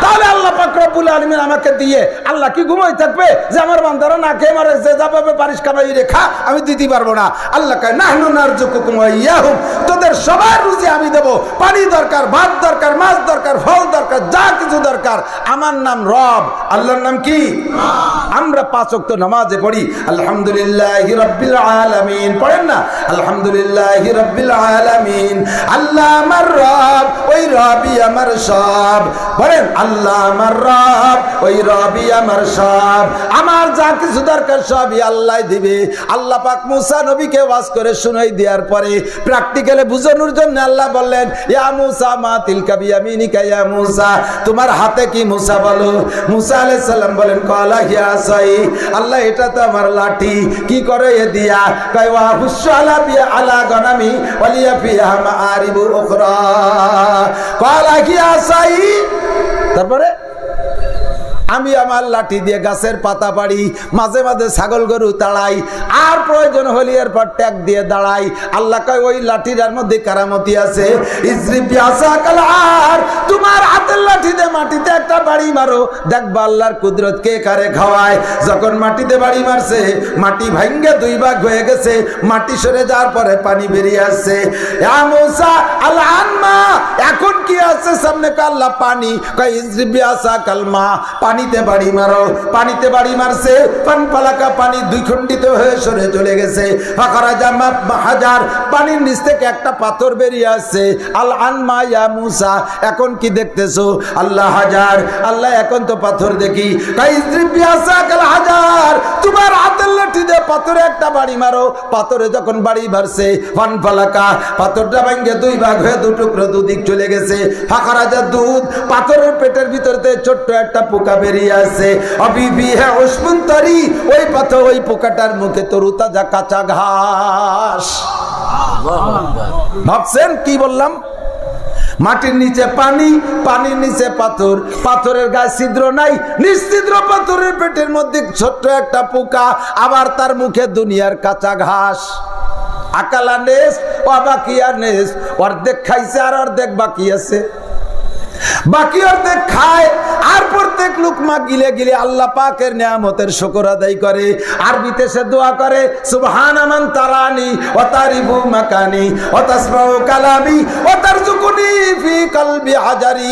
তাহলে আল্লাহ পাক রব্বুল আলামিন আমাকে দিয়ে আল্লাহ কি ঘুমাই থাকবে যে আমার বান্দারা না খেয়ে মারে, যে যাবে পারিস কামাই রেখা আমি দিতে পারবো না? আল্লাহ কয় নাহনু নারযুকুকুম ওয়া ইয়াহুম, তোদের সবার রুজি আমি দেব। পানি দরকার, ভাত দরকার, মাছ দরকার, ফল দরকার, যা কিছু দরকার, আমার নাম রব। আল্লাহর নাম কি? আমরা 5 ওয়াক্ত নামাজে পড়ি আলহামদুলিল্লাহি রাব্বিল আলামিন, পড়েন না আলহামদুলিল্লাহি রাব্বিল আলামিন। আল্লাহ আমার রব, ওই রবই আমার সব, বলেন আল্লাহ আমার রব, ওই রবই আমার সব, আমার যা কিছু দরকার সবই আল্লাহ দিবে। আল্লাহ পাক মুসা নবীকে ওয়াজ করে শুনাই দেওয়ার পরে প্র্যাকটিক্যালে বুঝানোর জন্য আল্লাহ বললেন ইয়া মুসা মা তিলকা বিয়ামিনিকা, ইয়া মুসা তোমার হাতে কি? মুসা বলো। মুসা আলাইহিস সালাম বলেন কালা হিয়া আসাই, আল্লাহ এটা তো আমার লাঠি, কি করে এ দিয়া? কয় ওয়া হুসালা বিয়া আলা গনামি ওয়ালিয়া ফিহা মাআরিবু উখরা, কালা হিয়া আসাই। তারপরে আমি আমার লাঠি দিয়ে গাছের পাতা পাড়ি, মাঝে মাঝে ছাগল গরু তাড়াই, আর প্রয়োজন হলে এরপর ট্যাগ দিয়ে দাঁড়াই। আল্লাহ কয় ওই লাঠিটার মধ্যে কারামতি আছে। তোমার হাতের লাঠি দিয়ে মাটিতে একটা বাড়ি মারো, দেখবা আল্লাহর কুদরত কে কারে খাওয়ায়। যখন মাটিতে বাড়ি মারছে, মাটি ভাঙ্গে 2 ভাগ হয়ে গেছে, মাটি সরে যাওয়ার পরে পানি বেরিয়ে আসছে। এখন কি আছে সামনে? আল্লাহ পানি, কয় ইজরিবি আসা কালমা, পানিতে বাড়ি মারো। পানিতে বাড়ি মারছে, পানপালাকা পানি 2 খণ্ডিত হয়ে সরে চলে গেছে। হাজার পানির নিচ থেকে একটা পাথর বেরিয়ে আসছে। আল আনমা ইয়া মুসা, এখন কি দেখতেছো? আল্লাহ হাজার, আল্লাহ এখন তো পাথর দেখি। হাজার, তোমার হাতের লাঠি দিয়ে পাথরে একটা বাড়ি মারো। পাথরে যখন বাড়ি মারছে, পানপালাকা পাথরটা ভাঙ্গে 2 ভাগ হয়ে 2 টুকরো 2 দিক চলে গেছে। ফাঁকা রাজার দুধ, পাথরের পেটের ভিতরতে ছোট্ট একটা পোকা বেরিয়ে আছে। ওই পাথর, ওই পোকাটার মুখে তরুতাজা কাঁচা ঘাস। ভাবছেন কি বললাম? মাটির নিচে পানি, পানির নিচে পাথর, পাথরের গায়ে ছিদ্র নাই, নিশ্চিদ্র পাথরের পেটের মধ্যে ছোট্ট একটা পোকা, আবার তার মুখে দুনিয়ার কাঁচা ঘাস। আকালা নেস অবাকিয়া নেস, অর্ধেক খাইছে আর অর্ধেক বাকি আছে। বাকি অর্ধেক খায়, আর প্রত্যেক লুকমা গিলে গিলে আল্লাহ পাকের নিয়ামতের শুকর আদায় করে। আরবিতে সে দোয়া করে সুবহানা মান তারানি ওয়া তারিবু মাকানি ওয়া তাসমাউ কালামি ওয়া তারযুকুনি ফি কলবি হাজারি।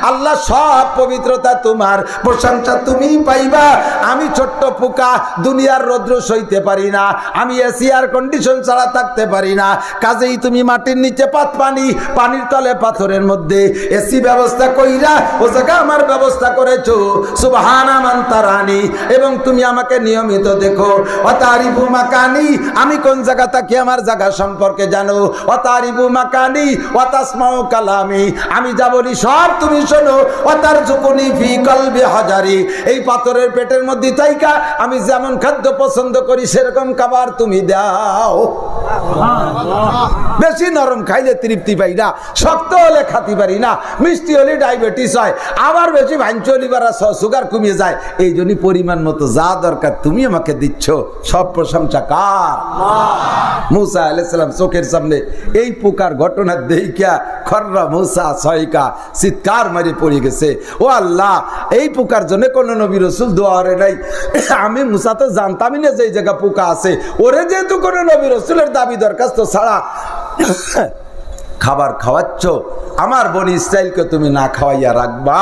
আল্লাহ সব পবিত্রতা তোমার, প্রশংসা তুমি পাইবা। আমি ছোট্ট পোকা, দুনিয়ার রৌদ্র সইতে পারি না, আমি এসি এয়ার কন্ডিশন ছাড়া থাকতে পারি না, কাজেই তুমি মাটির নিচে পানি, পানির তলে পাথরের মধ্যে এসি ব্যবস্থা কইরা ও জায়গা আমার ব্যবস্থা করেছো। সুবহানা মান তারানি, এবং তুমি আমাকে নিয়মিত দেখো। অতারিবু মাকানি, আমি কোন জায়গা থাকি আমার জায়গা সম্পর্কে জানো। অতারিবু মাকানি ওয়া তাসমাউ কালামি, আমি যা বলি সব তুমি শোনো। অতারযুকুনি ফি কলবি হাজারি, এই পাথরের পেটের মধ্যে থাইকা আমি যেমন খাদ্য পছন্দ করি সেরকম খাবার তুমি দাও। বেশি নরম খাইলে তৃপ্তি পাই না, শক্ত হলে খাতি পারি না, মিষ্টি হলে ডায়াবেটিস হয়, আবার বেশি ভাঞ্চলি বাড়া সুগার কমিয়ে যায়। এই জন্যই পরিমাণ মতো যা দরকার তুমি আমাকে দিচ্ছ, সব প্রশংসা কার? মুসা আলাইহিস সালাম চোখের সামনে এই প্রকার ঘটনা দেখিয়া খররা মুসা সয়কা চিৎকার মারি পড়ে গেছে, ও আল্লাহ, এই পোকার জন্য কোন নবী রাসূল দোয়া করে নাই। আমি মুসা তো জানতামই না যে এই জায়গা পোকা আছে, ওরে যেহেতু কোন নবী রাসূলের দাবি দরখাস্ত ছাড়া খাবার খাওয়াচ্ছ, আমার বনি ইসরাইলকে তুমি না খাওয়াইয়া রাখবা,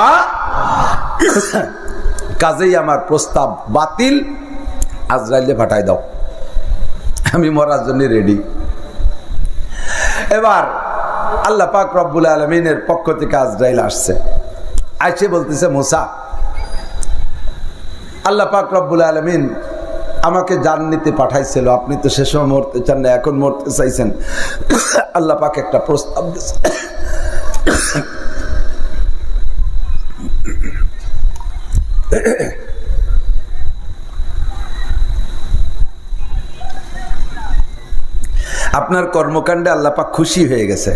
কাজেই আমার প্রস্তাব বাতিল, আজরাইলে পাঠাই দাও, আমি মরার জন্য রেডি। এবার আল্লাহ পাক রব্বুল আলামিনের পক্ষ থেকে আজরাইল আসছে, আইসে বলতেছে মুসা, আল্লাহ পাক রব্বুল আলামিন আমাকে জান নিতে পাঠাইছিল, আপনি তো সে সময় মরতে চান না, এখন মরতে চাইছেন, আল্লাহ পাক একটা প্রস্তাব দিয়েছে। আপনার কর্মকাণ্ডে আল্লাহ পাক খুশি হয়ে গেছে।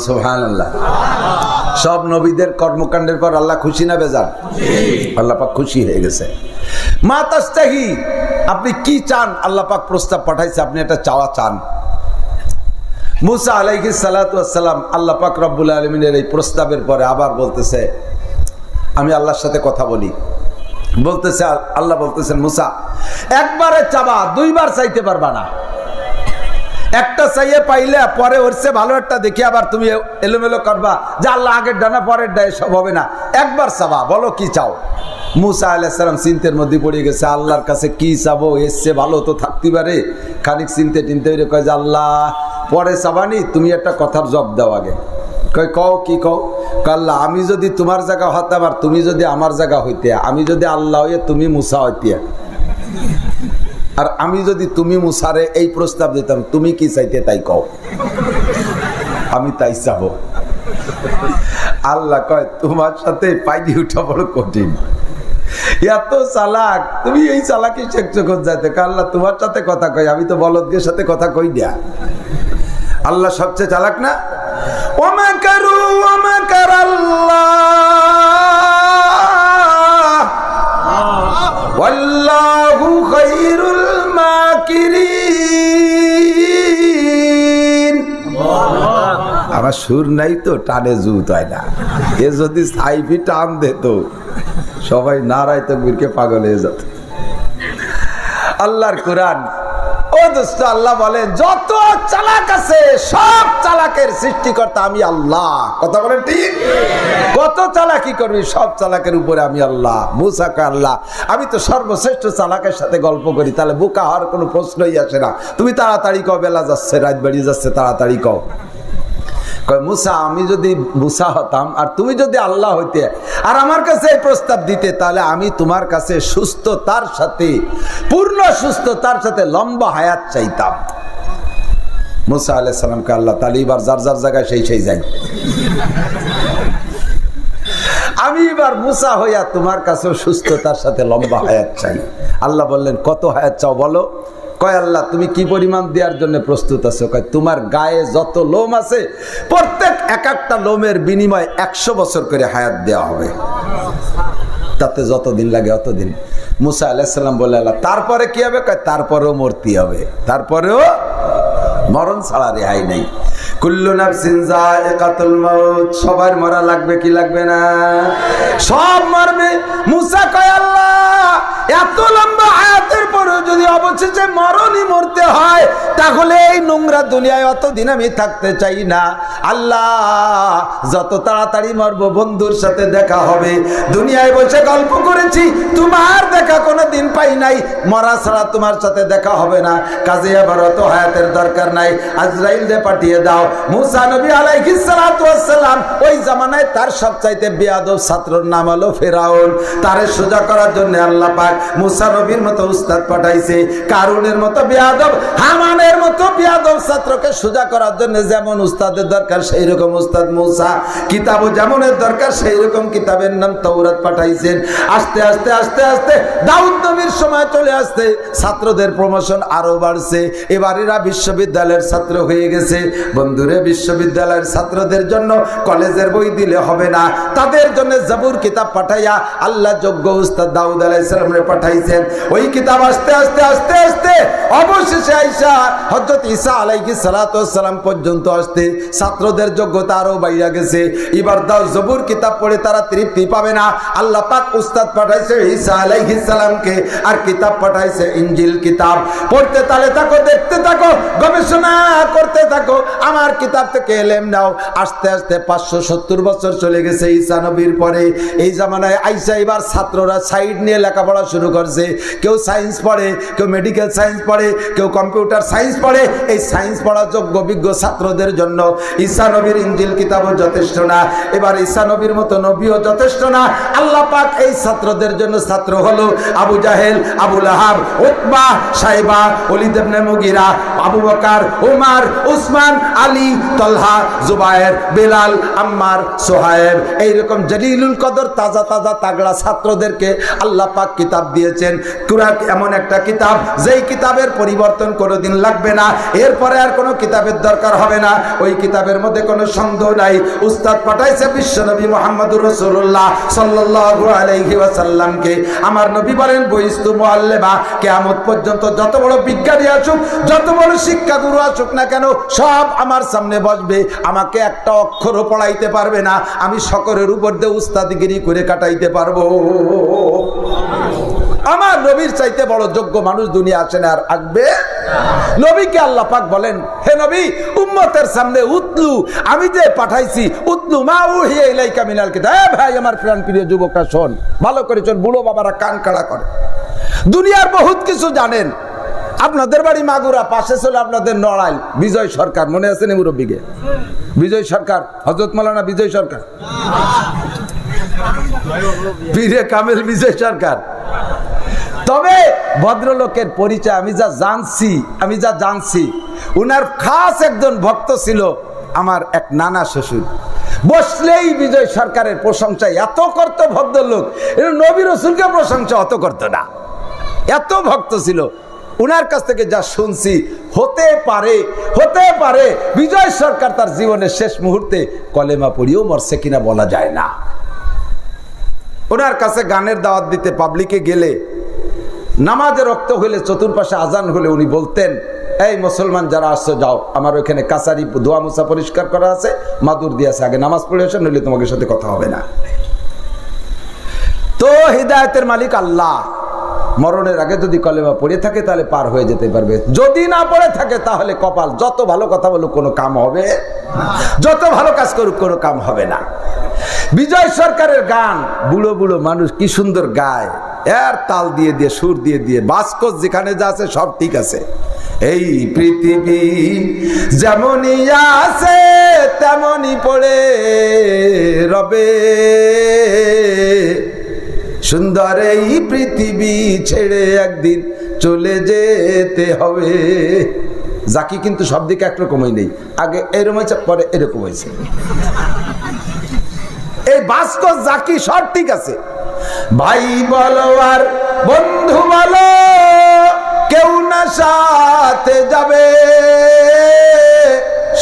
সুবহানাল্লাহ। সব নবীদের কর্মকাণ্ডের পর আল্লাহ খুশি না বেজার? আল্লাহ পাক খুশি হয়ে গেছে। মা তাস্তাহি, আপনি কি চান? আল্লাহ পাক প্রস্তাব পাঠাইছে, আপনি এটা চাওয়া চান। মুসা আলাইহিস সালাতু ওয়াস সালাম আল্লাহ পাক রব্বুল আলামিনের এই প্রস্তাবের পরে আবার বলতেছে, আমি আল্লাহর সাথে কথা বলি। বলতেছে, আল্লাহ বলতেছেন, মুসা একবারে চাবা, দুইবার চাইতে পারবা না। একটা চাইয়ে পাইলে পরে ওরছে ভালো একটা দেখি আবার তুমি এলোমেলো করবা যে আল্লাহ আগের ডানা পরের ডায়ে, সব হবে না। একবার চাবা, বলো কি চাও। মুসা আলাইহিস সালাম চিন্তার মধ্যে পড়ে গেছে, আল্লাহর কাছে কি চাবো, এসছে ভালো তো থাকতে পারে। খানিক চিনতে টিনতে কয় যে আল্লাহ পরে চাবানি, তুমি একটা কথার জবাব দাও আগে। কয় কও, কি কও? আল্লাহ, আমি যদি তোমার জায়গা হতাম আর তুমি যদি আমার জায়গা হইতে, আমি যদি আল্লাহ হইয়া তুমি মুসা হইতে, আর আমি যদি তুমি মুসারে এই প্রস্তাব দিতাম, তুমি কি চাইতে তাই কও, আমি তাই চাবো। আল্লাহ কয়, তোমার সাথে পাইনি উঠা বড় কঠিন, এত চালাক, তুমি এই চালাকি শিখছো কোন যাইতে? আল্লাহ তোমার সাথে কথা কই, আমি তো বলদের সাথে কথা কই না। আল্লাহ সবচেয়ে চালাক না? ওমা কারু ওমা কারাল্লাহ ওয়াল্লাহু খায়রুল মাকিরিন। আমার সুর নাই তো, টানে জুত হয় না। এ যদি সাইফি টান দিত সবাই নারায় তাকবীরকে পাগল হয়ে যেত। আল্লাহর কোরআন, ও দোস্ত, আল্লাহ বলেন যত চালাক আছে সব চালাকের সৃষ্টিকর্তা আমি আল্লাহ। কথা বলেন ঠিক? কত চালাকি করবি, সব চালাকের উপরে আমি আল্লাহ। মুসা কয়, আল্লাহ আমি তো সর্বশ্রেষ্ঠ চালাকের সাথে গল্প করি, তাহলে বোকা হওয়ার কোনো প্রশ্নই আসে না। তুমি তাড়াতাড়ি কও, বেলা যাচ্ছে, রাত বাড়িয়ে যাচ্ছে, তাড়াতাড়ি কও। কয় মুসা, আমি যদি মুসা হতাম আর তুমি যদি আল্লাহ হইতে আর আমার কাছে এই প্রস্তাব দিতে, তাহলে আমি তোমার কাছে সুস্থতার সাথে, পূর্ণ সুস্থতার সাথে লম্বা হায়াত চাইতাম। মুসা আলাইহিস সালামকে আল্লাহ, তাহলে এবার যার যার জায়গায় সেই যাই, আমি এবার মুসা হইয়া তোমার কাছে সুস্থতার সাথে লম্বা হায়াত চাই। আল্লাহ বললেন, কত হায়াত চাও বলো? কয় আল্লাহ, তুমি কি পরিমাণ দেওয়ার জন্য প্রস্তুত আছো? কয় তোমার গায়ে যত লোম আছে প্রত্যেক এক একটা লোমের বিনিময়ে 100 বছর করে হায়াত দেওয়া হবে, তাতে যতদিন লাগে অতদিন। মুসা আলাইহিস সালাম বলে, আল্লাহ তারপরে কি হবে? কয় তারপরেও মরতে হবে, তারপরেও মরণ ছাড়া রেহাই নেই। কুল্লু নাফসিন যায়িকাতুল মাউত, সবার মরা লাগবে কি লাগবে না? সব মরবে। মুসা কয়, আল্লাহ এত লম্বা হায়াতের পরেও যদি অবশেষে মরণই মরতে হয়, তাহলে এই নোংরা দুনিয়ায় অতদিন আমি থাকতে চাই না। আল্লাহ যত তাড়াতাড়ি মরবো বন্ধুর সাথে দেখা হবে। দুনিয়ায় বসে গল্প করেছি, তোমার দেখা কোনো দিন পাই নাই, মরা ছাড়া তোমার সাথে দেখা হবে না। কাজে আবার অত হায়াতের দরকার নাই, আজরাইলকে পাঠিয়ে দাও। মুসা নবী আলাইহিস সালাতু ওয়াস সালাম ওই জামানায় তার সবচাইতে বেয়াদব ছাত্রর নাম হলো ফেরাউন। তারে সোজা করার জন্য আল্লাহ পাক মুসা নবীর মতো উস্তাদ পাঠাইছে। কারুনের মতো বেয়াদব, হামানের মতো বেয়াদব ছাত্রকে সোজা করার জন্য যেমন উস্তাদের দরকার সেই রকম উস্তাদ মূসা, কিতাবও যেমনের দরকার সেই রকম কিতাবের নাম তাওরাত পাঠাইছেন। আস্তে আস্তে আস্তে আস্তে দাউদ নবীর সময় চলে আসতে ছাত্রদের প্রমোশন আরো বাড়ছে। এবার এরা বিশ্ববিদ্যালয়ের ছাত্র হয়ে গেছে। বন্ধুরে, বিশ্ববিদ্যালয়ের ছাত্রদের জন্য কলেজের বই দিলে হবে না, তাদের জন্য জাবুর কিতাব পাঠাইয়া আল্লাহ যোগ্য উস্তাদ দাউদ আলাইহিস সালামরে পাঠাইছেন। ওই কিতাব আস্তে আস্তে আস্তে আস্তে অবশেষে আইসা হযরত ঈসা আলাইহিস সালাতু ওয়াস সালাম পর্যন্ত আসতে ছাত্রদের যোগ্যতা আরো বাইরে গেছে। এবার দাও জবুর কিতাব পড়ে তারা তৃপ্তি পাবে না, আল্লাহ পাক উস্তাদ পাঠাইছে ঈসা আলাইহিস সালামকে, আর কিতাব পাঠাইছে ইনজিল কিতাব। পড়তে তালে থাকো, দেখতে থাকো, গবেষণা করতে থাকো, আমার কিতাব থেকে এলেম নাও। আস্তে আস্তে 570 বছর চলে গেছে ঈসা নবীর পরে। এই জামানায় আইসা এবার ছাত্ররা সাইড নিয়ে লেখাপড়া শুরু করছে। কেউ সায়েন্স পড়ে, কেউ মেডিকেল সায়েন্স পড়ে, কেউ কম্পিউটার সায়েন্স পড়ে। এই সায়েন্স পড়া যোগ্য বিজ্ঞ ছাত্রদের জন্য ঈসা নবীর ইনজিল কিতাবও যথেষ্ট না, এবার ঈসা নবীর মতো নবীও যথেষ্ট না। আল্লাহ পাক এই ছাত্রদের জন্য ছাত্র হলো আবু জাহেল, আবু লাহাব, উতবা, সাইবা, ওলীদ ইবনে মুগীরা, আবু বকর, উমর, উসমান, আলী, তলহা, জুবায়ের, বেলাল, আম্মার, সোহায়েব, এইরকম জলিলুল কদর তাজা তাজা তাগড়া ছাত্রদেরকে আল্লাহ পাক কিতাব দিয়েছেন। কুরআন এমন একটা কিতাব যেই কিতাবের পরিবর্তন কোনোদিন লাগবে না, এরপরে আর কোনো কিতাবের দরকার হবে না। ওই কিতাবের মধ্যে কোনো সন্দেহ নাই। উস্তাদ পাঠাইছে বিশ্বনবী মুহাম্মদুর রাসূলুল্লাহ সাল্লাল্লাহু আলাইহি ওয়াসাল্লামকে। আমার নবী বলেন বইস্তু মুআল্লিমা, কিয়ামত পর্যন্ত যত বড় বিজ্ঞানী আসুক, যত বড় শিক্ষাগুরু আসুক না কেন, সব আমার সামনে বসবে, আমাকে একটা অক্ষরও পড়াইতে পারবে না, আমি সকলের উপর দিয়ে উস্তাদগিরি করে কাটাইতে পারবো। আমার নবীর চাইতে বড় যোগ্য মানুষ দুনিয়া আসে না, আর আসবে। নবীকে আল্লাহ পাক বলেন, হে নবী, উম্মতের সামনে উতলু, আমি যে পাঠাইছি, উতলু মা উহিয়া ইলাইকা মিনাল কিতাব। ভাই আমার প্রাণ প্রিয় যুবকরা শোন, ভালো করে শোন, বুড়ো বাবারা কান কাড়া করে। দুনিয়ার বহুত কিছু জানেন। আপনাদের বাড়ি মাগুরা, পাশে ছিল আপনাদের নড়াইল, বিজয় সরকার, মনে আছে নি মুরব্বীকে? বিজয় সরকার, হযরত মাওলানা বিজয় সরকার, পীরে কামেল বিজয় সরকার। তবে ভদ্রলোকের পরিচয় আমি যা জানছি, উনার খাস একজন ভক্ত ছিল আমার এক নানা শ্বশুর। বসলেই বিজয় সরকারের প্রশংসা এত করত ভদ্রলোক, নবী রাসূলকে প্রশংসা অত করত না, এত ভক্ত ছিল। উনার কাছ থেকে যা শুনছি, হতে পারে বিজয় সরকার তার জীবনের শেষ মুহূর্তে কলেমা পড়িয়েও মরছে কিনা বলা যায় না। ওনার কাছে গানের দাওয়াত দিতে পাবলিকে গেলে, নামাজে রক্ত হলে, চতুর্পাশে আজান হলে উনি বলতেন, এই মুসলমান যারা আসছো যাও, আমার ওইখানে কাছারি দোয়া মুসা পরিষ্কার করা আছে, মাদুর দিয়ে আছে, আগে নামাজ পড়ে আসো, নইলে তোমাদের সাথে কথা হবে না। তো হিদায়াতের মালিক আল্লাহ, মরণের আগে যদি কলেমা পড়ে থাকে তাহলে পার হয়ে যেতে পারবে, যদি না পড়ে থাকে তাহলে কপাল। যত ভালো কথা বলুক কোনো কাম হবে, যত ভালো কাজ করুক কোনো কাম হবে না। বিজয় সরকারের গান বুড়ো বুড়ো মানুষ কি সুন্দর গায়, এর তাল দিয়ে দিয়ে, সুর দিয়ে দিয়ে, বাসকস যেখানে যা আছে সব ঠিক আছে। এই পৃথিবী যেমনই আছে তেমনই পড়ে রবে, সুন্দর এই পৃথিবী ছেড়ে একদিন চলে যেতে হবে। জাকি কিন্তু সব দিকে একরকমই নেই, আগে এরকম হয়েছে, পরে এরকম হয়েছে। এই বাসকস জাকি সব ঠিক আছে। ভাই বলো আর বন্ধু বলো, কেউ না সাথে যাবে,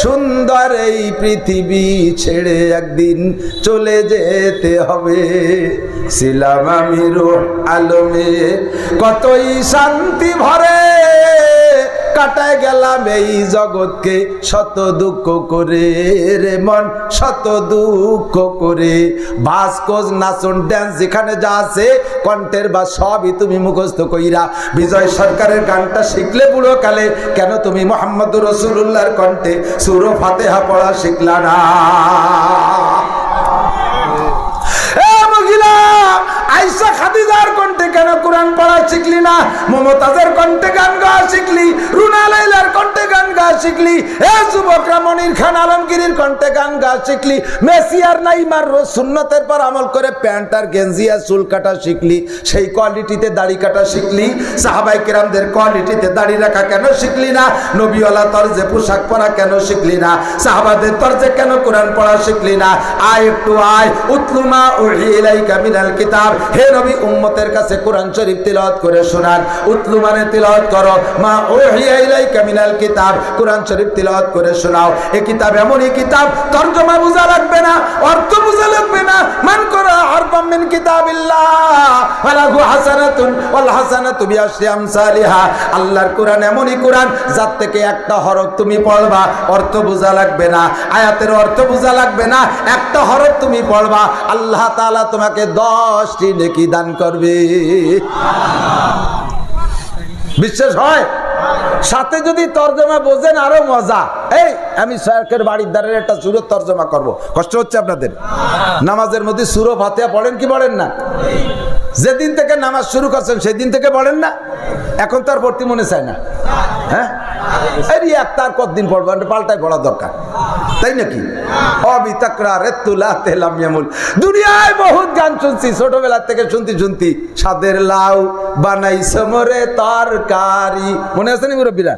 সুন্দর এই পৃথিবী ছেড়ে একদিন চলে যেতে হবে। ছিলাম আমি রূহ আলমে কতই শান্তি ভরে, কাটায় গেলাম এই জগৎকে শত দুঃখ করে রে মন, শত দুঃখ করে। ভাস্কোজ নাচন ড্যান্স যেখানে যা আছে কণ্ঠের বা সবই তুমি মুখস্থ কইরা বিজয় সরকারের গানটা শিখলে বুড়ো কালে, কেন তুমি মুহাম্মদুর রাসূলুল্লাহর কণ্ঠে সূরা ফাতিহা পড়া শিখলা না? আয়েশা খাদিজার কণ্ঠে কেন কোরআন পড়া শিখলি না, মমতাজের কণ্ঠে গান গাওয়া শিখলি, রুনা লাইলার কণ্ঠে গান গাওয়া শিখলি, এ যুবকরা মনির খান আলমগীরের কণ্ঠে গান গাওয়া শিখলি, মেসি আর নাইমার রোজ সুন্নতের পর আমল করে প্যান্ট আর গেঞ্জি আর চুল কাটা শিখলি, সেই কোয়ালিটিতে দাড়ি কাটা শিখলি, সাহাবায়ে কেরামদের কোয়ালিটিতে দাড়ি রাখা কেন শিখলি না? নবীওয়ালা তরজে পোশাক পরা কেন শিখলি না? সাহাবাদের তরজে কেন কোরআন পড়া শিখলি না? আয় একটু আয়, উতলুমা উহিয়া ইলাইকা মিনাল কিতাব, হে নবী উম্মতের কাছে কোরআন শরীফ তিলাওয়াত করে শোনান। উতলু মানে তিলাওয়াত করো, মা উহিয়া ইলাইকা মিনাল কিতাব, কোরআন শরীফ তিলাওয়াত করে শোনাও। এই কিতাব এমনই কিতাব, তরজমা বোঝা লাগবে না, অর্থ বোঝা লাগবে না। মান করা হারফাম মিন কিতাবিল্লাহ ফালাহু হাসানাতুন ওয়াল হাসানাতু বিআশরি আমসালিহা। আল্লাহর কোরআন এমনই কোরআন যার থেকে একটা হরফ তুমি পড়বা, অর্থ বোঝা লাগবে না, আয়াতের অর্থ বোঝা লাগবে না, একটা হরফ তুমি পড়বা, আল্লাহ তাআলা তোমাকে 10টি নেকি দান করবে। বিশ্বাস হয়? সাথে যদি তরজমা বোঝেন আরো মজা। এই আমি সরকারের বাড়ির দ্বারের একটা সুরত তরজমা করব, কষ্ট হচ্ছে আপনাদের? নামাজের মধ্যে সূরা ফাতিহা পড়েন কি পড়েন না? যেদিন থেকে নামাজ শুরু করছেন সেদিন থেকে পড়েন না? এখন তার পড়তে মনে চায় না? হ্যাঁ, এই এক তার কতদিন পড়বো, পাল্টায় পড়া দরকার, তাই নাকি? দুনিয়ায় বহুত গান শুনছি, ছোটবেলা থেকে শুনতে শুনতে, সাদের লাউ বানাই সমরে তরকারি, মনে আছে নি মুরব্বীরা?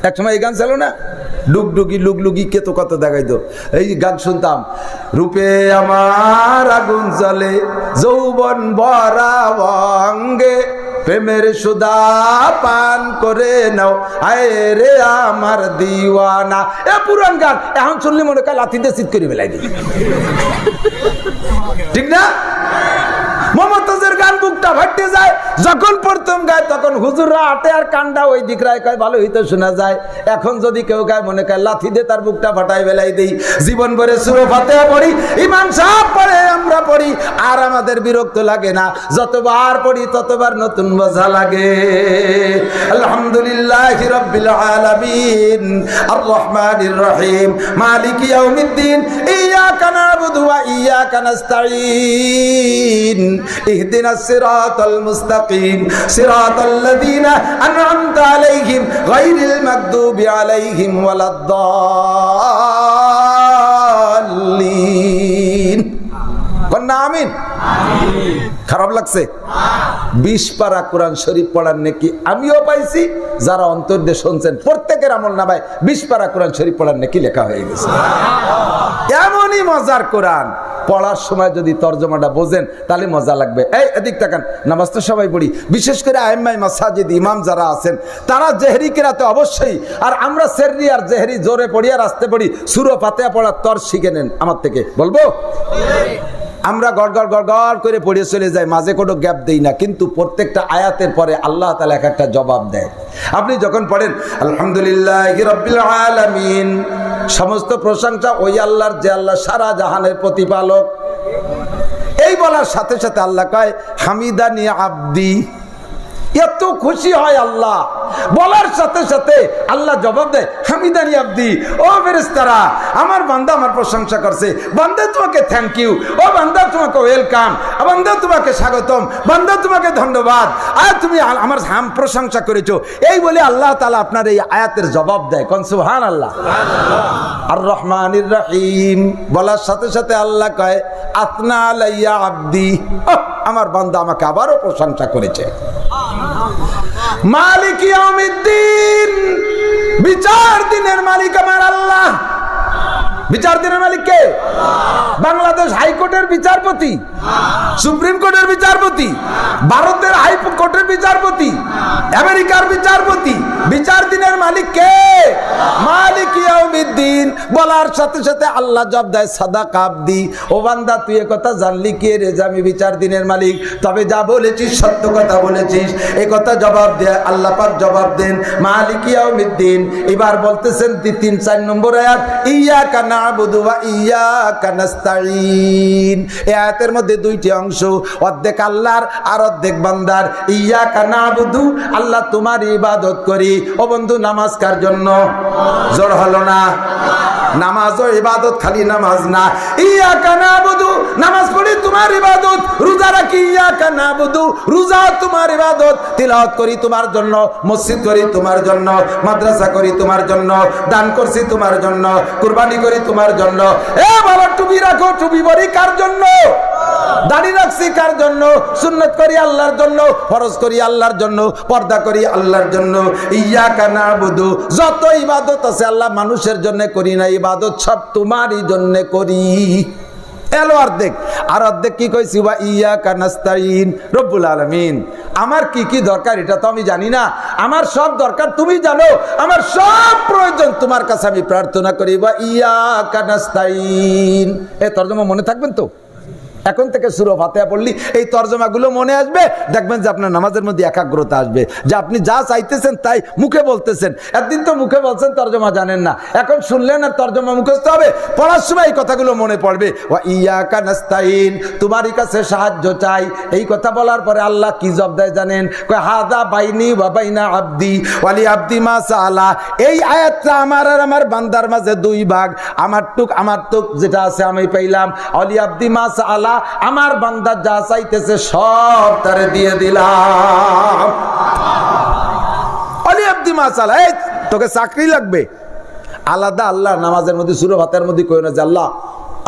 এক সময় এই গান ছিল না, ডুগডুগি লুগলুগি কে তো কত দেখাইতো, এই গান শুনতাম। রূপে আমার আগুন জ্বলে যৌবন ভরা অঙ্গে, প্রেমের সুদা পান করে নাও আয় রে আমার দিওয়ানা। এ পুরান গান এখন শুনলে মনে হয় লাথি দিয়ে চিৎ করে বেলাই দিই, ঠিক না? মমতাজের গান বুকটা ফাটতে যায়, যখন প্রথম গায় তখন হুজুররা হাটে আর কান্ডা ওই দিক রায় কয় ভালো হইতে শোনা যায়। এখন যদি কেউ গায় মনে করে লাথি দিয়ে তার বুকটা ফাটাই বেলাই দেই। জীবন ভরে সূরা ফাতিহা পড়ি, ইমাম সাহেব পড়ে, আমরা পড়ি, আর আমাদের বিরক্ত লাগে না, যতবার পড়ি ততবার নতুন মজা লাগে। আলহামদুলিল্লাহি রাব্বিল আলামিন আর রহমানির রহিম মালিকি ইয়াউমিদ্দিন ইয়াকা না'বুদু ওয়া ইয়াকা নাস্তাঈন ইহদিনাস সিরাতাল মুস্তাকিম সিরাতাল লাযীনা আন'আমতা আলাইহিম গায়রিল মাগদুবি আলাইহিম ওয়ালাদ-দাল্লিন। কন্যা আমিন। খারাপ লাগছে? 20 পারা কোরআন শরীফ পড়ার নেকি আমিও পাইছি, যারা অন্তর দিয়ে শুনছেন প্রত্যেকের আমল নামায় 20 পারা কোরআন শরীফ পড়ার নেকি লেখা হয়ে গেছে। এমনই মজার কোরআন, পড়ার সময় যদি তরজমাটা বোঝেন তাহলে মজা লাগবে। এই এদিক তাকান, নামাজ তো সবাই পড়ি, বিশেষ করে আইম্মায়ে মাসাজিদ ইমাম যারা আছেন তারা জেহরি কিরাতে অবশ্যই, আর আমরা সেররি আর জেহরি জোরে পড়ি আর আস্তে পড়ি, সূরা ফাতিহা পড়ার তর শিখে নেন আমার থেকে, বলবো? আমরা গড়গড় গড়গড় করে পড়ে চলে যাই, মাঝে কোনো গ্যাপ দেই না, কিন্তু প্রত্যেকটা আয়াতের পরে আল্লাহ তাআলা এক একটা জবাব দেয়। আপনি যখন পড়েন আলহামদুলিল্লাহি রাব্বিল আলামিন, সমস্ত প্রশংসা ওই আল্লাহর যে আল্লাহ সারা জাহানের প্রতিপালক, এই বলার সাথে সাথে আল্লাহ কয় হামিদানি আব্দি, এত খুশি হয় আল্লাহ, বলার সাথে সাথে আল্লাহ জবাব দেয় হামিদানি আব্দি। ও ফেরেশতারা, আমার বান্দা আমার প্রশংসা করছে, বান্দা তোমাকে থ্যাংক ইউ, ও বান্দা তোমাকে ওয়েলকাম, বান্দা তোমাকে স্বাগতম, বান্দা তোমাকে ধন্যবাদ, আর তুমি আমার প্রশংসা করেছো, এই বলে আল্লাহ তাআলা আপনার এই আয়াতের জবাব দেয়। কোন সুবহানাল্লাহ। আর রহমানির রহিম বলার সাথে সাথে আল্লাহ কয় আতনা আলাইয়া আব্দি, আমার বান্দা আমাকে আবারও প্রশংসা করেছে। মালিক ইয়াউমিদ্দিন, বিচার দিনের মালিক আমার আল্লাহ। বিচার দিনের মালিক কে? বাংলাদেশ হাইকোর্টের বিচারপতি, সুপ্রিম কোর্টের বিচারপতি, ভারতের হাইকোর্টের বিচারপতি, আমেরিকার বিচারপতি, বিচার দিনের মালিক কে? মালিক ইয়াউমিদ্দিন। বলার সাথে সাথে আল্লাহ জবাব দেয় সাদাকা আব্দি, ও বান্দা তুই এ কথা জানলি কি রে যে আমি বিচার দিনের মালিক? তবে যা বলেছিস সত্য কথা বলেছিস, এই কথা জবাব দেয় আল্লাহ পাক জবাব দেন মালিক ইয়াউমিদ্দিন। এবার বলতেছেন 3-4 নম্বর আয়াত, ইয়াকা না'বুদু ওয়া ইয়াকা নাস্তাঈন। এই আয়াতের মধ্যে 2টি অংশ, অর্ধেক আল্লাহর আর অর্ধেক বান্দার। ইয়াকা না'বুদু, আল্লাহ তোমার ইবাদত করি। ও বন্ধু, নামাজ কার জন্য? জোর হলো না। নামাজও ইবাদত, খালি নামাজ না। ইয়াকা নাবুদু, নামাজ পড়ি তোমার ইবাদত। রোজা রাখি, ইয়াকা নাবুদু, রোজা তোমার ইবাদত। তিলাওয়াত করি তোমার জন্য, মসজিদ করি তোমার জন্য, মাদ্রাসা করি তোমার জন্য, দান করছি তোমার জন্য, কুরবানি করি তোমার জন্য। এ বাবা, টুপি রাখো, টুপি পরি কার জন্য? দাড়ি রাখছি কার জন্য? সুন্নত করি আল্লাহর জন্য, ফরজ করি আল্লাহর জন্য, পর্দা করি আল্লাহর জন্য। ইয়াকা নাবুদু, যত ইবাদত আছে আল্লাহ মানুষের জন্য করি না, ইবাদত সব তোমারই জন্য করি। এলো অর্ধেক, আর অর্ধেক কি কইছি? ওয়া ইয়াকা নাস্তাইন। রব্বুল আলামিন, আমার কি কি দরকার এটা তো আমি জানি না, আমার সব দরকার তুমি জানো, আমার সব প্রয়োজন তোমার কাছে আমি প্রার্থনা করি। ওয়া ইয়াকা নাস্তাইন। এই তরজমা মনে থাকবেন তো? এখন থেকে সূরা ফাতিহা পড়লি এই তরজমাগুলো মনে আসবে, দেখবেন যে আপনার নামাজের মধ্যে একাগ্রতা আসবে, যে আপনি যা চাইতেছেন তাই মুখে বলতেছেন। একদিন তো মুখে বলছেন, তরজমা জানেন না, এখন শুনলেন আর তরজমা মুখস্থ হবে, পড়ার সময় এই কথাগুলো মনে পড়বে। ওয়া ইয়াকা নাস্তাইন, তোমারই কাছে সাহায্য চাই। এই কথা বলার পরে আল্লাহ কি জবাব দেয় জানেন? কয় হাদা বাইনি ওয়া বাইনা আবদি ওয়ালি আবদি মা সাআলা। এই আয়াতটা আমার আর আমার বান্দার মাঝে দুই ভাগ, আমার টুক যেটা আছে আমি পাইলাম, ওয়ালি আবদি মা সাআলা, আমার বান্দা যা চাইতেছে সব তারে দিয়ে দিলাম। ওয়ালি আবদি মা সাআলা, এই তোকে চাকরি লাগবে, আলাদা আল্লাহ নামাজের মধ্যে সূরা ফাতিহার মধ্যে কইও না যে আল্লাহ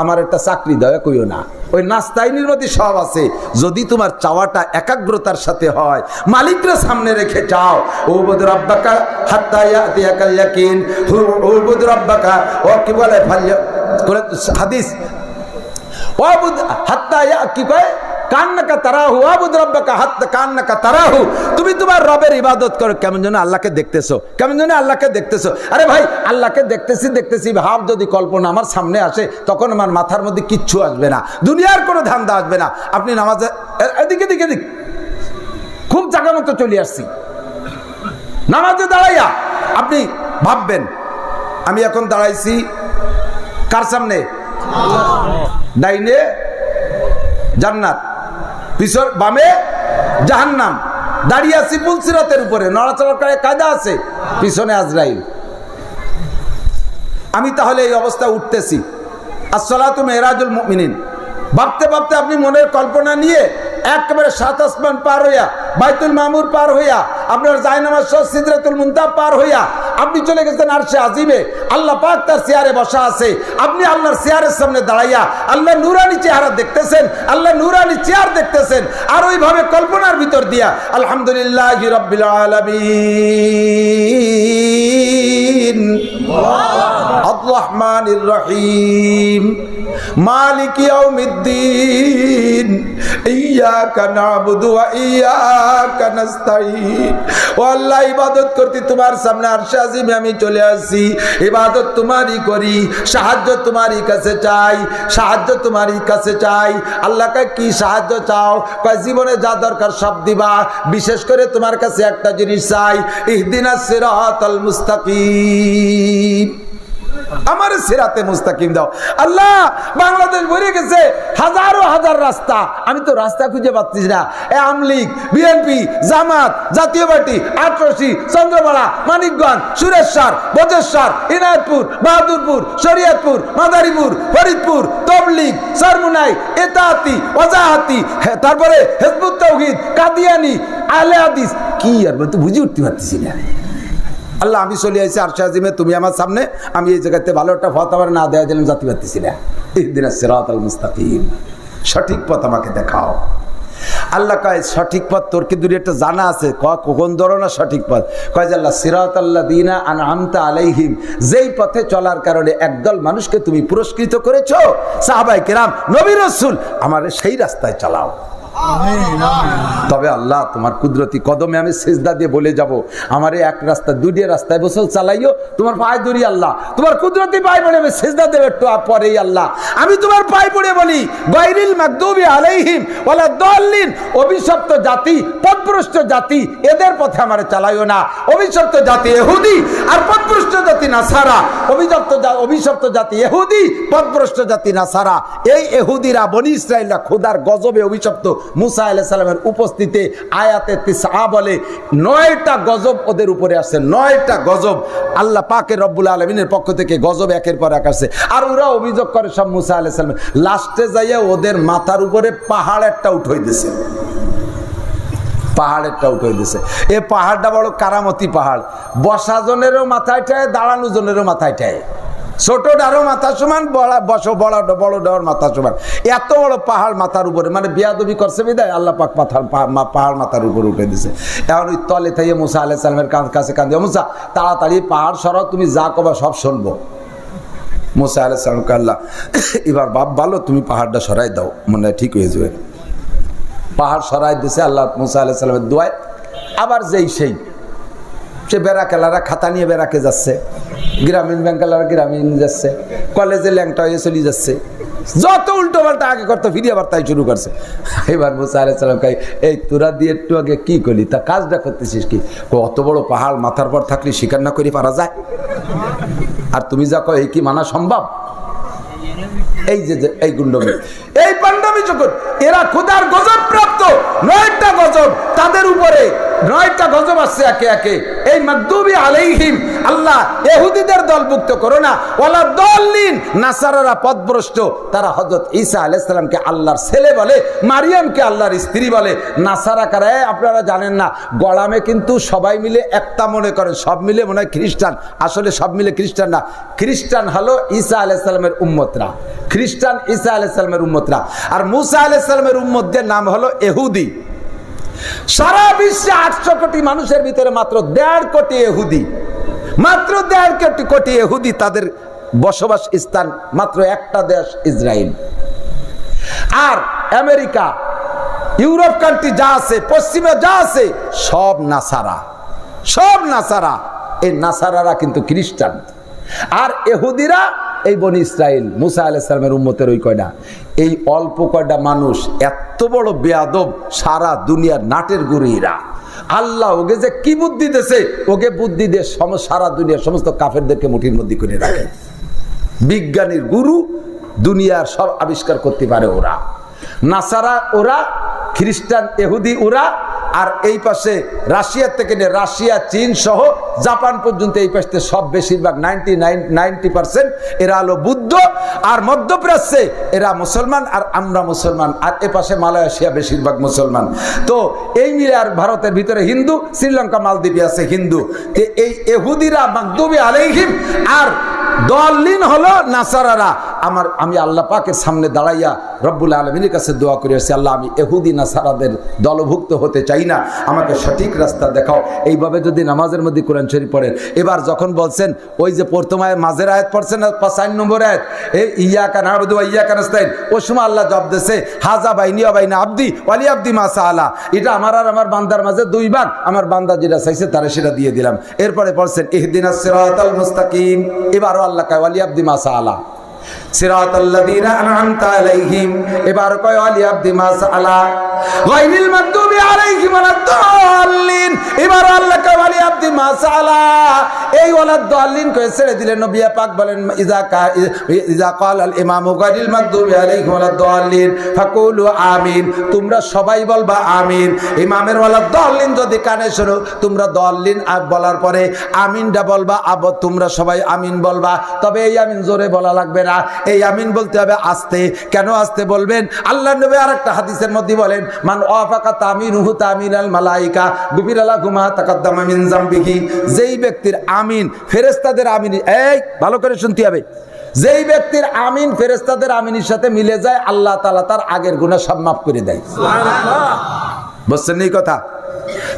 আমার একটা চাকরি দাও, কইও না। ওই নাস্তাইনের মধ্যে সব আছে, যদি তোমার চাওয়াটা একাগ্রতার সাথে হয়, মালিকরা সামনে রেখে চাও। উবুদ রাব্বাকা হাত্তা ইয়াতিয়াকাল ইয়াকিন, উবুদ রাব্বাকা, ও কি বলে হাদিস, ওয়াবুদ হাত্তা কি কয়, কান্নাকা তারাহু, আবুদ রাব্বাকা হাত্তা কান্নাকা তারাহু। তুমি তোমার রবের ইবাদত করো কেমন যেন আল্লাহকে দেখতেছো, কেমন যেন আল্লাহকে দেখতেছো। আরে ভাই, আল্লাহকে দেখতেছি ভাব যদি কল্পনা আমার সামনে আসে, তখন আমার মাথার মধ্যে কিচ্ছু আসবে না, দুনিয়ার কোনো ধান্দা আসবে না। আপনি নামাজে এদিকে দিকে দিক খুব জায়গা মতো চলে আসছি, নামাজে দাঁড়াইয়া আপনি ভাববেন আমি এখন দাঁড়াইছি কার সামনে? ডাইনে জান্নাত, পিছন বামে জাহান্নাম, দাঁড়িয়ে আছি পুলসিরাতের উপরে, নড়াচড়া করে কায়দা আছে, পিছনে আজরাইল। আমি তাহলে এই অবস্থায় উঠতেছি, আসসালাতু মেরাজুল মুমিনিন ভাবতে ভাবতে আপনি মনের কল্পনা নিয়ে একেবারে 7 আসমান পার হইয়া, বাইতুল মামুর পার হইয়া, আপনার জায়নামাজ সহ সিদরাতুল মুনতাহা পার হইয়া আপনি চলে গেছেন আরশে আজিমে। আল্লাহ পাক তার চেয়ারে বসা আছে, আপনি আল্লাহর চেয়ারের সামনে দাঁড়াইয়া আল্লাহ নূরানি চেহারা দেখতেছেন, আল্লাহ নূরানি চেয়ার দেখতেছেন, আর ওইভাবে কল্পনার ভিতর দিয়া আলহামদুলিল্লাহি রাব্বিল আলামিন আর রহমানির রহিম মালিক ইয়াউমিদ্দিন ইয়াকা নাবুদু ওয়া ইয়াকা নাস্তাইন। ও আল্লাহ, ইবাদত করতে তোমার সামনে আরশে আজিমে আমি চলে আসি, ইবাদত তোমারই করি, সাহায্য তোমারই কাছে চাই, সাহায্য তোমারই কাছে চাই। আল্লাহকে কি সাহায্য চাও? কয় জীবনে যা দরকার সব দিবা, বিশেষ করে তোমার কাছে একটা জিনিস চাই, ইহদিনাস সিরাতাল মুস্তাকিম, আমার সিরাতে মুস্তাকিম দাও। আল্লাহ, বাংলাদেশ ভরে গেছে হাজারো হাজার রাস্তা, আমি তো রাস্তা খুঁজে পাচ্ছি না। আমলিগ, বিএনপি, জামাত, জাতীয় পার্টি, আটরশি, চন্দ্রপাড়া, মানিকগঞ্জ, সুরেশ্বর, বজেশ্বর, ইনায়তপুর, বাহাদুরপুর, শরীয়তপুর, মাদারীপুর, ফরিদপুর, তবলিগ, সরমুনাই, এতাহাতি, ওয়াজাহাতি, তারপরে হিজবুত তাওহীদ, কাদিয়ানি, আহলে হাদিস, কি আর তো বুঝে উঠতে পারতেছি না। আল্লাহ, আমি চলে আসছি আরশে আজিমে, তুমি আমার সামনে, আমি এই জায়গাতে ভালো একটা পথ আমার না দেওয়া দিলাম, জাতি পারতেছি না। ইহদিনাস সিরাতাল মুস্তাকিম, সঠিক পথ আমাকে দেখাও। আল্লাহ কয় সঠিক পথ তোর কি দূরে একটা জানা আছে? কোন ধরনের সঠিক পথ? কয় যে আল্লাহ সিরাতাল্লাযীনা আনআমতা আলাইহিম, যেই পথে চলার কারণে একদল মানুষকে তুমি পুরস্কৃত করেছো, সাহাবায়ে কেরাম, নবী রাসূল, আমার সেই রাস্তায় চালাও। তবে আল্লাহ, তোমার কুদরতি কদমে আমি সিজদা দিয়ে বলে যাব, আমার এক রাস্তা দুইটা রাস্তায় বসল চালাইও, তোমার পায়ে ধরি আল্লাহ, তোমার কুদরতি পায়ে পড়ে আমি সিজদা দেব একটু পরেই আল্লাহ, আমি তোমার পায়ে পড়ে বলি গায়রিল মাগদুবি আলাইহিম ওয়ালা দাল্লিন, অভিশপ্ত জাতি, পথভ্রষ্ট জাতি, এদের পথে আমারে চালাইও না। অভিশপ্ত জাতি ইহুদি আর পথভ্রষ্ট জাতি নাসারা, অভিশপ্ত জাতি ইহুদি, পথভ্রষ্ট জাতি নাসারা। এই ইহুদিরা, বনি ইসরাইলরা খোদার গজবে অভিশপ্ত, মুসা আলাইহিস সালামের উপস্থিতি আয়াতে 9 বলে 9টা গজব ওদের উপরে আসছে, 9টা গজব আল্লাহ পাকের রব্বুল আলামিনের পক্ষ থেকে গজব একের পর এক আসছে। আর ওরা অভিযোগ করে সব মুসা আলাইহিস সালাম, লাস্টে যাইয়া ওদের মাথার উপরে পাহাড় একটা উঠাই দিছে, পাহাড় একটা উঠাই দিছে। এই পাহাড়টা বড় কারামতি পাহাড়, বসা জনেরও মাথায় ঠায়, দাঁড়ানো জনেরও মাথায় ঠায়, ছোটটারও মাথা সমান, বড় ডাওয়ার মাথা সমান, এত বড় পাহাড় মাথার উপরে। মানে বিয়াদবি করছে বিদায় আল্লাহ পাক পাহাড় মাথার উপরে উঠে দিছে। এখন ওই তলে থেকে মুসা আলাইহিস সালামের কাছে কান দিয়ে, মুসা তাড়াতাড়ি পাহাড় সরাও, তুমি যা কবা সব শুনবো। মুসা আলাইহিস সালামকে আল্লাহ, এবার বাপ ভালো, তুমি পাহাড়টা সরাই দাও, মনে হয় ঠিক হয়ে যাবে। পাহাড় সরাই দিছে আল্লাহ মুসা আলাইহিস সালামের দোয়ায়। আবার যেই সেই সে বেড়াকেলারা খাতা নিয়ে বেড়াকে যাচ্ছে, গ্রামীণ ব্যাংকালারা গ্রামীণ যাচ্ছে, কলেজে ল্যাংটা হয়ে চলে যাচ্ছে, যত উল্টো পাল্টা আগে করতে ফিরে আবার তাই শুরু করছে। এবার মুসা আলাইহিস সালাম কয়, এই তোরা দিয়ে একটু আগে কি করলি, তা কাজটা করতেছিস কি? অত বড় পাহাড় মাথার পর থাকলে স্বীকার না করে পারা যায়? আর তুমি যা কয় এই কি মানা সম্ভব? এই যে এই গুন্ডমি, এই পান্ডামি যখন এরা খোদার গজব প্রাপ্ত, 9টা গজব তাদের উপরে, 9টা গজব আসছে একে একে। এই মাগদুবি আলাইহিম, আল্লাহ ইহুদিদের দলভুক্ত করো না, ওয়ালা দাল্লিন, নাসারারা পথভ্রষ্ট, তারা হযরত ঈসা আলাইহিস সালামকে আল্লাহর ছেলে বলে, মারিয়ামকে আল্লাহর স্ত্রী বলে। নাসারা কারা আপনারা জানেন না, গলামে কিন্তু সবাই মিলে একটা মনে করেন, সব মিলে মনে হয় খ্রিস্টান, আসলে সব মিলে খ্রিস্টান না। খ্রিস্টান হলো ঈসা আলাইহিস সালামের উম্মতরা, খ্রিস্টান ঈসা আলাইহিস সালামের উম্মতরা, আর মুসা আলাইহিস সালামের উম্মতদের নাম হলো ইহুদি। সারা বিশ্বে 800 কোটি মানুষের ভিতরে মাত্র 1.5 কোটি ইহুদি, মাত্র 1.5 কোটি ইহুদি, তাদের বসবাস স্থান মাত্র একটা দেশ ইসরায়েল। আর আমেরিকা, ইউরোপ কান্ট্রি যা আছে, পশ্চিমে যা আছে, সব নাসারা, সব নাসারা। এই নাসারারা কিন্তু খ্রিস্টান, আর ইহুদিরা এই বনি ইসরাইল, মুসা আলাইহিস সালামের উম্মতের ওই কয়টা। এই অল্প কয়টা মানুষ এত বড় বেয়াদব, সারা দুনিয়ার নাটের গুরুরা। আল্লাহ ওকে যে কি বুদ্ধি দিয়েছে, ওকে বুদ্ধি দিয়ে সারা দুনিয়ার সমস্ত কাফেরদেরকে মুঠির মধ্যে করে রাখে। বিজ্ঞানীর গুরু, দুনিয়ার সব আবিষ্কার করতে পারে ওরা। নাসারা ওরা, খ্রিস্টান ইহুদি ওরা, আর এই পাশে রাশিয়া থেকে নিয়ে রাশিয়া, চীন সহ জাপান পর্যন্ত এই পাশে সব বেশিরভাগ 90% এরা হলো বুদ্ধ। আর মধ্যপ্রাচ্যে এরা মুসলমান, আর আমরা মুসলমান, আর এ পাশে মালয়েশিয়া বেশিরভাগ মুসলমান। তো এই মিলে আর ভারতের ভিতরে হিন্দু, শ্রীলঙ্কা মালদ্বীপে আছে হিন্দু। এই ইহুদিরা মাগদুবি আলাইহিম, আর দলিন হলো নাসারারা। আমি আল্লাহ পাকের সামনে দাঁড়াইয়া রব্বুল আলামিনের কাছে দোয়া করে আসছি, আল্লাহ আমি ইহুদি নাসারাদের দলভুক্ত হতে চাই না, আমাকে সঠিক রাস্তা দেখাও। এইভাবে যদি নামাজের মধ্যে কোরআন শরীফ পড়েন। এবার যখন বলছেন ওই যে প্রথম আয়াত মাঝের আয়াত পড়ছেন, 5 নম্বর আয়াত, এই ইয়াকা না'বুদু ওয়া ইয়াকা নাস্তাইন, ওই সময় আল্লাহ জবাব দিয়েছে, হাযা বাইনি ওয়া বাইনা আবদি ওয়া লি আবদি মা সাআলা। এটা আমার আর আমার বান্দার মাঝে 2 ভাগ, আমার বান্দা যেটা চাইছে তারে সেটা দিয়ে দিলাম। এরপরে পড়ছেন ইহদিনাস সিরাতাল মুস্তাকিম, এবারও আল্লাহ কয় ওয়া লি আবদি মা সাআলা, সিরাতাল্লাযীনা আন'আমতা আলাইহিম, এবার কয় ওয়া লি আবদি মা সাআলা, গায়রিল মাগদুবি আলাইহিম ওয়ালাদ-দাল্লিন, এবার আল্লাহ কয় ওয়া লি আবদি মা সাআলা। এই ওয়ালাদ-দাল্লিন কয়ে ছেড়ে দিলেন। নবী পাক বলেন, ইযা ক্বালা আল ইমামু গায়রিল মাগদুবি আলাইহিম ওয়ালাদ-দাল্লিন ফাকুলু আমিন, তোমরা সবাই বলবা আমিন। ইমামের ওয়ালাদ-দাল্লিন যদি কানে শোনো, তোমরা দাল্লিন বলার পরে আমিনটা বলবা, তোমরা সবাই আমিন বলবা। তবে এই আমিন জোরে বলা লাগবে না, এই আমিন বলতে হবে আস্তে। কেন আস্তে বলবেন? আল্লাহর নবী আরেকটা হাদিসের মধ্যে বলেন, মান ওয়াফাকা তামিনুহু তামিনাল মালায়েকা গুফিরা লাহু মা তাকাদ্দামা মিন যামবিহি, যেই ব্যক্তির আমিন ফেরেশতাদের আমিন, এই ভালো করে শুনতে হবে, যেই ব্যক্তির আমিন ফেরেশতাদের আমিনের সাথে মিলে যায়, আল্লাহ তাআলা তার আগের গুনাহ সব মাফ করে দেয়। সুবহানাল্লাহ, বুঝছেন এই কথা?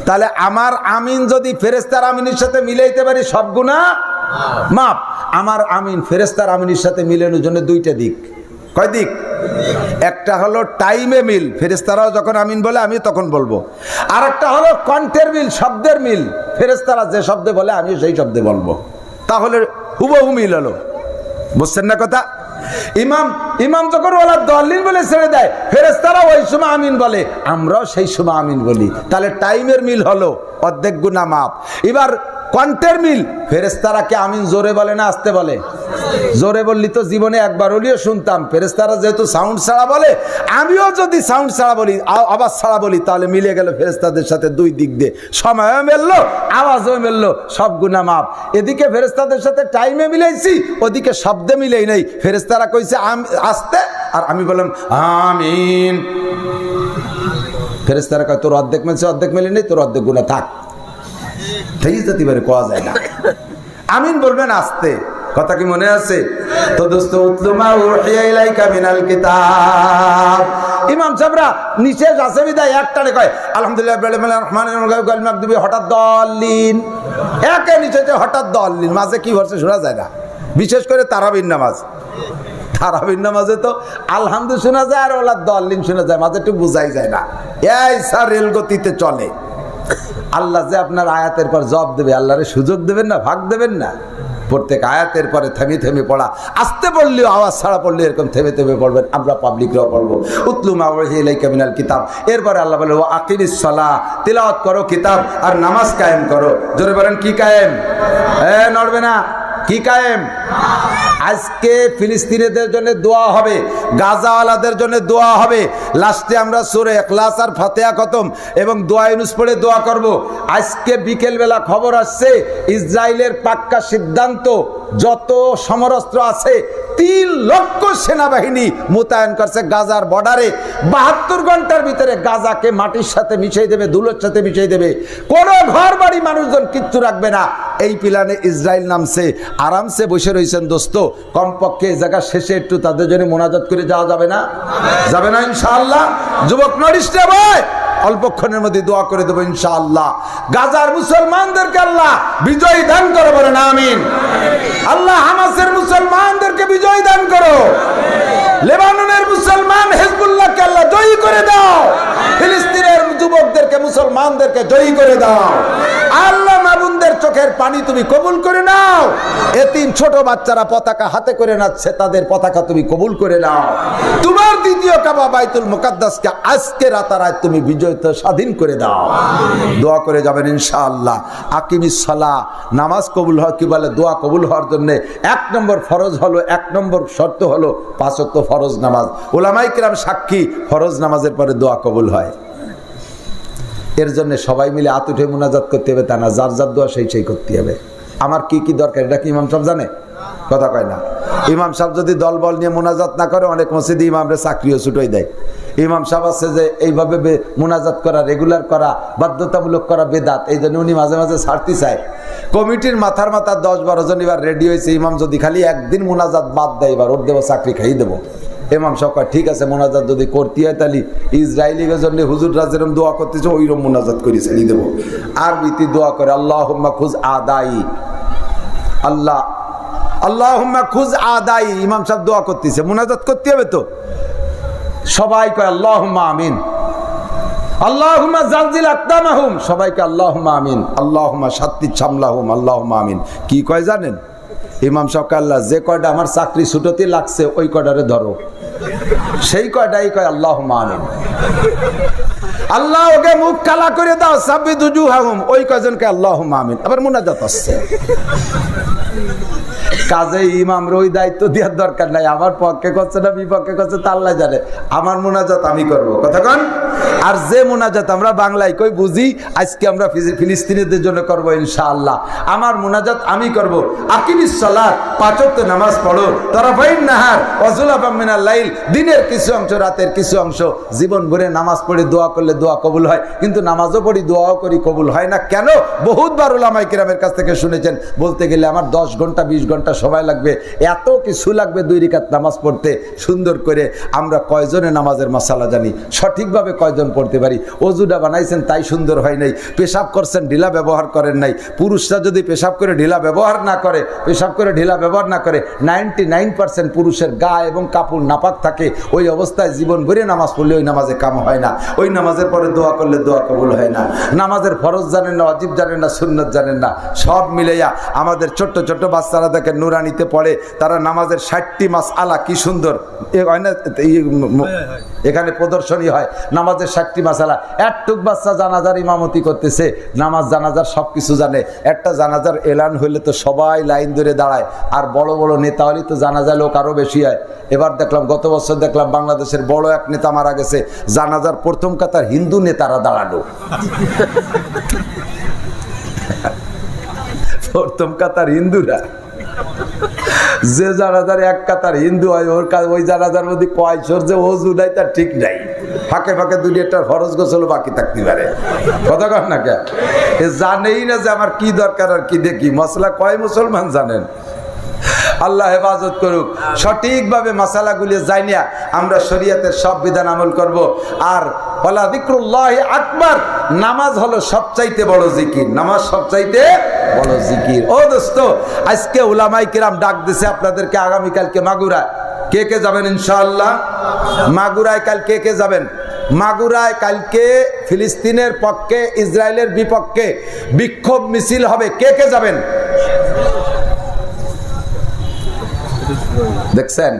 তাহলে আমার আমিন যদি ফেরেশতার আমিনের সাথে মিলাইতে পারি, সব গুনাহ মাফ। আমার আমিন ফেরেশতার আমিনের সাথে মিলানোর জন্য 2টা দিক। কয় দিক? একটা হলো টাইমে মিল, ফেরেশতারাও যখন আমিন বলে আমি তখন বলবো। আর একটা হলো কণ্ঠের মিল, শব্দের মিল, ফেরেশতারা যে শব্দে বলে আমি সেই শব্দে বলবো, তাহলে হুবহু মিল হলো। বুঝছেন না কথা? ইমাম যখন ওয়ালাদ-দাল্লিন বলে ছেড়ে দেয়, ফেরেশতারা ওই সময় আমিন বলে, আমরাও সেই সময় আমিন বলি, তাহলে টাইমের মিল হলো, অর্ধেক গুনাহ মাফ। এবার কণ্ঠের মিল। ফেরেশতারা কি আমিন জোরে বলে না আস্তে বলে? জোরে বললি তো জীবনে একবার হলেও শুনতাম। ফেরেশতারা যেহেতু সাউন্ড ছাড়া বলে, আমিও যদি সাউন্ড ছাড়া বলি, আওয়াজ ছাড়া বলি, তাহলে মিলে গেল ফেরেশতাদের সাথে দুই দিক দিয়ে, সময়ও মিললো আওয়াজও মিললো, সব গুনাহ মাফ। এদিকে ফেরেশতাদের সাথে টাইমে মিলাইছি, ওদিকে শব্দে মিলেই নেই। ফেরেশতারা কইছে আস্তে, আর আমি বললাম আমিন। ফেরেশতারা কয় তোর অর্ধেক মেলছে, অর্ধেক মেলে নেই, তোর অর্ধেক গুনাহ থাক। ঠিক যেতে পারে, কোয়া যায় না। আমিন বলবেন আস্তে। কথা কি মনে আছে? তো দোস্ত উতলুমা উহিয়া ইলাইকা মিনাল কিতাব। ইমাম সাহেবরা নিচে আছে বিদায় একটানে কয় আলহামদুলিল্লাহ রহমানির রহিম মাগদুবি হঠাৎ দলিন, একে নিচেতে হঠাৎ দলিন, মাঝে কি হচ্ছে শোনা যায় না। বিশেষ করে তারাবির নামাজ, তারাবির নামাজে তো আলহামদু শোনা যায় আর ওলা দলিন শোনা যায়, মাঝে একটু বুঝাই যায় না। এই স্যার রেল গতিতে চলে। আল্লাহ যে আপনার আয়াতের পর জবাব দেবে, আল্লাহরে সুযোগ দেবেন না, ভাগ দেবেন না। প্রত্যেক আয়াতের পরে থেমে থেমে পড়া, আস্তে পড়লেও আওয়াজ ছাড়া পড়লে এরকম থেমে থেমে পড়বেন। আমরা পাবলিকরাও পড়বো উতলু মা উহিয়া ইলাইকা মিনাল কিতাব। এরপরে আল্লাহ বলে ও আকিমিস সালাহ, তিলাওয়াত করো কিতাব আর নামাজ কায়েম করো। জোরে বলেন কি কায়েম? নড়বে না, কি কায়েম? আজকে ফিলিস্তিনিদের জন্য দোয়া হবে, গাজাওয়ালাদের জন্য দোয়া হবে। লাস্টে আমরা সূরা ইখলাস আর ফাতিহা খতম এবং দোয়া ইউনুস পড়ে দোয়া করব। আজকে বিকেলবেলা খবর আসছে ইসরায়েলের পাক্কা সিদ্ধান্ত, যত সমরাস্ত্র আছে 3 লক্ষ সেনাবাহিনী মোতায়েন করছে গাজার বর্ডারে। 72 ঘন্টার ভিতরে গাজাকে মাটির সাথে মিশিয়ে দেবে, ধুলোর সাথে মিশিয়ে দেবে। কোনো ঘর বাড়ি মানুষজন কিচ্ছু রাখবে না। এই প্ল্যানে ইসরায়েল নামছে, আরামসে বসে রয়েছেন দোস্ত। কমপক্ষে এই জায়গা শেষে একটু তাদের জন্য মোনাজাত করে যাওয়া যাবে না? যাবে না ইনশাআল্লাহ? যুবক নরিষ্ঠে ভাই, অল্পক্ষণের মধ্যে দোয়া করে দেবো ইনশাআল্লাহ। গাজার মুসলমানদেরকে আল্লাহ বিজয় দান করো, বলেন আমিন। আল্লাহ হামাসের মুসলমানদেরকে বিজয় দান করো। লেবাননের মুসলমান হিজবুল্লাহকে আল্লাহ জয়ী করে দাও। ফিলিস্তিনের যুবকদেরকে মুসলমানদেরকে জয়ী করে দাও। আল্লাহ মাবুনদের চোখের পানি তুমি কবুল করে নাও। এতিম ছোট বাচ্চারা পতাকা হাতে করে নাচছে, তাদের পতাকা তুমি কবুল করে নাও। তোমার দ্বিতীয় কাবা বাইতুল মুকাদ্দাসকে আজকে রাতারাত তুমি বিজয়িত স্বাধীন করে দাও। দোয়া করে যাবেন ইনশাআল্লাহ। আকিমিস সালাহ, নামাজ কবুল হয় কি বলে? দোয়া কবুল হওয়ার জন্য 1 নম্বর ফরজ হলো, 1 নম্বর শর্ত হলো 5 ওয়াক্ত ফরজ নামাজ। উলামায়ে কেরাম সাক্ষী, ফরজ নামাজের পরে দোয়া কবুল হয়। এর জন্য সবাই মিলে হাত উঠে মুনাজাত করতে হবে তা না, যার যার দোয়া সেই করতে হবে। আমার কি কি দরকার এটা কি ইমাম সাহেব জানে? কথা কয় না। ইমাম সাহেব যদি দল বল নিয়ে মুনাজাত না করে, অনেক মসজিদে ইমামরে চাকরিও ছুটোই দেয়। ইমাম সাহেব আছে যে এইভাবে মুনাজাত করা, রেগুলার করা, বাধ্যতামূলক করা বেদাত, এই জন্য উনি মাঝে মাঝে ছাড়তে চায়। কমিটির মাথার 10-12 জন এবার রেডি হয়েছে, ইমাম যদি খালি একদিন মুনাজাত বাদ দেয়, এবার ওর দেবো চাকরি খাইয়ে দেবো। ইমাম সাহেব কয় ঠিক আছে, মোনাজাত যদি করতে হয় তাহলে ইসরায়েলিদের জন্য হুজুররা যেরকম দোয়া করতেছে ওইরকম মোনাজাত করে ছেড়ে দেবো। আর বিতি দোয়া করে আল্লাহুম্মা খুজ আদাই, আল্লাহ আল্লাহুম্মা খুজ আদাই। ইমাম সাহেব দোয়া করতেছে, মোনাজাত করতে হবে তো। সবাই কয় আল্লাহুম্মা আমিন। আল্লাহুম্মা জালজিল আকদামাহুম, সবাইকে আল্লাহুম্মা আমিন। আল্লাহুম্মা শাত্তিত শামলাহুম, আল্লাহুম্মা আমিন। কি কয় জানেন? ইমাম সাহেব আল্লাহ যে কয়টা আমার চাকরি ছুটোতে লাগছে ওই কয়টারে ধরো, সেই কয়টাই কয় আল্লাহুম্মা আমিন। আল্লাহ ওকে মুখ কালা করে দাও, সাব্বিত উজুহাহুম, ওই কয়জনকে আল্লাহুম্মা আমিন। আবার মুনাজাত আসছে। কাজে ইমাম ওই দায়িত্ব দেওয়ার দরকার নাই। আমার পক্ষে করছে না বিপক্ষে করছে তা আল্লাহ জানে। আমার মুনাজাত আমি করব, কথা কন। আর যে মুনাজাত আমরা বাংলায় কই বুঝি, আজকে আমরা ফিলিস্তিনিদের জন্য করব ইনশাআল্লাহ। আমার মুনাজাত আমি করব। আকিমিস সালাত, 5 ওয়াক্ত নামাজ পড়ো। তারাফাইন নাহার ওয়া যুলাফাম মিনাল লাইল, দিনের কিছু অংশ রাতের কিছু অংশ। জীবন ভরে নামাজ পড়ে দোয়া করলে দোয়া কবুল হয়, কিন্তু নামাজও পড়ি দোয়াও করি কবুল হয় না কেন? বহুতবার উলামায়ে কেরামের কাছ থেকে শুনেছেন, বলতে গেলে আমার 10 ঘন্টা 20 ঘন্টা সময় লাগবে, এত কিছু লাগবে 2 রাকাত নামাজ পড়তে। সুন্দর করে আমরা কয়জনে নামাজের মাসালা জানি, সঠিকভাবে কয়জন পড়তে পারি? অজুটা বানাইছেন তাই সুন্দর হয় নাই, পেশাব করছেন ঢিলা ব্যবহার করেন নাই। পুরুষরা যদি পেশাব করে ঢিলা ব্যবহার না করে, পেশাব করে ঢিলা ব্যবহার না করে, 99% পুরুষের গা এবং কাপড় নাপাক থাকে। ওই অবস্থায় জীবন ভরে নামাজ পড়লে ওই নামাজে কাম হয় না। ওই নামাজে নামাজের পরে দোয়া করলে দোয়া কবুল হয় না, নামাজের ফরজ জানেন না, ওয়াজিব জানেন না, সুন্নত জানেন না, সব মিলাইয়া আমাদের ছোট্ট ছোট্ট বাচ্চারা দেখে নুরানিতে পড়ে, তারা নামাজের 60টি মাসআলা কি সুন্দর এখানে প্রদর্শনী হয়, নামাজের 60টি মাসআলা। একটুক বাচ্চা জানাজার ইমামতি করতেছে, নামাজ জানাজার সব কিছু জানে। একটা জানাজার এলান হইলে তো সবাই লাইন ধরে দাঁড়ায়, আর বড় বড় নেতা হলে তো জানাজা লোক আরো বেশি হয়। এবার দেখলাম, গত বছর দেখলাম বাংলাদেশের বড় এক নেতা মারা গেছে, জানাজার প্রথম কাতার হিন্দু নেতারা দাঁড়ালো। প্রথম কাতার হিন্দুরা, যে জানাজার এক কাতার হিন্দু হয় ওই জানাজার মধ্যে কয়শোর যে ওজু নাই তার ঠিক নাই, ফাঁকে ফাঁকে দুই একটা ফরজ গোসল বাকি থাকতে পারে। কথা কর না কে, জানেই না যে আমার কি দরকার আর কি দেখি মশলা, কয় মুসলমান জানেন? আল্লাহ হেফাজত করুক। সঠিকভাবে মাসালাগুলি জানিয়া আমরা শরীয়তের সব বিধান আমল করব। আর ওয়ালা যিকরুল্লাহি আকবার, নামাজ হলো সবচাইতে বড় জিকির, নামাজ সবচাইতে বড় জিকির। ও দোস্ত, আজকে উলামায়ে কিরাম ডাক দিছে আপনাদেরকে আগামীকালকে মাগুরা। কে কে যাবেন ইনশাআল্লাহ? মাগুরায় কাল কে কে যাবেন? মাগুরায় কালকে ফিলিস্তিনের পক্ষে, ইসরায়েলের বিপক্ষে বিক্ষোভ মিছিল হবে। কে কে যাবেন? দেখছেন,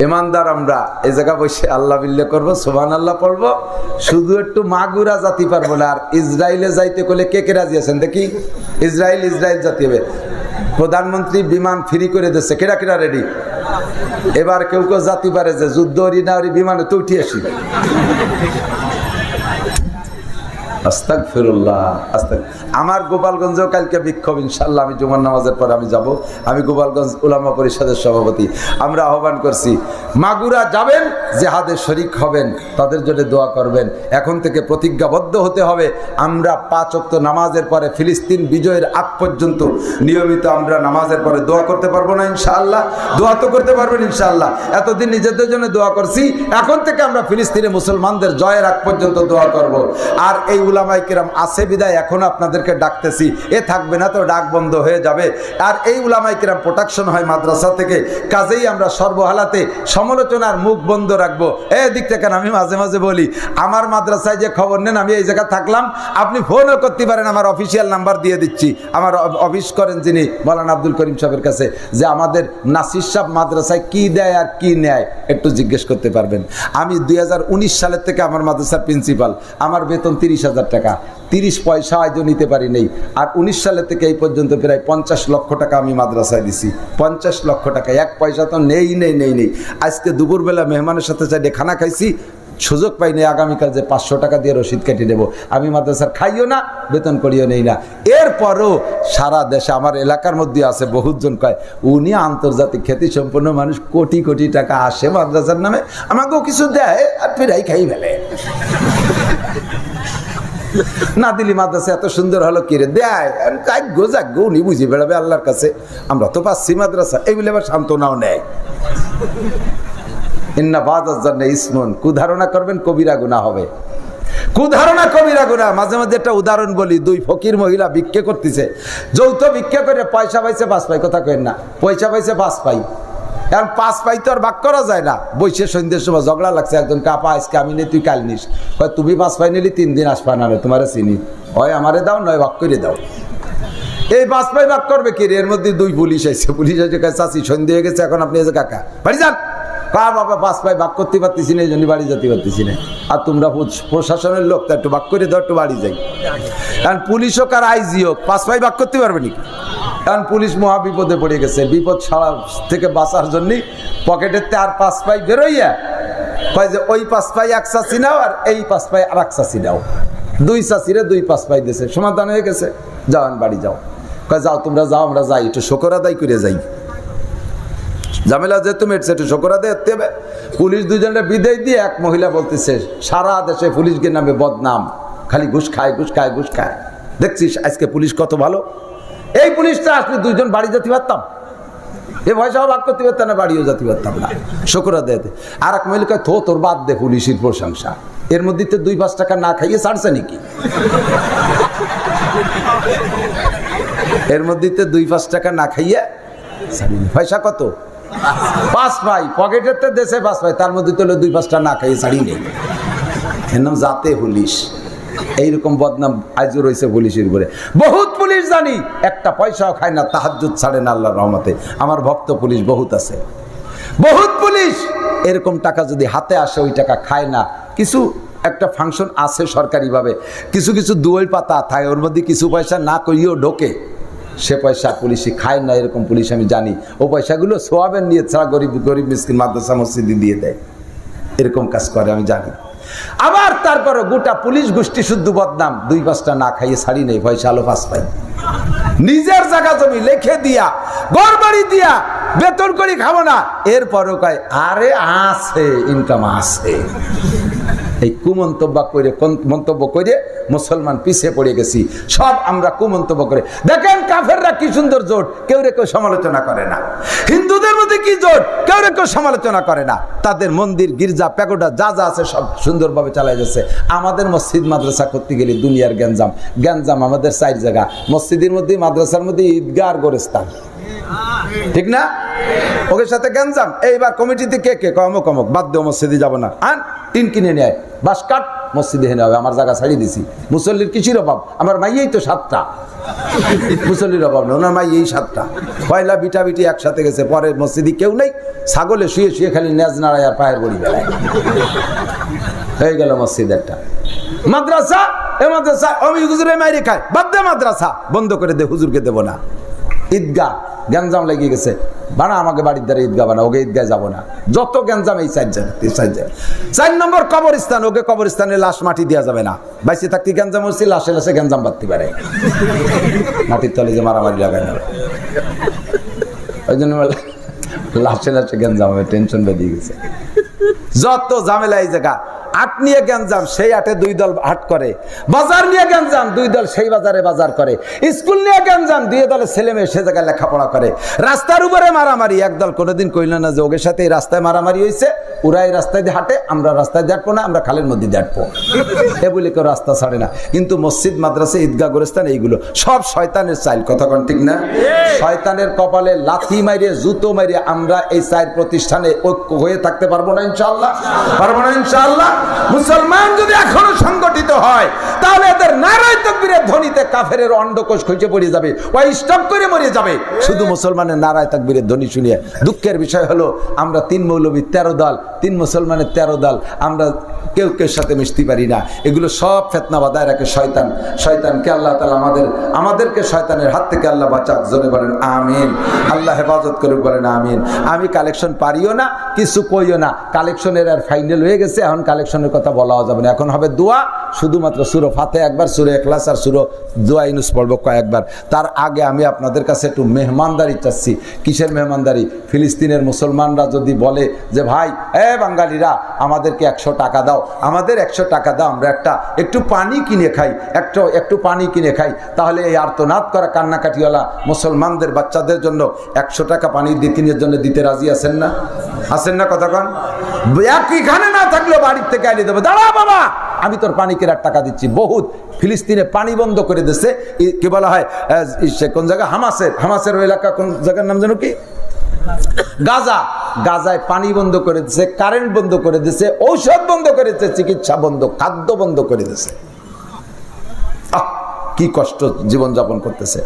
ইমানদার আমরা এই জায়গা বসে আল্লাহ বিল্লাহ করবো, সুবহানাল্লাহ পড়বো, শুধু একটু মাগুরা জাতি পারবো না। আর ইসরায়েলে যাইতে করলে কে কে রাজি আছেন দেখি? ইসরায়েল জাতি হবে। প্রধানমন্ত্রী বিমান ফ্রি করে দিচ্ছে, কেরা কেরা রেডি? এবার কেউ কেউ জাতি পারে যে যুদ্ধ হরি না হরি বিমানে তো উঠে আসি। আস্তাগফিরুল্লাহ, আমার গোপালগঞ্জেও কালকে বিক্ষোভ ইনশাআল্লাহ। আমি জুমার নামাজের পর আমি যাব। আমি গোপালগঞ্জ উলামা পরিষদের সভাপতি, আমরা আহ্বান করছি মাগুরা যাবেন, জিহাদে শরীক হবেন, তাদের জন্য দোয়া করবেন। এখন থেকে প্রতিজ্ঞাবদ্ধ হতে হবে, আমরা 5 ওয়াক্ত নামাজের পরে ফিলিস্তিন বিজয়ের আগ পর্যন্ত নিয়মিত আমরা নামাজের পরে দোয়া করতে পারবো না ইনশাআল্লাহ? দোয়া তো করতে পারবেন ইনশাআল্লাহ। এতদিন নিজেদের জন্য দোয়া করছি, এখন থেকে আমরা ফিলিস্তিনে মুসলমানদের জয়ের আগ পর্যন্ত দোয়া করব। আর এই উলামায়ে কিরাম আছে বিদায় এখন আপনাদেরকে ডাকতেছি, এ থাকবে না তো ডাক বন্ধ হয়ে যাবে। আর এই উলামায়ে কিরাম প্রোটেকশন হয় মাদ্রাসা থেকে, কাজেই আমরা সর্বহালাতে সমালোচনার মুখ বন্ধ রাখবো। দিক থেকে আমি মাঝে মাঝে বলি, আমার মাদ্রাসায় যে খবর নেন, আমি এই জায়গায় থাকলাম, আপনি ফোনও করতে পারেন, আমার অফিসিয়াল নাম্বার দিয়ে দিচ্ছি। আমার অফিস করেন যিনি মাওলানা আব্দুল করিম সাহেবের কাছে, যে আমাদের নাসির সাহেব মাদ্রাসায় কি দেয় আর কি নেয় একটু জিজ্ঞেস করতে পারবেন। আমি 2019 সালের থেকে আমার মাদ্রাসার প্রিন্সিপাল, আমার বেতন 30,000 টাকা, 30 পয়সা আজও নিতে পারি নেই। আর 19 সালের থেকে এই পর্যন্ত প্রায় 50 লক্ষ টাকা আমি মাদ্রাসায় দিছি। 50 লক্ষ টাকা, এক পয়সা তো নেই। আজকে দুপুরবেলা মেহমানের সাথে চাইলে খানা খাইছি, সুযোগ পাইনি, আগামীকাল যে 500 টাকা দিয়ে রসিদ কেটে নেব। আমি মাদ্রাসার খাইও না, বেতন করিও নেই না। এরপরও সারা দেশে আমার এলাকার মধ্যে আছে বহুজন কয় উনি আন্তর্জাতিক খ্যাতি সম্পন্ন মানুষ, কোটি কোটি টাকা আসে মাদ্রাসার নামে, আমাকেও কিছু দেয় আর ফিরাই খাই ফেলে। না দিলি মাদ্রাসা এত সুন্দর হলো কি রে, দেয় গোজাগ্য উনি বুঝি বেড়াবে আল্লাহর কাছে, আমরা তো পাচ্ছি মাদ্রাসা, এই বলে আবার সান্ত্বনাও নেয়। ইন্না বাদাজ জান্নাহ ইসমুন, কুধারণা করবেন কবিরা গুনাহ হবে। কুধারণা কবিরা গুনাহ। মাঝে মাঝে একটা উদাহরণ বলি, 2 ফকির মহিলা ভিক্ষা করতেছে, যৌথ ভিক্ষা করে পয়সা পাইছে 5 পাই, কথা কেন না, পয়সা পাইছে 5 পাই। কারণ 5 পাই তো আর ভাগ করা যায় না। বৈশে সন্ধ্যের সময় ঝগড়া লাগছে, একজন কাপা আজকে আমি নেই তুই কাল নিস, তুমি 5 পাই নিলি 3 দিন আসবা না, তোমার চিনি, হয় আমারে দাও নয় ভাগ করে দাও। এই 5 পাই ভাগ করবে কি রে? এর মধ্যে 2 পুলিশ আইছে, পুলিশ এসে চাচি সন্ধ্যে হয়ে গেছে, এখন আপনি এসে কাকা বাড়ি যান। বাবা 5 পাই ভাগ করতে পারতেছি না, এই জন্য বাড়ি যেতে পারতেছি না। আর তোমরা প্রশাসনের লোক, তা একটু ভাগ করে দাও, একটু বাড়ি যাই। কারণ পুলিশ হোক আর আইজি হোক 5 পাই ভাগ করতে পারবে নাকি? কারণ পুলিশ মহা বিপদে পড়ে গেছে, বিপদ ছাড়া থেকে বাঁচার জন্য পকেটের আর 5 পাই বেরোইয়া কয় যে ওই 5 পাই এক চাষি নাও, আর এই 5 পাই আর এক চাষি নাও। 2 চাষিরে 2 5 পাই দিয়েছে, সমাধান হয়ে গেছে, যাওয়ান বাড়ি যাও। কয় যাও তোমরা যাও, আমরা যাই, একটু শুকর আদায় করে যাই। ঝামেলা যেহেতু মেটছে, একটু শুকর আদায় করতে হবে। পুলিশ 2 জনের বিদায় দিয়ে এক মহিলা বলতেছে, সারা দেশে পুলিশকে নামে বদনাম, খালি ঘুষ খায়। দেখছিস আজকে পুলিশ কত ভালো। এই পুলিশটা আসলে 2 জন বাড়ি যেতে পারতাম, এ পয়সাও ভাগ করতে পারতাম না, বাড়িও যেতে পারতাম না, শুকর আদায়। আর এক মহিলা কয় তোর বাদ দে পুলিশের প্রশংসা, এর মধ্যে তো 2-5 টাকা না খাইয়ে ছাড়ছে নাকি? এর মধ্যে তো 2-5 টাকা না খাইয়ে পয়সা কত? 5 পাই, পকেটের তো দেশে 5 পাই, তার মধ্যে তো 2-5 টাকা না খাইয়ে ছাড়ি নেই। এর নাম জাতে পুলিশ। এইরকম বদনাম আজও রয়েছে পুলিশের উপরে। বহুত পুলিশ জানি একটা পয়সাও খায় না, তাহাজ্জুদ ছাড়ে না আল্লাহর রহমতে। আমার ভক্ত পুলিশ বহুত আছে, বহুত পুলিশ এরকম টাকা যদি হাতে আসে ওই টাকা খায় না। কিছু একটা ফাংশন আছে সরকারিভাবে, কিছু কিছু দুই পাতা থাকে, ওর মধ্যে কিছু পয়সা না করিয়েও ঢোকে, সে পয়সা পুলিশই খায় না। এরকম পুলিশ আমি জানি, ও পয়সাগুলো সোয়াবেন নিয়ে ছাড়া গরিব গরিব মিসকিন মাদ্রাসা মসজিদে দিয়ে দেয়, এরকম কাজ করে আমি জানি। আবার তারপরে গোটা পুলিশ গোষ্ঠী শুদ্ধ বদনাম, 2-5টা না খাইয়ে ছাড়ি নেই, পয়সা আলো পাস পাই, নিজের জায়গা জমি লেখে দিয়া ঘর বাড়ি দিয়া বেতন করে খাবো না, এরপরও কয় আরে আছে ইনকাম আছে। এই কুমন্তব্য করে মন্তব্য করে মুসলমান পিছিয়ে পড়ে গেছি সব আমরা কুমন্তব্য করে। দেখেন কাফেররা কি সুন্দর জোট, কেউ রে কেউ সমালোচনা করে না। হিন্দুদের মধ্যে কি জোট, কেউ রে কেউ সমালোচনা করে না। তাদের মন্দির গির্জা প্যাগোডা যা যা আছে সব সুন্দরভাবে চালাই যাচ্ছে। আমাদের মসজিদ মাদ্রাসা করতে গেলে দুনিয়ার গ্যাঞ্জাম গ্যাঞ্জাম। আমাদের 4 জায়গা, মসজিদের মধ্যে মাদ্রাসার মধ্যে ঈদগাহ আর গোরস্থান, ঠিক না? ওদের সাথে গ্যাঞ্জাম। এইবার কমিটিতে কে কে অমুক অমুক বাদ দেও, মসজিদে যাবো না, আন টিন কিনে নেয়, বাস কাট, মসজিদে হেনে হবে, আমার জায়গা ছাড়িয়ে দিছি। মুসল্লির কিসির অভাব? আমার মাইয়েই তো 7টা, মুসল্লির অভাব না, ওনার মাই এই 7টা। পয়লা বিটা বিটি একসাথে গেছে, পরে মসজিদে কেউ নেই, ছাগলে শুয়ে শুয়ে খালি নেজ নাড়ায় আর পায়ের বড়ি বেড়ায়, হয়ে গেল মসজিদ একটা। মাদ্রাসা, এ মাদ্রাসা আমি হুজুরে মাইরে খায়, বাদ দে মাদ্রাসা, বন্ধ করে দে, হুজুরকে দেবো না। ঈদগাহ গ্যাঞ্জাম লেগে গেছে, বানা আমাকে বাড়ির দ্বারা ঈদগাহ বানা, ওকে ঈদগাহ যাবো না। যত গ্যাঞ্জাম এই 4 জায়গা। 4 নম্বর কবরস্থান, ওকে কবরস্থানে লাশ মাটি দেওয়া যাবে না। বাইসে থাকতে গ্যাঞ্জাম হচ্ছে, লাশে লাশে গ্যাঞ্জাম বাঁধতে পারে, মাটির তলে যে মারামারি লাগায় না, ওই জন্য লাশে লাশে গ্যাঞ্জাম হবে, টেনশন বেরিয়ে গেছে। যত ঝামেলা এই জায়গা। হাট নিয়ে গ্যাঞ্জাম, সেই হাটে 2 দল হাট করে। বাজার নিয়ে গ্যাঞ্জাম, 2 দল সেই বাজারে বাজার করে। স্কুল নিয়ে গ্যাঞ্জাম, 2 দলের ছেলে মেয়ে সে জায়গায় লেখাপড়া করে। রাস্তার উপরে মারামারি, একদল কোনোদিন কইল না যে ওদের সাথে এই রাস্তায় মারামারি হয়েছে, ওরা এই রাস্তায় দিয়ে হাঁটে, আমরা রাস্তায় দিয়ে হাঁটবো না, আমরা খালের মধ্যে দিয়ে হাঁটবো, এ বলে কেউ রাস্তা ছাড়ে না। কিন্তু মসজিদ মাদ্রাসা ঈদগাহ গোরস্থান এইগুলো সব শয়তানের চাইল, কথা কোন ঠিক না? শয়তানের কপালে লাথি মাইরে জুতো মাইরে আমরা এই 4 প্রতিষ্ঠানে ঐক্য হয়ে থাকতে পারবো না ইনশাআল্লাহ, পারবো না ইনশাআল্লাহ। মুসলমান যদি এখনো সংগঠিত হয় তাহলে এদের নারায়ে তাকবীরের ধ্বনিতে কাফেরের অন্ডকোষ খসে পড়ে যাবে, ওই স্টপ করে মরে যাবে। শুধু মুসলমানের নারায়ে তাকবীরের ধ্বনি শুনিয়ে। দুঃখের বিষয় হলো আমরা 3 মৌলবী 13 দল, 3 মুসলমানের 13 দল, আমরা কেউ কেউ সাথে মিশতে পারি না। এগুলো সব ফিতনা বাঁধায় রাখে শয়তান। শয়তানকে আল্লাহ তাআলা আমাদেরকে শয়তানের হাত থেকে আল্লাহ বাঁচাক, জোরে বলেন আমিন। আল্লাহ হেফাজত করুক, বলেন আমিন। আমি কালেকশন পারিও না, কিছু কইও না, কালেকশনের আর ফাইনাল হয়ে গেছে, এখন কালেকশনের কথা বলাও যাবে না। এখন হবে দোয়া, শুধুমাত্র সূরা ফাতিহা একবার, সূরা ইখলাস আর সূরা দোয়া ইউনুস পড়ব কয়েকবার। তার আগে আমি আপনাদের কাছে একটু মেহমানদারি চাচ্ছি। কিসের মেহমানদারি? ফিলিস্তিনের মুসলমানরা যদি বলে যে ভাই বাঙালিরা আমাদেরকে 100 টাকা দাও, আমাদের 100 টাকা দাও, আমরা একটু পানি কিনে খাই, একটু পানি কিনে খাই, তাহলে এই আর্তনাদ করা কান্নাকাটিওয়ালা মুসলমানদের বাচ্চাদের জন্য 100 টাকা পানি দিনের জন্য দিতে রাজি আছেন না? আছেন না? কথা কন। একইখানে না থাকলেও বাড়ির থেকে আনিয়ে দেবো, দাঁড়া বাবা আমি তোর পানি কেনার টাকা দিচ্ছি। বহুত ফিলিস্তিনে পানি বন্ধ করে দিচ্ছে, কি বলা হয় কোন জায়গা, হামাসের ওই এলাকা, কোন জায়গার নাম জানো কি, গাজায় পানি বন্ধ করে দিচ্ছে, কারেন্ট বন্ধ করে দিচ্ছে, ঔষধ বন্ধ করে দিচ্ছে, চিকিৎসা বন্ধ, খাদ্য বন্ধ করে দিচ্ছে। কি কষ্ট জীবনযাপন করতেছে।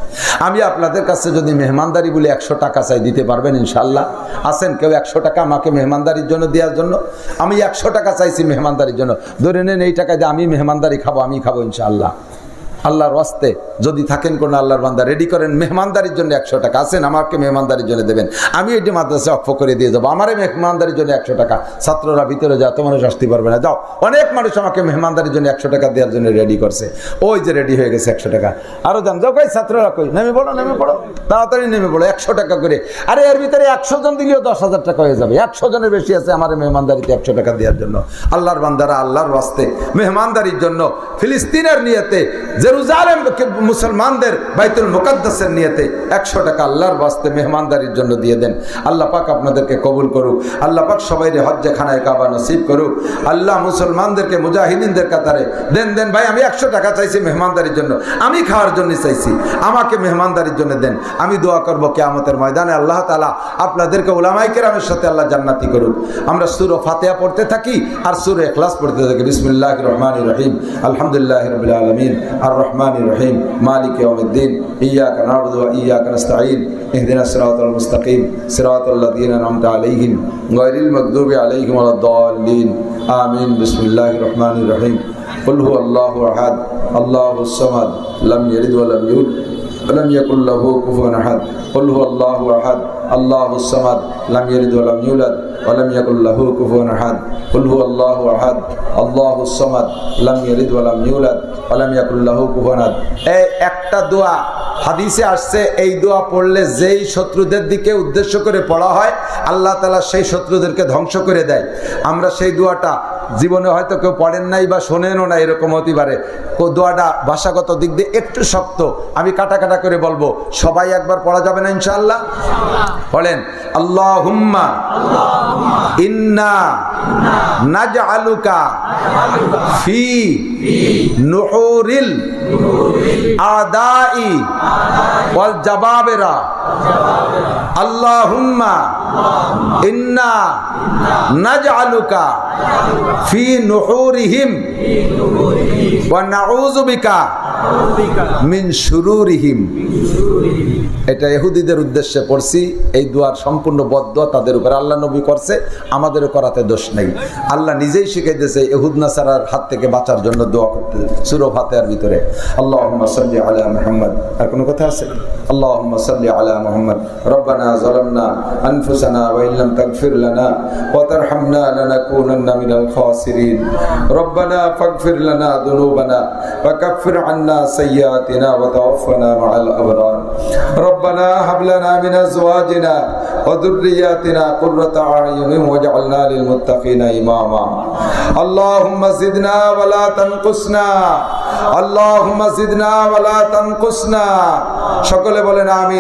আমি আপনাদের কাছে যদি মেহমানদারি বলে 100 টাকা চাই, দিতে পারবেন ইনশাল্লাহ? আছেন কেউ 100 টাকা আমাকে মেহমানদারির জন্য দেওয়ার জন্য? আমি 100 টাকা চাইছি মেহমানদারির জন্য, ধরে নেন এই টাকা দিয়ে আমি মেহমানদারি খাবো, আমি খাবো ইনশাআল্লাহ। আল্লাহর ওয়াস্তে যদি থাকেন কোন আল্লাহর বান্দা, রেডি করেন মেহমানদারির জন্য 100 টাকা। আছেন আমাকে মেহমানদারির জন্য দেবেন, আমি এটি মাদ্রাসা অক্ষ করে দিয়ে যাবো। আমারে মেহমানদারির জন্য 100 টাকা। ছাত্ররা ভিতরে যা, তো মানুষ আসতে পারবে না, যাও। অনেক মানুষ আমাকে মেহমানদারির জন্য 100 টাকা দেওয়ার জন্য রেডি করছে, ওই যে রেডি হয়ে গেছে 100 টাকা। আরো যান, যাও কই ছাত্ররা কই, নেমে পড়ো তাড়াতাড়ি নেমে পড়ো, 100 টাকা করে। আরে এর ভিতরে 100 জন দিলেও 10,000 টাকা হয়ে যাবে। 100 জনের বেশি আছে আমার মেহমানদারিতে 100 টাকা দেওয়ার জন্য। আল্লাহর বান্দারা আল্লাহর ওয়াস্তে মেহমানদারির জন্য ফিলিস্তিনের নিয়তে যে জেরুজালেম মুসলমানদের বাইতুল মুকাদ্দাসের নিয়তে 100 টাকা আল্লাহর ওয়াস্তে মেহমানদারির জন্য দিয়ে দেন। আল্লাহ পাক আপনাদেরকে কবুল করুক। আল্লাহ পাক সবাইরে হজ্জে খানায় কাবা নসিব করুক। আল্লাহ মুসলমানদেরকে মুজাহিদিনদের কাতারে দেন ভাই, আমি 100 টাকা চাইছি মেহমানদারির জন্য, আমি খাওয়ার জন্য চাইছি, আমাকে মেহমানদারির জন্য দেন। আমি দোয়া করব কিয়ামতের ময়দানে আল্লাহ তাআলা আপনাদেরকে উলামায়ে কেরামের সাথে আল্লাহ জান্নাতি করুক। আমরা সূরা ফাতিহা পড়তে থাকি আর সূরা ইখলাস পড়তে থাকি। বিসমিল্লাহির রহমানির রহিম, আলহামদুলিল্লাহি রাব্বিল আলামিন, আর রহমানির রহিম, মালিক ইয়াউমিদ্দিন, ইয়্যাকা না'বুদু ওয়া ইয়্যাকা নাস্তাঈন, ইহদিনাস সিরাতাল মুস্তাকিম, সিরাতাল লাযীনা আন'আমতা আলাইহিম গায়রিল মাগদুবি আলাইহিম ওয়ালাদ-দাল্লিন। আমিন। বিসমিল্লাহির রহমানির রহিম। কুল হুয়াল্লাহু আহাদ, আল্লাহুস সামাদ, লাম ইয়ালিদ ওয়া লাম ইউলাদ ওয়া লাম ইয়াকুল লাহু কুফুওয়ান আহাদ। কুল হুয়াল্লাহু আহাদ, আল্লাহুস সামাদ, লাম ইয়ালিদ ওয়া লাম ইউলাদ ওয়া লাম ইয়াকুল লাহু কুফুওয়ান আহাদ। কুল হুয়াল্লাহু আহাদ, আল্লাহুস সামাদ, লাম ইয়ালিদ ওয়া লাম ইউলাদ ওয়া লাম ইয়াকুল লাহু কুফুওয়ান আহাদ। এই একটা দোয়া হাদিসে আসছে, এই দোয়া পড়লে যেই শত্রুদের দিকে উদ্দেশ্য করে পড়া হয় আল্লাহ তাআলা সেই শত্রুদেরকে ধ্বংস করে দেয়। আমরা সেই দোয়াটা জীবনে হয়তো কেউ পড়েন নাই বা শোনেনও না, এরকম হতে পারে। দোয়াটা ভাষাগত দিক দিয়ে একটু শক্ত, আমি কাটা কাটা করে বলবো, সবাই একবার পড়া যাবে না ইনশাআল্লাহ? বলেন, আল্লাহুম্মা ইন্না নাজআলুকা ফি নুহুরিল আদাই ওয়াল জাবাবিরা। আল্লাহুম্মা ইন্না নাজআলুকা ফি নুহুরিহিম ওয়া নাউযু বিকা মিন শুরুরিহিম। এটা ইহুদিদের উদ্দেশ্যে পড়ছি। এই দোয়ার সম্পূর্ণ বদদোয়া তাদের উপর, আল্লাহ নবী করছে, আমাদেরও করাতে দোষ নেই। আল্লাহ নিজেই শিখাইতেছে ইহুদ নাসারার হাত থেকে বাঁচার জন্য দোয়া করতে সূরা ফাতিহার ভিতরে। আল্লাহুম্মা সাল্লি আলা মুহাম্মদ। আর কোনো কথা আছে? আল্লাহুম্মা সাল্লি আলা মুহাম্মদ। রব্বানা যালামনা আনফুসানা ওয়া ইল্লাম তাগফির লানা ওয়া তারহামনা লানাকুনান্না মিনাল খাসিরিন। রব্বানা ফাগফির লানা যুনুবানা ওয়া কাফির আন্না সাইয়্যাতিনা ওয়া তাওফানা মা'আল আবরার। রব্বানা হাব লানা মিন আজওয়াজিনা ওয়া যুররিয়াতিনা কুররাতা আ'য়ুনিন ওয়াজআলনা লিল মুত্তাকিনা ইমামা। আল্লাহুম্মা জিদনা ওয়া লা তানকুসনা, আল্লাহুম্মা জিদনা ওয়া লা তানকুসনা। সকলে বলেন আমিন।